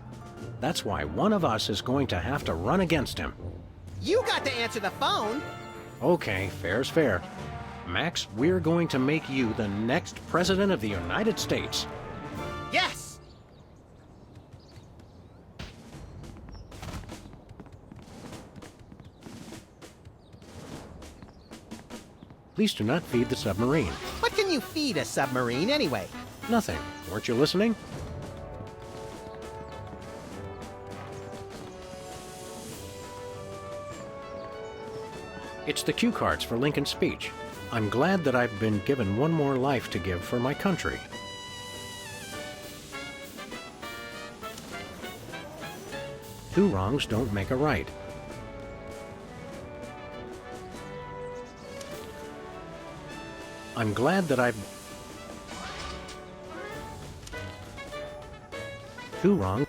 That's why one of us is going to have to run against him. You got to answer the phone. Okay, fair's fair. Max, we're going to make you the next President of the United States. Yes! Please do not feed the submarine. What can you feed a submarine anyway? Nothing. Weren't you listening? It's the cue cards for Lincoln's speech. I'm glad that I've been given one more life to give for my country. Two wrongs don't make a right. I'm glad that I've... Two wrong.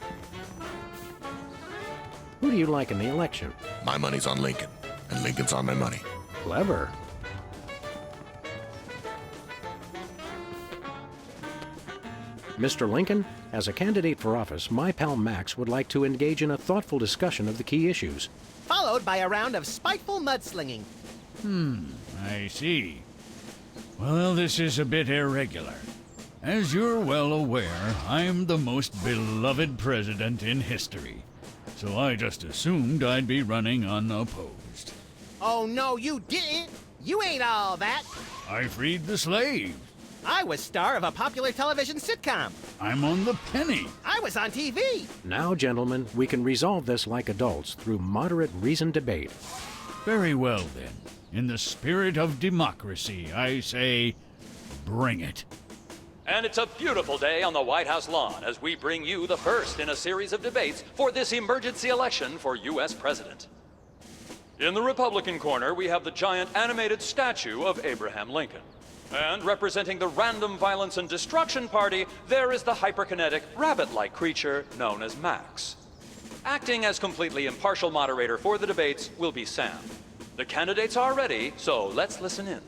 Who do you like in the election? My money's on Lincoln, and Lincoln's on my money. Clever. Mr. Lincoln, as a candidate for office, my pal Max would like to engage in a thoughtful discussion of the key issues. Followed by a round of spiteful mudslinging. I see. Well, this is a bit irregular. As you're well aware, I'm the most beloved president in history. So I just assumed I'd be running unopposed. Oh, no, you didn't. You ain't all that. I freed the slaves. I was star of a popular television sitcom. I'm on the penny. I was on TV. Now, gentlemen, we can resolve this like adults through moderate reasoned debate. Very well, then. In the spirit of democracy, I say, bring it. And it's a beautiful day on the White House lawn as we bring you the first in a series of debates for this emergency election for U.S. President. In the Republican corner, we have the giant animated statue of Abraham Lincoln. And representing the Random Violence and Destruction Party, there is the hyperkinetic, rabbit-like creature known as Max. Acting as completely impartial moderator for the debates will be Sam. The candidates are ready, so let's listen in.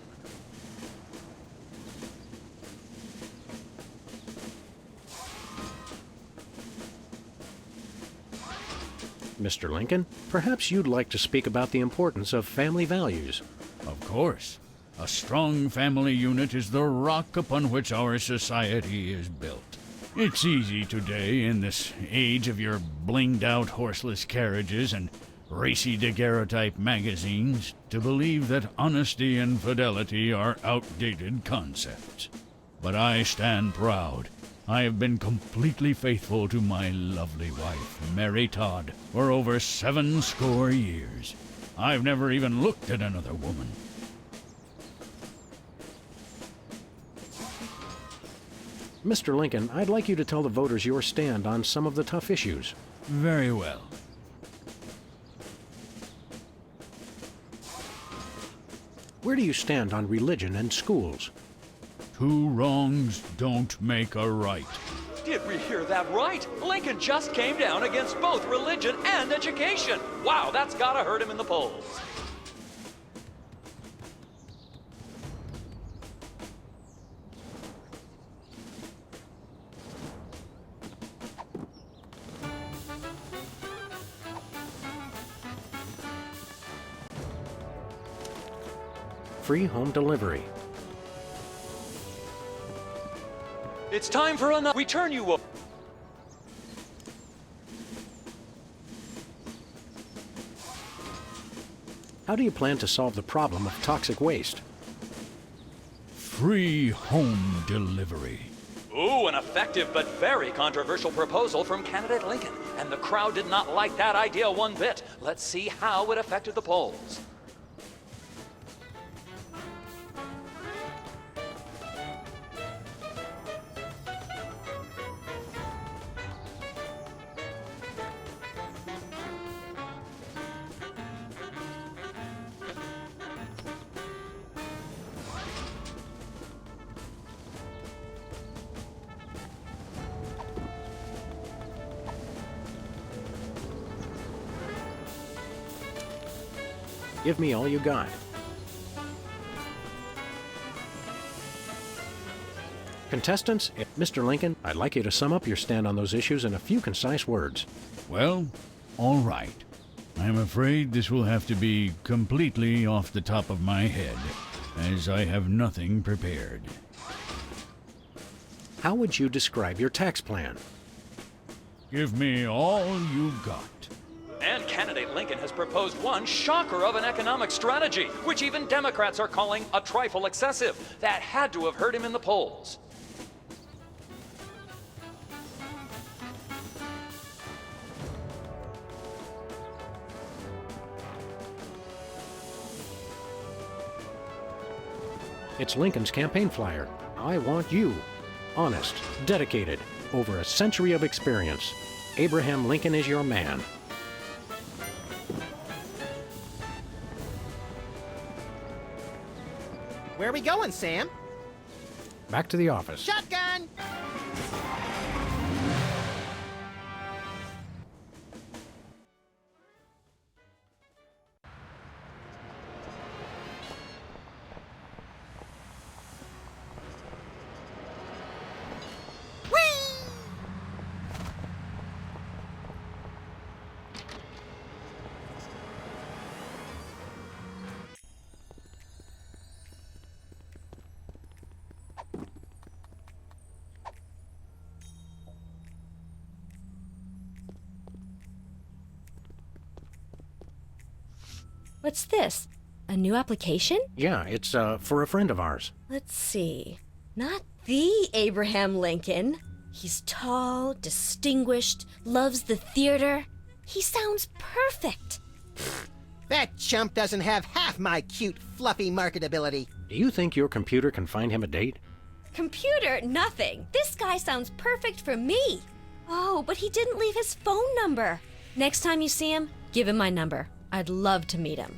Mr. Lincoln, perhaps you'd like to speak about the importance of family values. Of course. A strong family unit is the rock upon which our society is built. It's easy today, in this age of your blinged-out horseless carriages and racy daguerreotype magazines, to believe that honesty and fidelity are outdated concepts. But I stand proud. I have been completely faithful to my lovely wife, Mary Todd, for over 70 years. I've never even looked at another woman. Mr. Lincoln, I'd like you to tell the voters your stand on some of the tough issues. Very well. Where do you stand on religion and schools? Two wrongs don't make a right. Did we hear that right? Lincoln just came down against both religion and education. Wow, that's gotta hurt him in the polls. Free home delivery. It's time for another. We turn you over. How do you plan to solve the problem of toxic waste? Free home delivery. Ooh, an effective but very controversial proposal from candidate Lincoln. And the crowd did not like that idea one bit. Let's see how it affected the polls. Give me all you got. Contestants, Mr. Lincoln, I'd like you to sum up your stand on those issues in a few concise words. Well, all right. I'm afraid this will have to be completely off the top of my head, as I have nothing prepared. How would you describe your tax plan? Give me all you got. And candidate Lincoln has proposed one shocker of an economic strategy, which even Democrats are calling a trifle excessive. That had to have hurt him in the polls. It's Lincoln's campaign flyer. I want you. Honest, dedicated, over a century of experience. Abraham Lincoln is your man. Where are we going, Sam? Back to the office. Shotgun! What's this? A new application? Yeah, it's for a friend of ours. Let's see. Not the Abraham Lincoln. He's tall, distinguished, loves the theater. He sounds perfect. That chump doesn't have half my cute, fluffy marketability. Do you think your computer can find him a date? Computer, nothing. This guy sounds perfect for me. Oh, but he didn't leave his phone number. Next time you see him, give him my number. I'd love to meet him.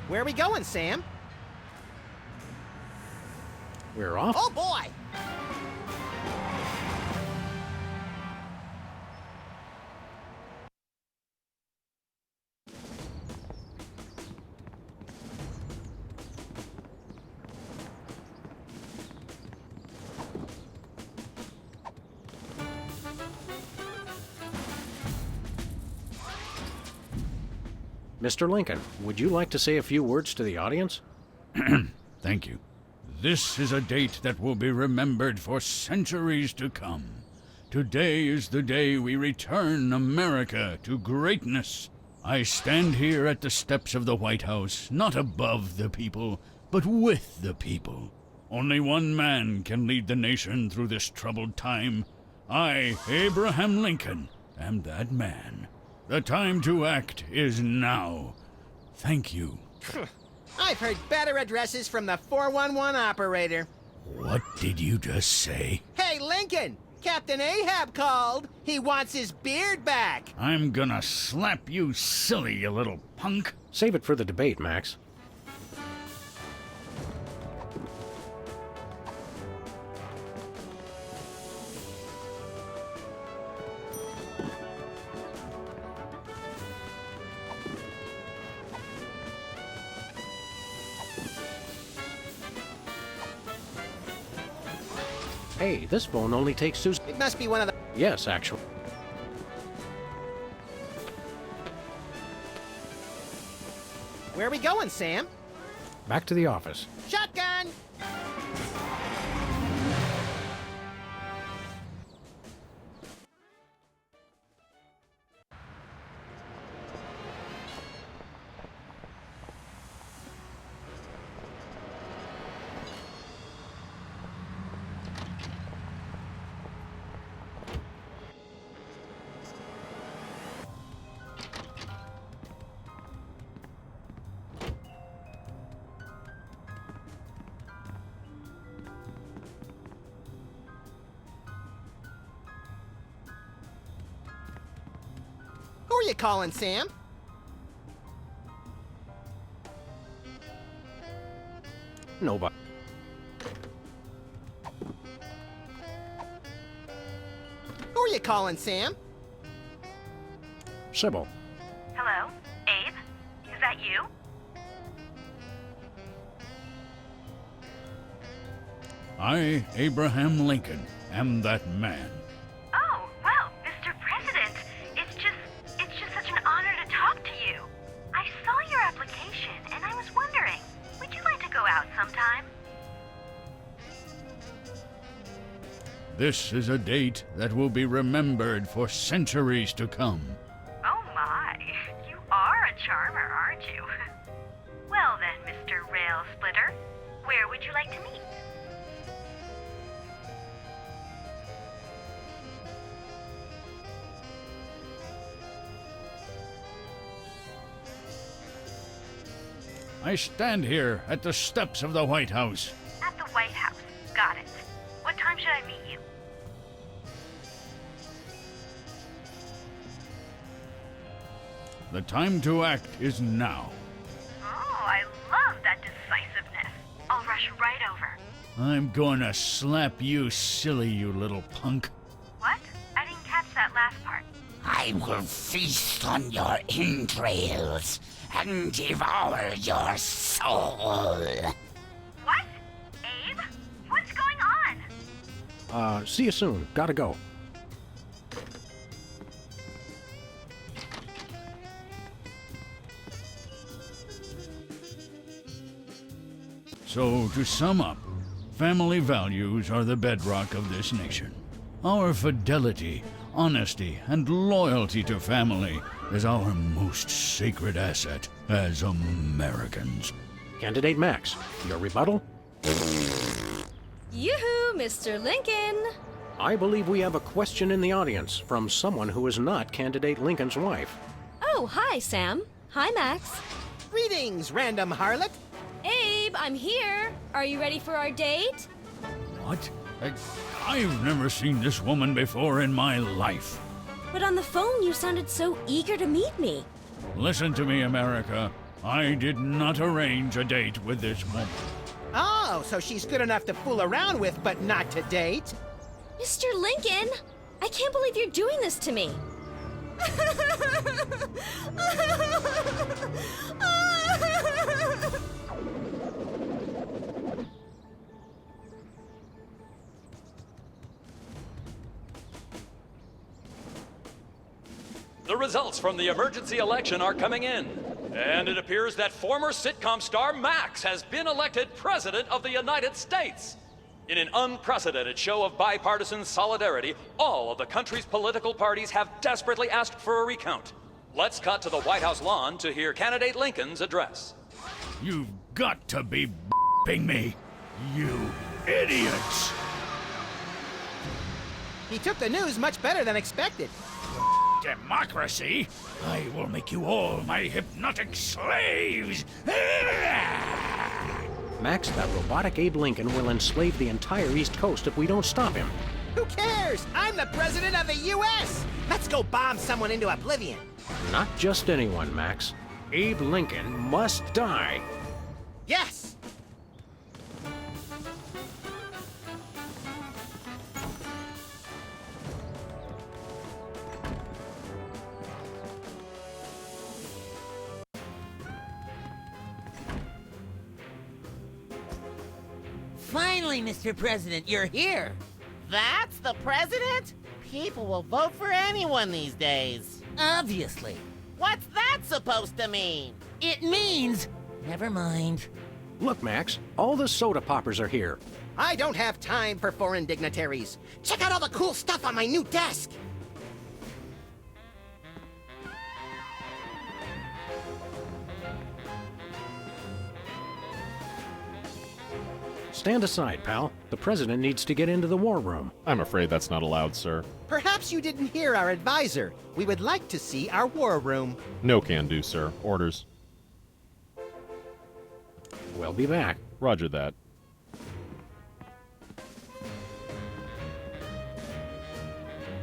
Where are we going, Sam? We're off? Oh, boy! Mr. Lincoln, would you like to say a few words to the audience? Thank you. This is a date that will be remembered for centuries to come. Today is the day we return America to greatness. I stand here at the steps of the White House, not above the people, but with the people. Only one man can lead the nation through this troubled time. I, Abraham Lincoln, am that man. The time to act is now. Thank you. I've heard better addresses from the 411 operator. What did you just say? Hey, Lincoln! Captain Ahab called. He wants his beard back. I'm gonna slap you silly, you little punk. Save it for the debate, Max. Hey, this phone only takes Susan. It must be one of the... Yes, actually. Where are we going, Sam? Back to the office. Shotgun! are you calling, Sam? Nobody. Who are you calling, Sam? Sybil. Hello? Abe? Is that you? I, Abraham Lincoln, am that man. Oh, well, Mr. President, it's just such an honor to talk to you. I saw your application, and I was wondering, would you like to go out sometime? This is a date that will be remembered for centuries to come. Oh my, you are a charmer, aren't you? Well then, Mr. Rail Splitter, where would you like to meet? I stand here at the steps of the White House. At the White House. Got it. What time should I meet you? The time to act is now. Oh, I love that decisiveness. I'll rush right over. I'm gonna slap you silly, you little punk. What? I didn't catch that last part. I will feast on your entrails and devour your soul. What? Abe? What's going on? See you soon. Gotta go. So, to sum up, family values are the bedrock of this nation. Our fidelity, honesty, and loyalty to family is our most sacred asset as Americans. Candidate Max, your rebuttal? Yoo-hoo, Mr. Lincoln! I believe we have a question in the audience from someone who is not Candidate Lincoln's wife. Oh, hi, Sam. Hi, Max. Greetings, random harlot. Abe, I'm here. Are you ready for our date? What? I've never seen this woman before in my life. But on the phone, you sounded so eager to meet me. Listen to me, America. I did not arrange a date with this woman. Oh, so she's good enough to fool around with, but not to date? Mr. Lincoln, I can't believe you're doing this to me. The results from the emergency election are coming in, and it appears that former sitcom star Max has been elected President of the United States. In an unprecedented show of bipartisan solidarity, all of the country's political parties have desperately asked for a recount. Let's cut to the White House lawn to hear Candidate Lincoln's address. You've got to be b***ing me, you idiots! He took the news much better than expected. Democracy? I will make you all my hypnotic slaves! Max, that robotic Abe Lincoln will enslave the entire East Coast if we don't stop him. Who cares? I'm the president of the U.S. Let's go bomb someone into oblivion. Not just anyone, Max. Abe Lincoln must die. Yes! Finally, Mr. President, you're here. That's the president? People will vote for anyone these days. Obviously. What's that supposed to mean? It means... Never mind. Look, Max, all the soda poppers are here. I don't have time for foreign dignitaries. Check out all the cool stuff on my new desk. Stand aside, pal. The president needs to get into the war room. I'm afraid that's not allowed, sir. Perhaps you didn't hear our advisor. We would like to see our war room. No can do, sir. Orders. We'll be back. Roger that.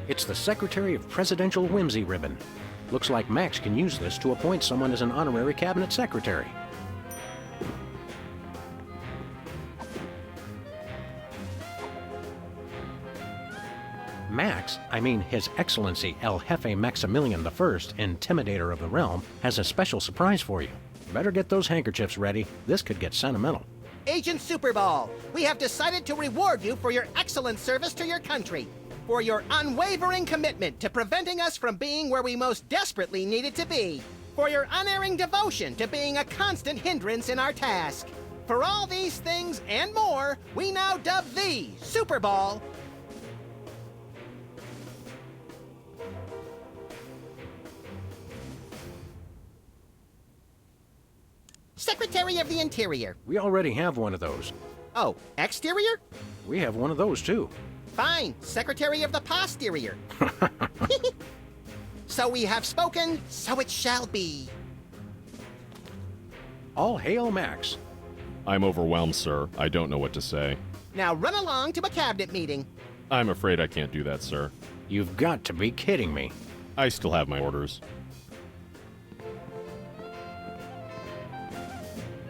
It's the Secretary of Presidential Whimsy ribbon. Looks like Max can use this to appoint someone as an honorary cabinet secretary. Max, I mean His Excellency El Jefe Maximilian I, Intimidator of the Realm, has a special surprise for you. Better get those handkerchiefs ready. This could get sentimental. Agent Superball, we have decided to reward you for your excellent service to your country, for your unwavering commitment to preventing us from being where we most desperately needed to be, for your unerring devotion to being a constant hindrance in our task. For all these things and more, we now dub thee, Superball. Secretary of the Interior. We already have one of those. Oh, exterior? We have one of those, too. Fine, Secretary of the Posterior. So we have spoken, so it shall be. All hail Max. I'm overwhelmed, sir. I don't know what to say. Now run along to a cabinet meeting. I'm afraid I can't do that, sir. You've got to be kidding me. I still have my orders.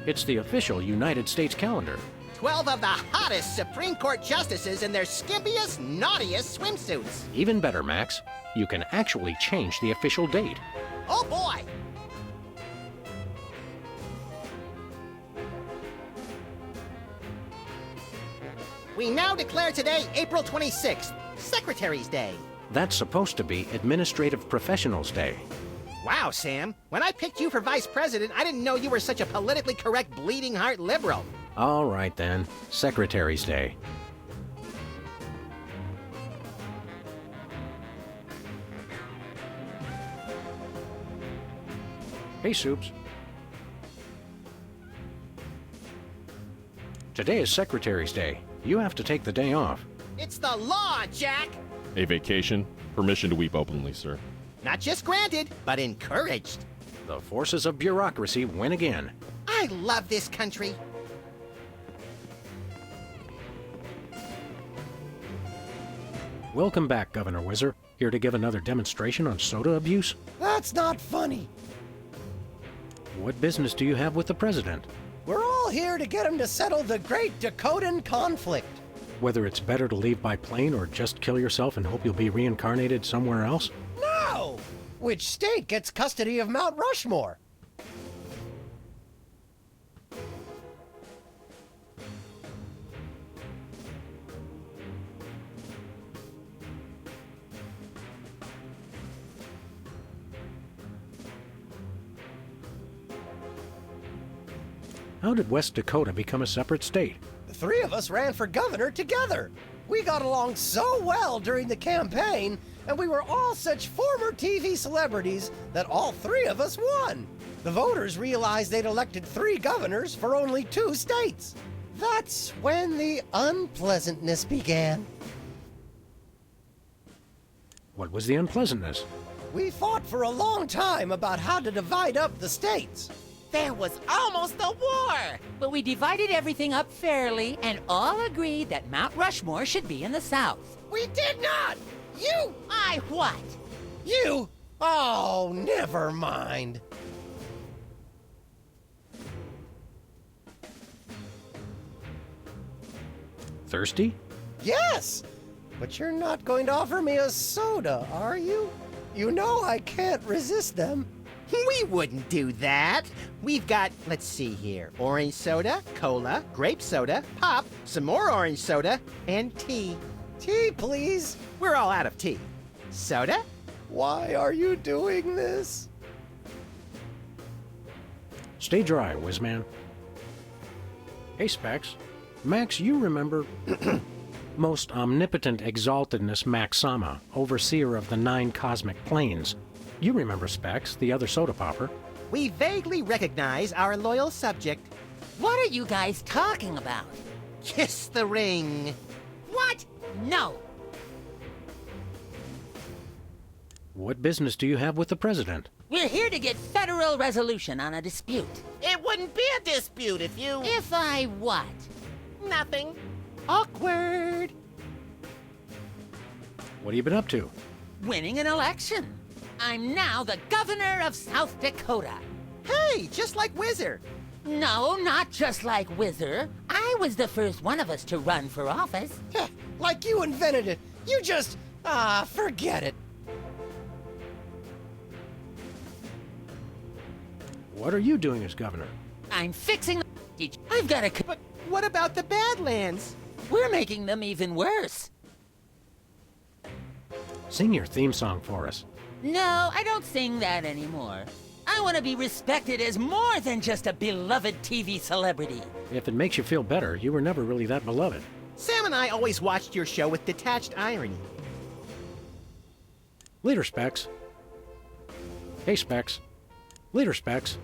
It's the official United States calendar. 12 of the hottest Supreme Court justices in their skimpiest, naughtiest swimsuits. Even better, Max. You can actually change the official date. Oh boy! We now declare today April 26th, Secretary's Day. That's supposed to be Administrative Professionals Day. Wow, Sam. When I picked you for vice president, I didn't know you were such a politically correct bleeding heart liberal. All right, then. Secretary's Day. Hey, Soups. Today is Secretary's Day. You have to take the day off. It's the law, Jack! A vacation? Permission to weep openly, sir. Not just granted, but encouraged. The forces of bureaucracy win again. I love this country. Welcome back, Governor Whizzer. Here to give another demonstration on soda abuse? That's not funny. What business do you have with the president? We're all here to get him to settle the great Dakotan conflict. Whether it's better to leave by plane or just kill yourself and hope you'll be reincarnated somewhere else? No! Which state gets custody of Mount Rushmore? How did West Dakota become a separate state? The three of us ran for governor together. We got along so well during the campaign, and we were all such former TV celebrities that all three of us won. The voters realized they'd elected 3 governors for only 2 states. That's when the unpleasantness began. What was the unpleasantness? We fought for a long time about how to divide up the states. There was almost a war! But we divided everything up fairly and all agreed that Mount Rushmore should be in the South. We did not! You! I what? You? Oh, never mind. Thirsty? Yes! But you're not going to offer me a soda, are you? You know I can't resist them. We wouldn't do that. We've got, let's see here, orange soda, cola, grape soda, pop, some more orange soda, and tea. Tea, please. We're all out of tea. Soda? Why are you doing this? Stay dry, Whizman. Hey, Specs. Max, you remember most omnipotent exaltedness Maxama, overseer of the 9 cosmic planes. You remember Specs, the other soda popper. We vaguely recognize our loyal subject. What are you guys talking about? Kiss the ring. What? No. What business do you have with the president? We're here to get federal resolution on a dispute. It wouldn't be a dispute if you... If I what? Nothing. Awkward. What have you been up to? Winning an election. I'm now the governor of South Dakota. Hey, just like Whizzer. No, not just like Whizzer. I was the first one of us to run for office. Like you invented it. You just... forget it. What are you doing as governor? I'm fixing the... I've got to... But what about the Badlands? We're making them even worse. Sing your theme song for us. No, I don't sing that anymore. I want to be respected as more than just a beloved TV celebrity. If it makes you feel better, you were never really that beloved. Sam and I always watched your show with detached irony. Leader Specs. Hey, Specs. Leader Specs.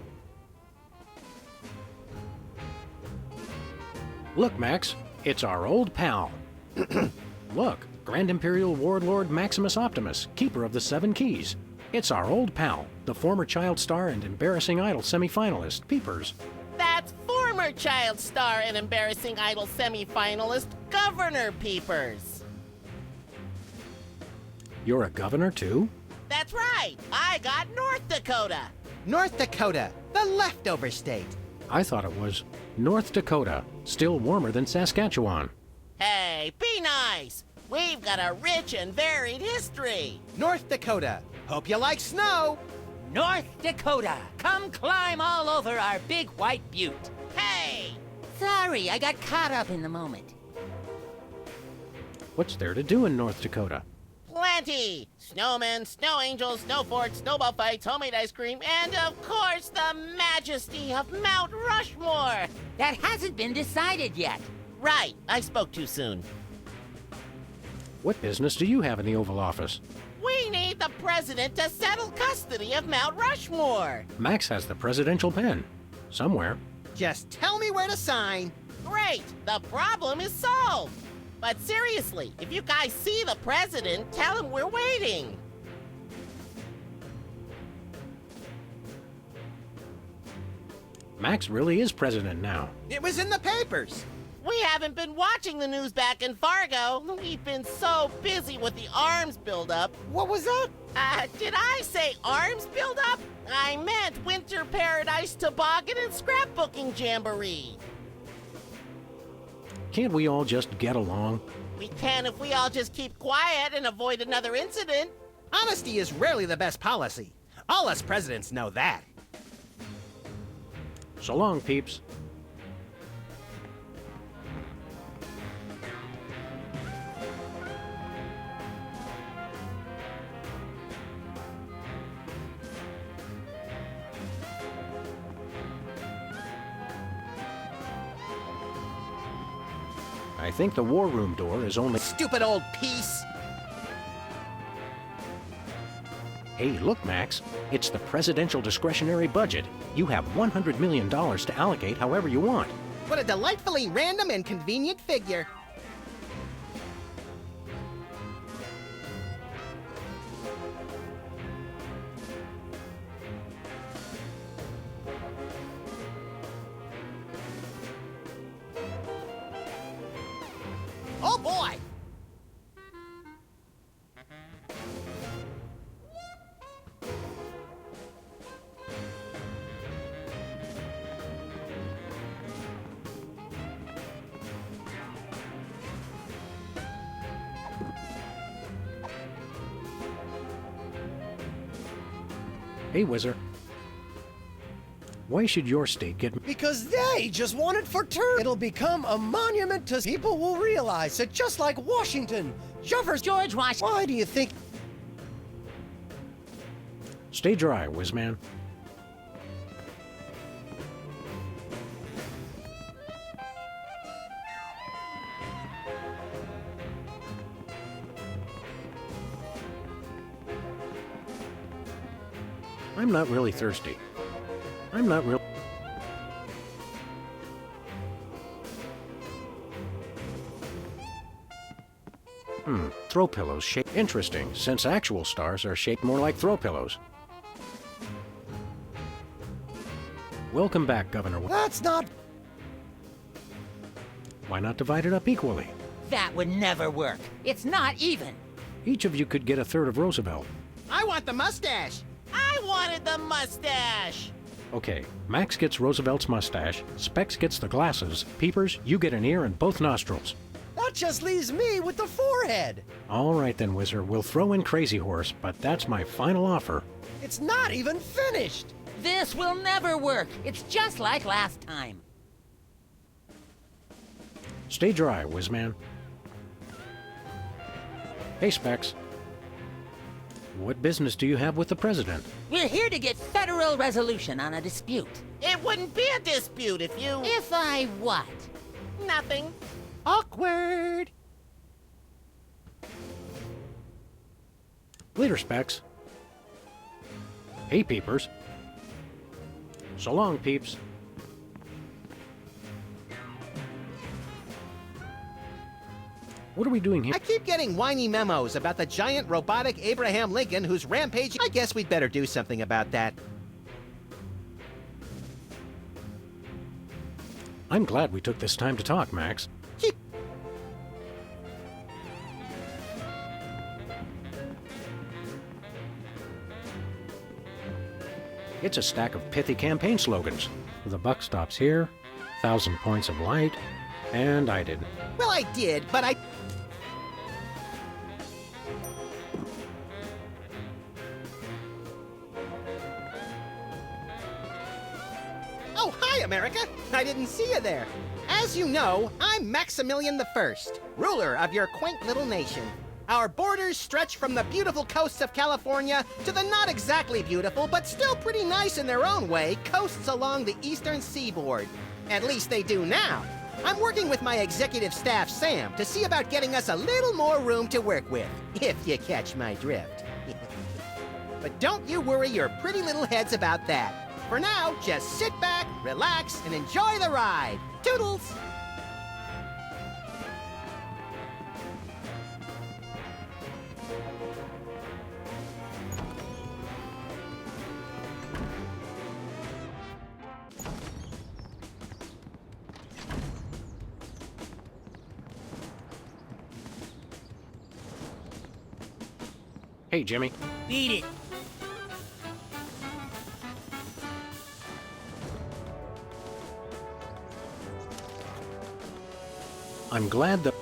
Look, Max, it's our old pal. Look, Grand Imperial Warlord Maximus Optimus, keeper of the Seven Keys. It's our old pal, the former Child Star and Embarrassing Idol semifinalist, Peepers. That's former Child Star and Embarrassing Idol semifinalist, Governor Peepers. You're a governor, too? That's right. I got North Dakota. North Dakota, the leftover state. I thought it was North Dakota, still warmer than Saskatchewan. Hey, be nice. We've got a rich and varied history. North Dakota, hope you like snow. North Dakota, come climb all over our big white butte. Hey! Sorry, I got caught up in the moment. What's there to do in North Dakota? Plenty! Snowmen, snow angels, snow forts, snowball fights, homemade ice cream, and of course the majesty of Mount Rushmore! That hasn't been decided yet. Right, I spoke too soon. What business do you have in the Oval Office? We need the president to settle custody of Mount Rushmore! Max has the presidential pen. Somewhere. Just tell me where to sign. Great! The problem is solved! But seriously, if you guys see the president, tell him we're waiting. Max really is president now. It was in the papers. We haven't been watching the news back in Fargo. We've been so busy with the arms buildup. What was that? Did I say arms buildup? I meant Winter Paradise Toboggan and Scrapbooking Jamboree. Can't we all just get along? We can if we all just keep quiet and avoid another incident. Honesty is rarely the best policy. All us presidents know that. So long, peeps. I think the war room door is only... Stupid old piece! Hey, look, Max. It's the presidential discretionary budget. You have $100 million to allocate however you want. What a delightfully random and convenient figure. Oh boy! Hey, Whizzer. Why should your state get... Because they just want it for term. It'll become a monument to... People will realize that just like Washington, George Washington... Why do you think... Stay dry, Whizman. I'm not really thirsty. I'm not real... Throw pillows shaped... Interesting, since actual stars are shaped more like throw pillows. Welcome back, Governor. That's not... Why not divide it up equally? That would never work. It's not even. Each of you could get a third of Roosevelt. I want the mustache. I wanted the mustache. Okay, Max gets Roosevelt's mustache, Specs gets the glasses, Peepers, you get an ear and both nostrils. That just leaves me with the forehead. All right then, Whizzer, we'll throw in Crazy Horse, but that's my final offer. It's not even finished. This will never work. It's just like last time. Stay dry, Whizman. Hey, Specs. What business do you have with the president? We're here to get federal resolution on a dispute. It wouldn't be a dispute if you... If I what? Nothing. Awkward. Later, Specs. Hey, Peepers. So long, Peeps. What are we doing here? I keep getting whiny memos about the giant robotic Abraham Lincoln who's rampaging. I guess we'd better do something about that. I'm glad we took this time to talk, Max. It's a stack of pithy campaign slogans. The buck stops here, 1,000 points of light, and I did. Well, I did, but I... Oh, hi, America! I didn't see you there. As you know, I'm Maximilian I, ruler of your quaint little nation. Our borders stretch from the beautiful coasts of California to the not exactly beautiful, but still pretty nice in their own way, coasts along the eastern seaboard. At least they do now. I'm working with my executive staff, Sam, to see about getting us a little more room to work with, if you catch my drift. But don't you worry your pretty little heads about that. For now, just sit back, relax, and enjoy the ride. Toodles! Hey, Jimmy. Beat it. I'm glad that...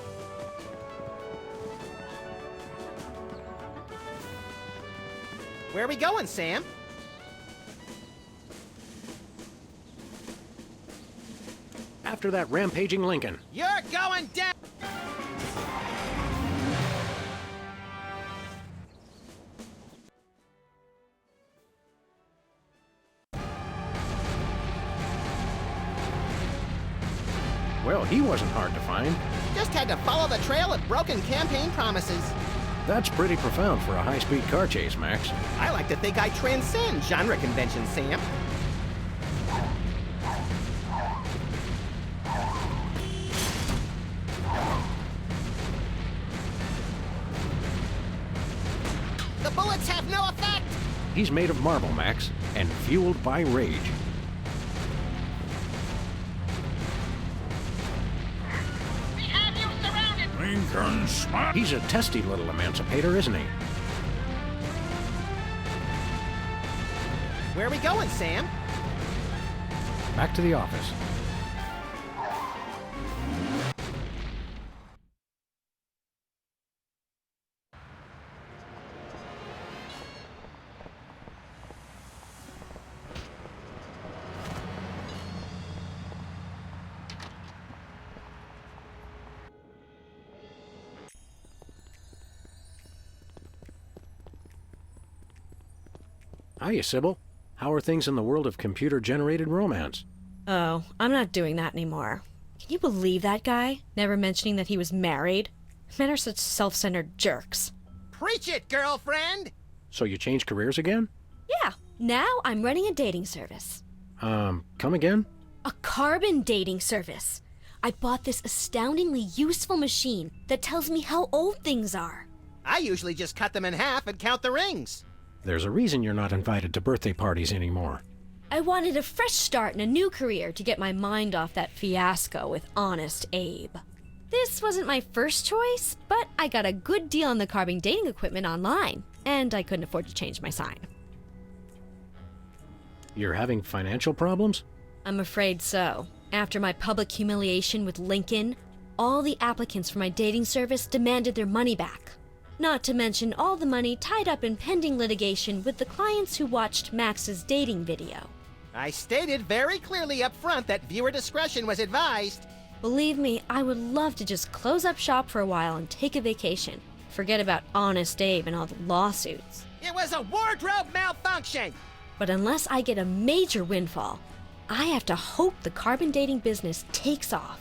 Where are we going, Sam? After that rampaging Lincoln. You're going down! Well, he wasn't hard to find. Just had to follow the trail of broken campaign promises. That's pretty profound for a high-speed car chase, Max. I like to think I transcend genre conventions, Sam. The bullets have no effect! He's made of marble, Max, and fueled by rage. Lincoln smash! He's a testy little emancipator, isn't he? Where are we going, Sam? Back to the office. Hiya, Sybil. How are things in the world of computer-generated romance? Oh, I'm not doing that anymore. Can you believe that guy? Never mentioning that he was married? Men are such self-centered jerks. Preach it, girlfriend! So you changed careers again? Yeah, now I'm running a dating service. Come again? A carbon dating service. I bought this astoundingly useful machine that tells me how old things are. I usually just cut them in half and count the rings. There's a reason you're not invited to birthday parties anymore. I wanted a fresh start in a new career to get my mind off that fiasco with Honest Abe. This wasn't my first choice, but I got a good deal on the carbon dating equipment online. and I couldn't afford to change my sign. You're having financial problems? I'm afraid so. After my public humiliation with Lincoln, all the applicants for my dating service demanded their money back. Not to mention all the money tied up in pending litigation with the clients who watched Max's dating video. I stated very clearly up front that viewer discretion was advised. Believe me, I would love to just close up shop for a while and take a vacation. Forget about Honest Abe and all the lawsuits. It was a wardrobe malfunction! But unless I get a major windfall, I have to hope the carbon dating business takes off.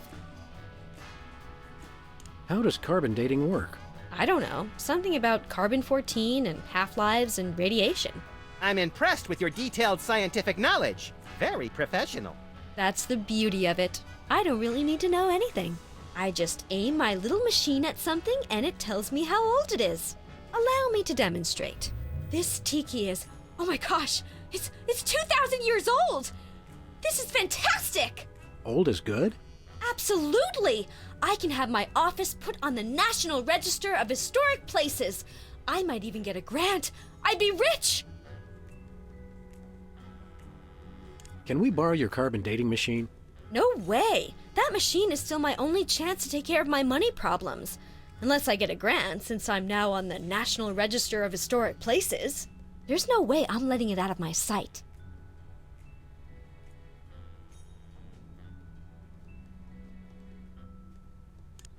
How does carbon dating work? I don't know. Something about carbon-14 and half-lives and radiation. I'm impressed with your detailed scientific knowledge. Very professional. That's the beauty of it. I don't really need to know anything. I just aim my little machine at something and it tells me how old it is. Allow me to demonstrate. This tiki is... oh my gosh! It's 2,000 years old! This is fantastic! Old is good? Absolutely! I can have my office put on the National Register of Historic Places. I might even get a grant. I'd be rich! Can we borrow your carbon dating machine? No way! That machine is still my only chance to take care of my money problems. Unless I get a grant, since I'm now on the National Register of Historic Places. There's no way I'm letting it out of my sight.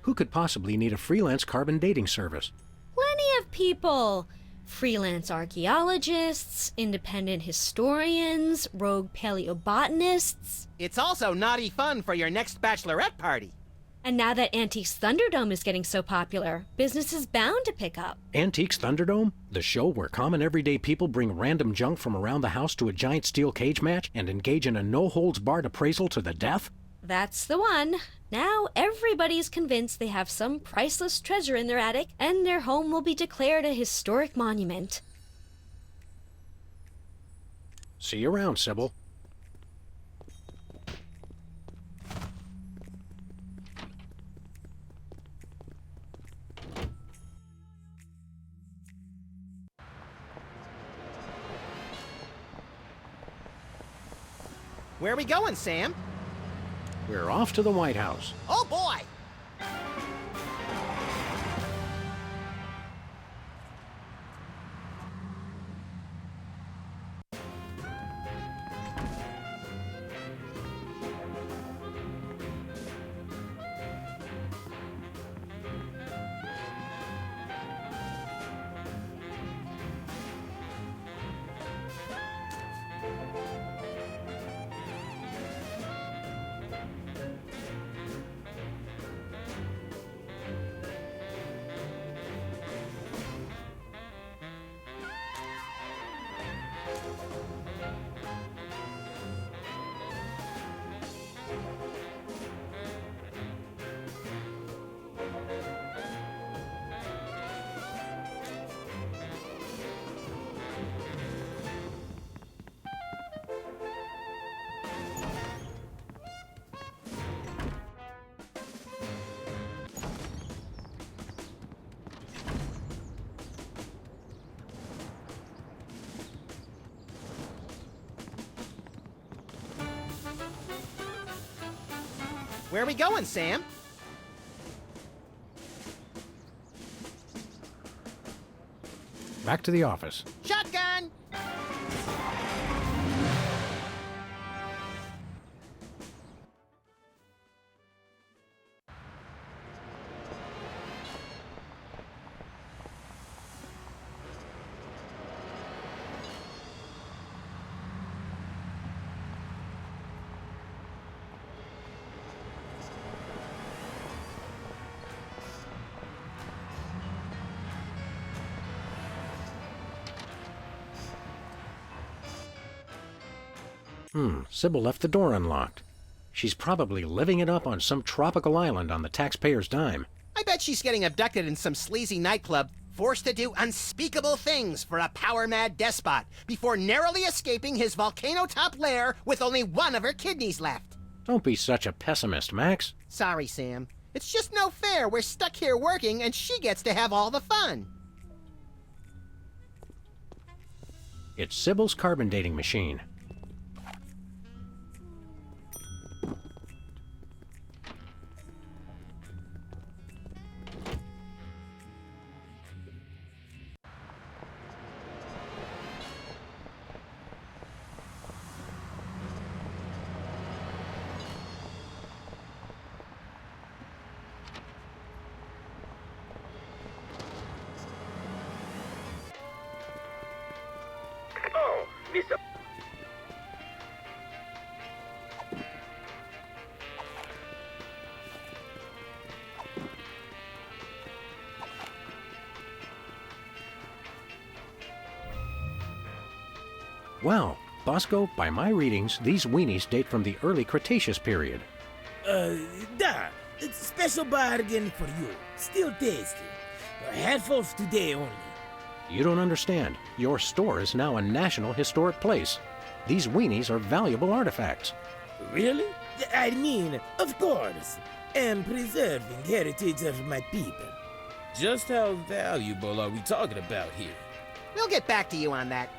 Who could possibly need a freelance carbon dating service? Plenty of people. Freelance archaeologists, independent historians, rogue paleobotanists. It's also naughty fun for your next bachelorette party. And now that Antiques Thunderdome is getting so popular, business is bound to pick up. Antiques Thunderdome? The show where common everyday people bring random junk from around the house to a giant steel cage match and engage in a no-holds-barred appraisal to the death? That's the one. Now everybody's convinced they have some priceless treasure in their attic, and their home will be declared a historic monument. See you around, Sybil. Where are we going, Sam? We're off to the White House. Oh, boy! Where are we going, Sam? Back to the office. Shotgun! Sybil left the door unlocked. She's probably living it up on some tropical island on the taxpayer's dime. I bet she's getting abducted in some sleazy nightclub, forced to do unspeakable things for a power-mad despot before narrowly escaping his volcano-top lair with only one of her kidneys left. Don't be such a pessimist, Max. Sorry, Sam. It's just no fair. We're stuck here working, and she gets to have all the fun. It's Sybil's carbon dating machine. Oh, Mr. Well, Bosco, by my readings, these weenies date from the early Cretaceous period. Da, it's a special bargain for you. Still tasty. A handful today only. You don't understand. Your store is now a National Historic Place. These weenies are valuable artifacts. Really? I mean, of course. Am preserving heritage of my people. Just how valuable are we talking about here? We'll get back to you on that.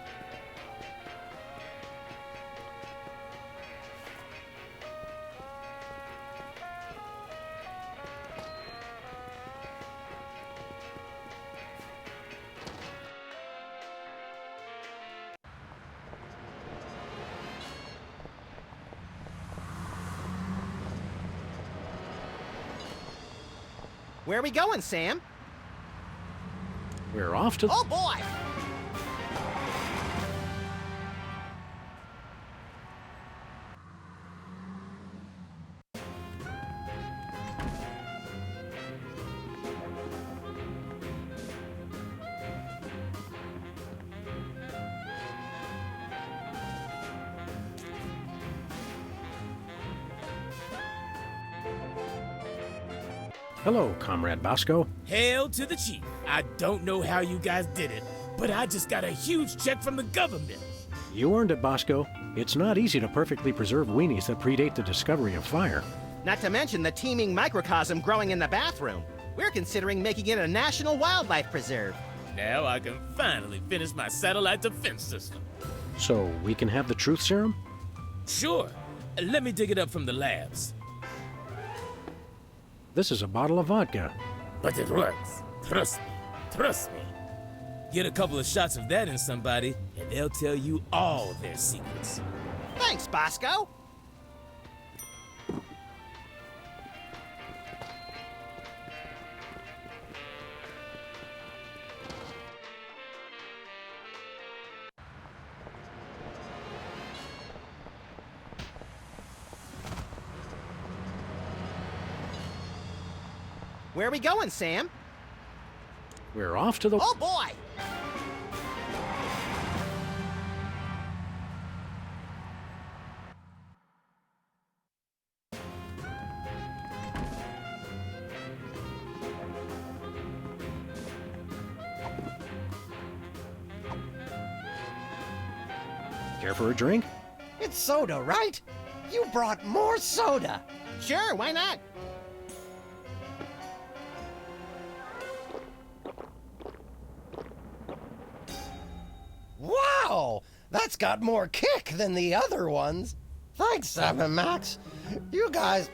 Where are we going, Sam? We're off to... Oh, boy! Hello, Comrade Bosco. Hail to the chief. I don't know how you guys did it, but I just got a huge check from the government. You earned it, Bosco. It's not easy to perfectly preserve weenies that predate the discovery of fire. Not to mention the teeming microcosm growing in the bathroom. We're considering making it a national wildlife preserve. Now I can finally finish my satellite defense system. So we can have the truth serum? Sure. Let me dig it up from the labs. This is a bottle of vodka. But it works. Trust me. Trust me. Get a couple of shots of that in somebody, and they'll tell you all their secrets. Thanks, Bosco. Where are we going, Sam? We're off to the... Oh, boy! Care for a drink? It's soda, right? You brought more soda. Sure, why not? Wow! That's got more kick than the other ones. Thanks, Sam and Max. You guys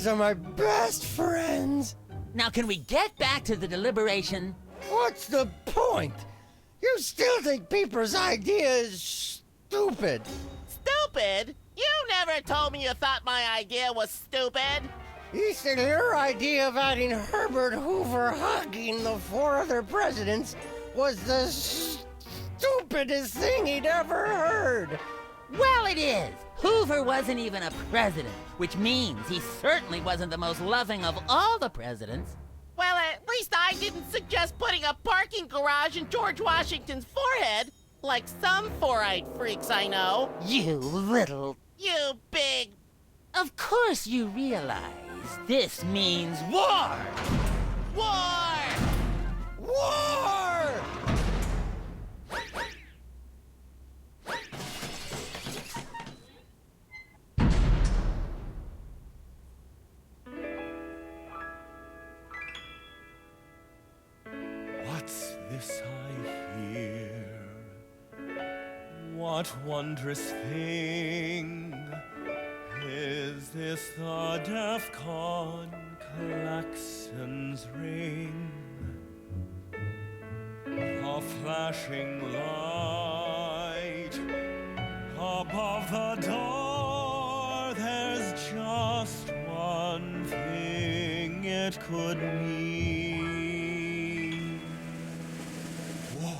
are my best friends. Now, can we get back to the deliberation? What's the point? You still think Peeper's idea is stupid. Stupid? You never told me you thought my idea was stupid. He said your idea of adding Herbert Hoover hugging the four other presidents was the stupidest thing he'd ever heard. Well, it is. Hoover wasn't even a president, which means he certainly wasn't the most loving of all the presidents. Well, at least I didn't suggest putting a parking garage in George Washington's forehead, like some four-eyed freaks I know. You little... You big... Of course you realize this means war! War! War! What's this I hear? What wondrous thing is this the DEFCON klaxon's ring? A flashing light above the door. There's just one thing it could mean. War.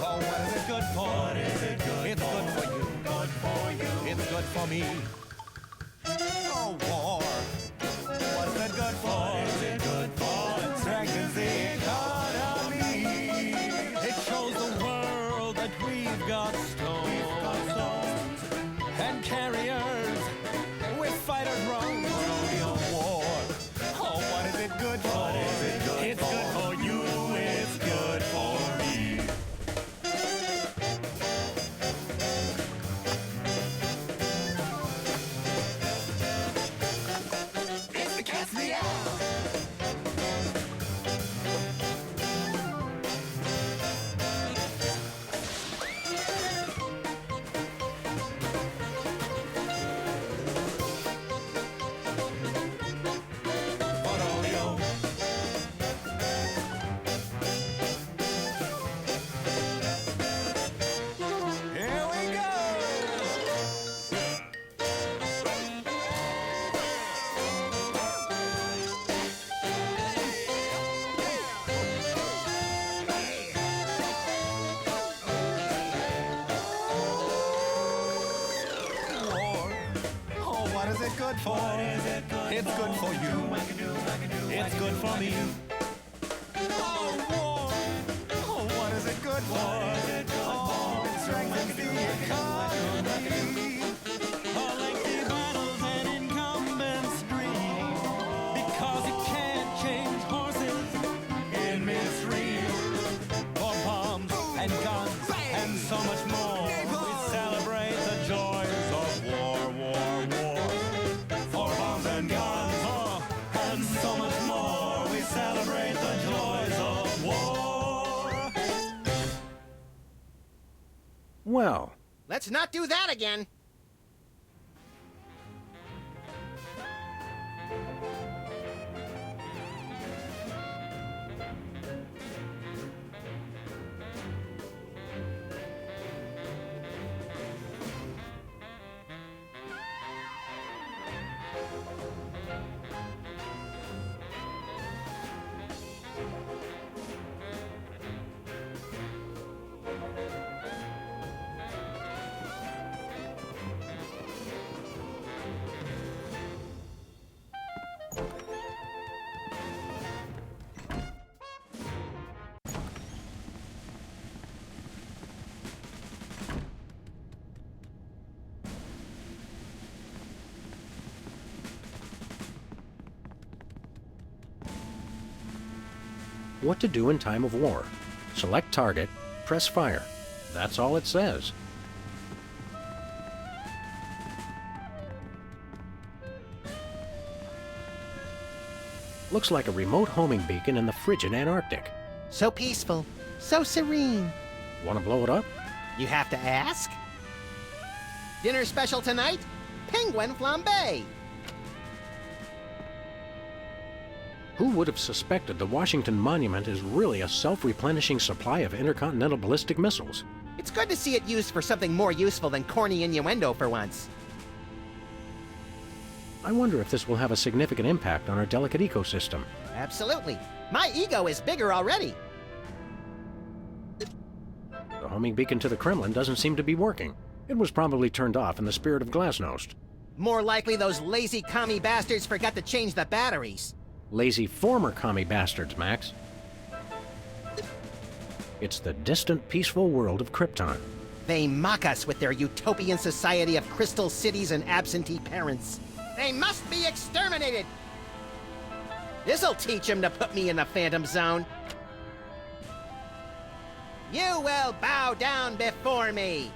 Oh, what is it good for? What is it good it's for? Good for you. Good for you. It's good for me. Oh, war. What is it good for? What is it good for? It strengthens the economy. It shows the world that we've got stones and carriers with fighter drones. Rodeo war. Oh, what is it good for? What is it good it's for? Good for you. It's good for me. It's the cat's meow. Here we go. War. Oh, what is it good for? What is it good it's for? Good for you. It's good for me. Oh, war. Oh, what is it good for? Oh, it strengthens the economy. All lengthy battles and incumbents dream. Because you can't change horses in midstream. For bombs and guns and so much more. We celebrate the joys of war, war, war. For bombs and guns, oh, and so much more. We celebrate the joys of war. Well, Let's not do that again. what to do in time of war. Select target, press fire. That's all it says. Looks like a remote homing beacon in the frigid Antarctic. So peaceful, so serene. Want to blow it up? You have to ask? Dinner special tonight? Penguin flambe. Who would have suspected the Washington Monument is really a self-replenishing supply of intercontinental ballistic missiles? It's good to see it used for something more useful than corny innuendo for once. I wonder if this will have a significant impact on our delicate ecosystem. Absolutely. My ego is bigger already. The homing beacon to the Kremlin doesn't seem to be working. It was probably turned off in the spirit of Glasnost. More likely those lazy commie bastards forgot to change the batteries. Lazy former commie bastards, Max. It's the distant, peaceful world of Krypton. They mock us with their utopian society of crystal cities and absentee parents. They must be exterminated! This'll teach them to put me in the Phantom Zone. You will bow down before me!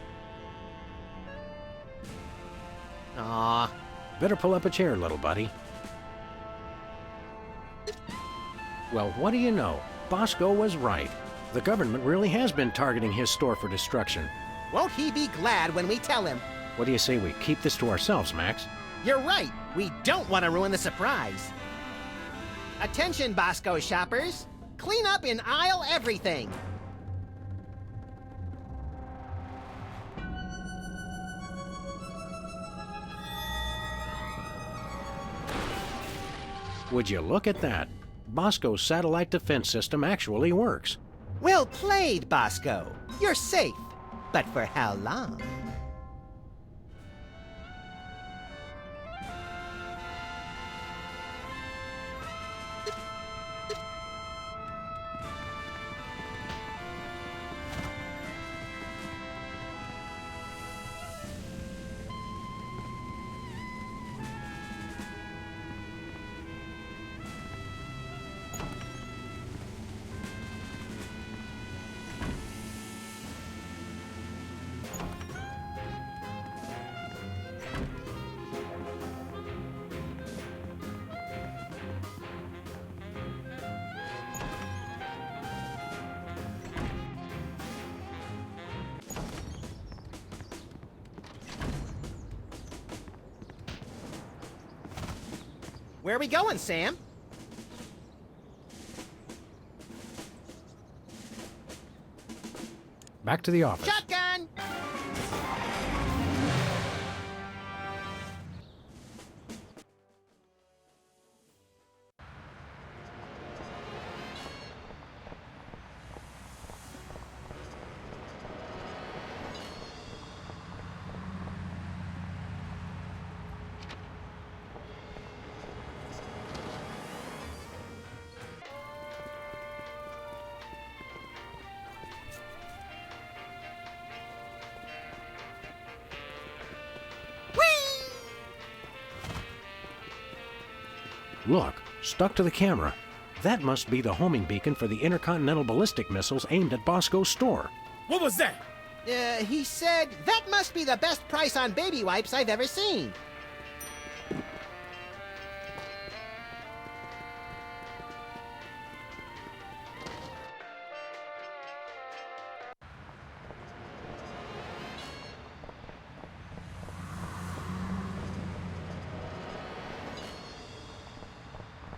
Aww. Better pull up a chair, little buddy. Well, what do you know? Bosco was right. The government really has been targeting his store for destruction. Won't he be glad when we tell him? What do you say we keep this to ourselves, Max? You're right. We don't want to ruin the surprise. Attention, Bosco shoppers. Clean up in aisle everything. Would you look at that? Bosco's satellite defense system actually works. Well played, Bosco. You're safe. But for how long? Where are we going, Sam? Back to the office. Shotgun! Look, stuck to the camera. That must be the homing beacon for the intercontinental ballistic missiles aimed at Bosco's store. What was that? He said, that must be the best price on baby wipes I've ever seen.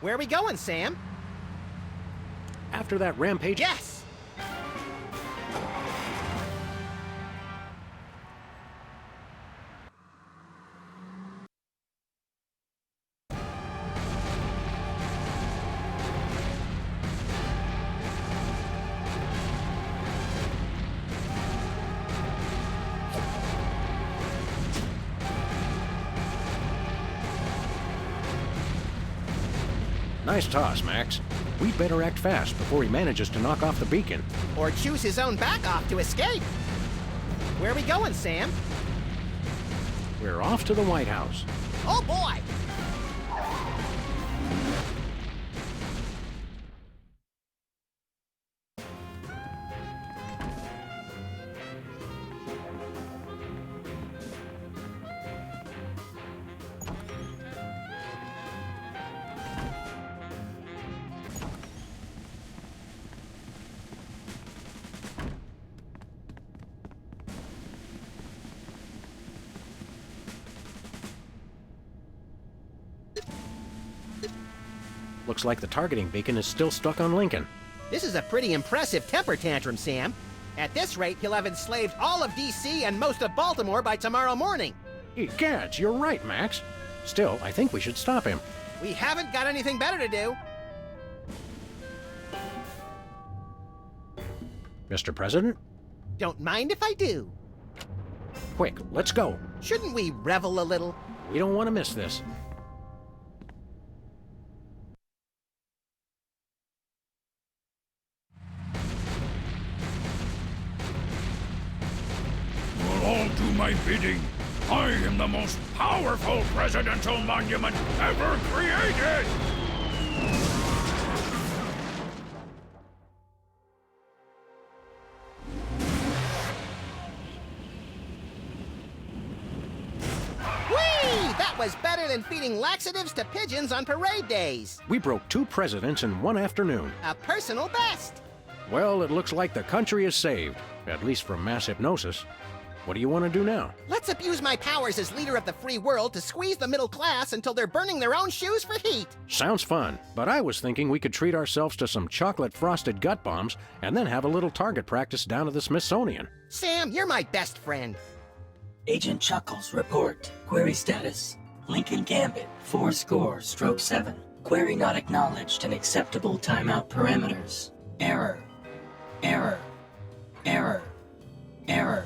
Where are we going, Sam? After that rampage... Yes! Nice toss, Max. We'd better act fast before he manages to knock off the beacon. Or choose his own back off to escape. Where are we going, Sam? We're off to the White House. Oh, boy! Looks like the targeting beacon is still stuck on Lincoln. This is a pretty impressive temper tantrum, Sam. At this rate, he'll have enslaved all of D.C. and most of Baltimore by tomorrow morning. Egads, you're right, Max. Still, I think we should stop him. We haven't got anything better to do. Mr. President? Don't mind if I do. Quick, let's go. Shouldn't we revel a little? We don't want to miss this. All do my bidding. I am the most powerful presidential monument ever created! Whee! That was better than feeding laxatives to pigeons on parade days. We broke 2 presidents in one afternoon. A personal best. Well, it looks like the country is saved, at least from mass hypnosis. What do you want to do now? Let's abuse my powers as leader of the free world to squeeze the middle class until they're burning their own shoes for heat. Sounds fun, but I was thinking we could treat ourselves to some chocolate-frosted gut bombs and then have a little target practice down at the Smithsonian. Sam, you're my best friend. Agent Chuckles, report. Query status. Lincoln Gambit, 4-7. Query not acknowledged and acceptable timeout parameters. Error. Error. Error. Error.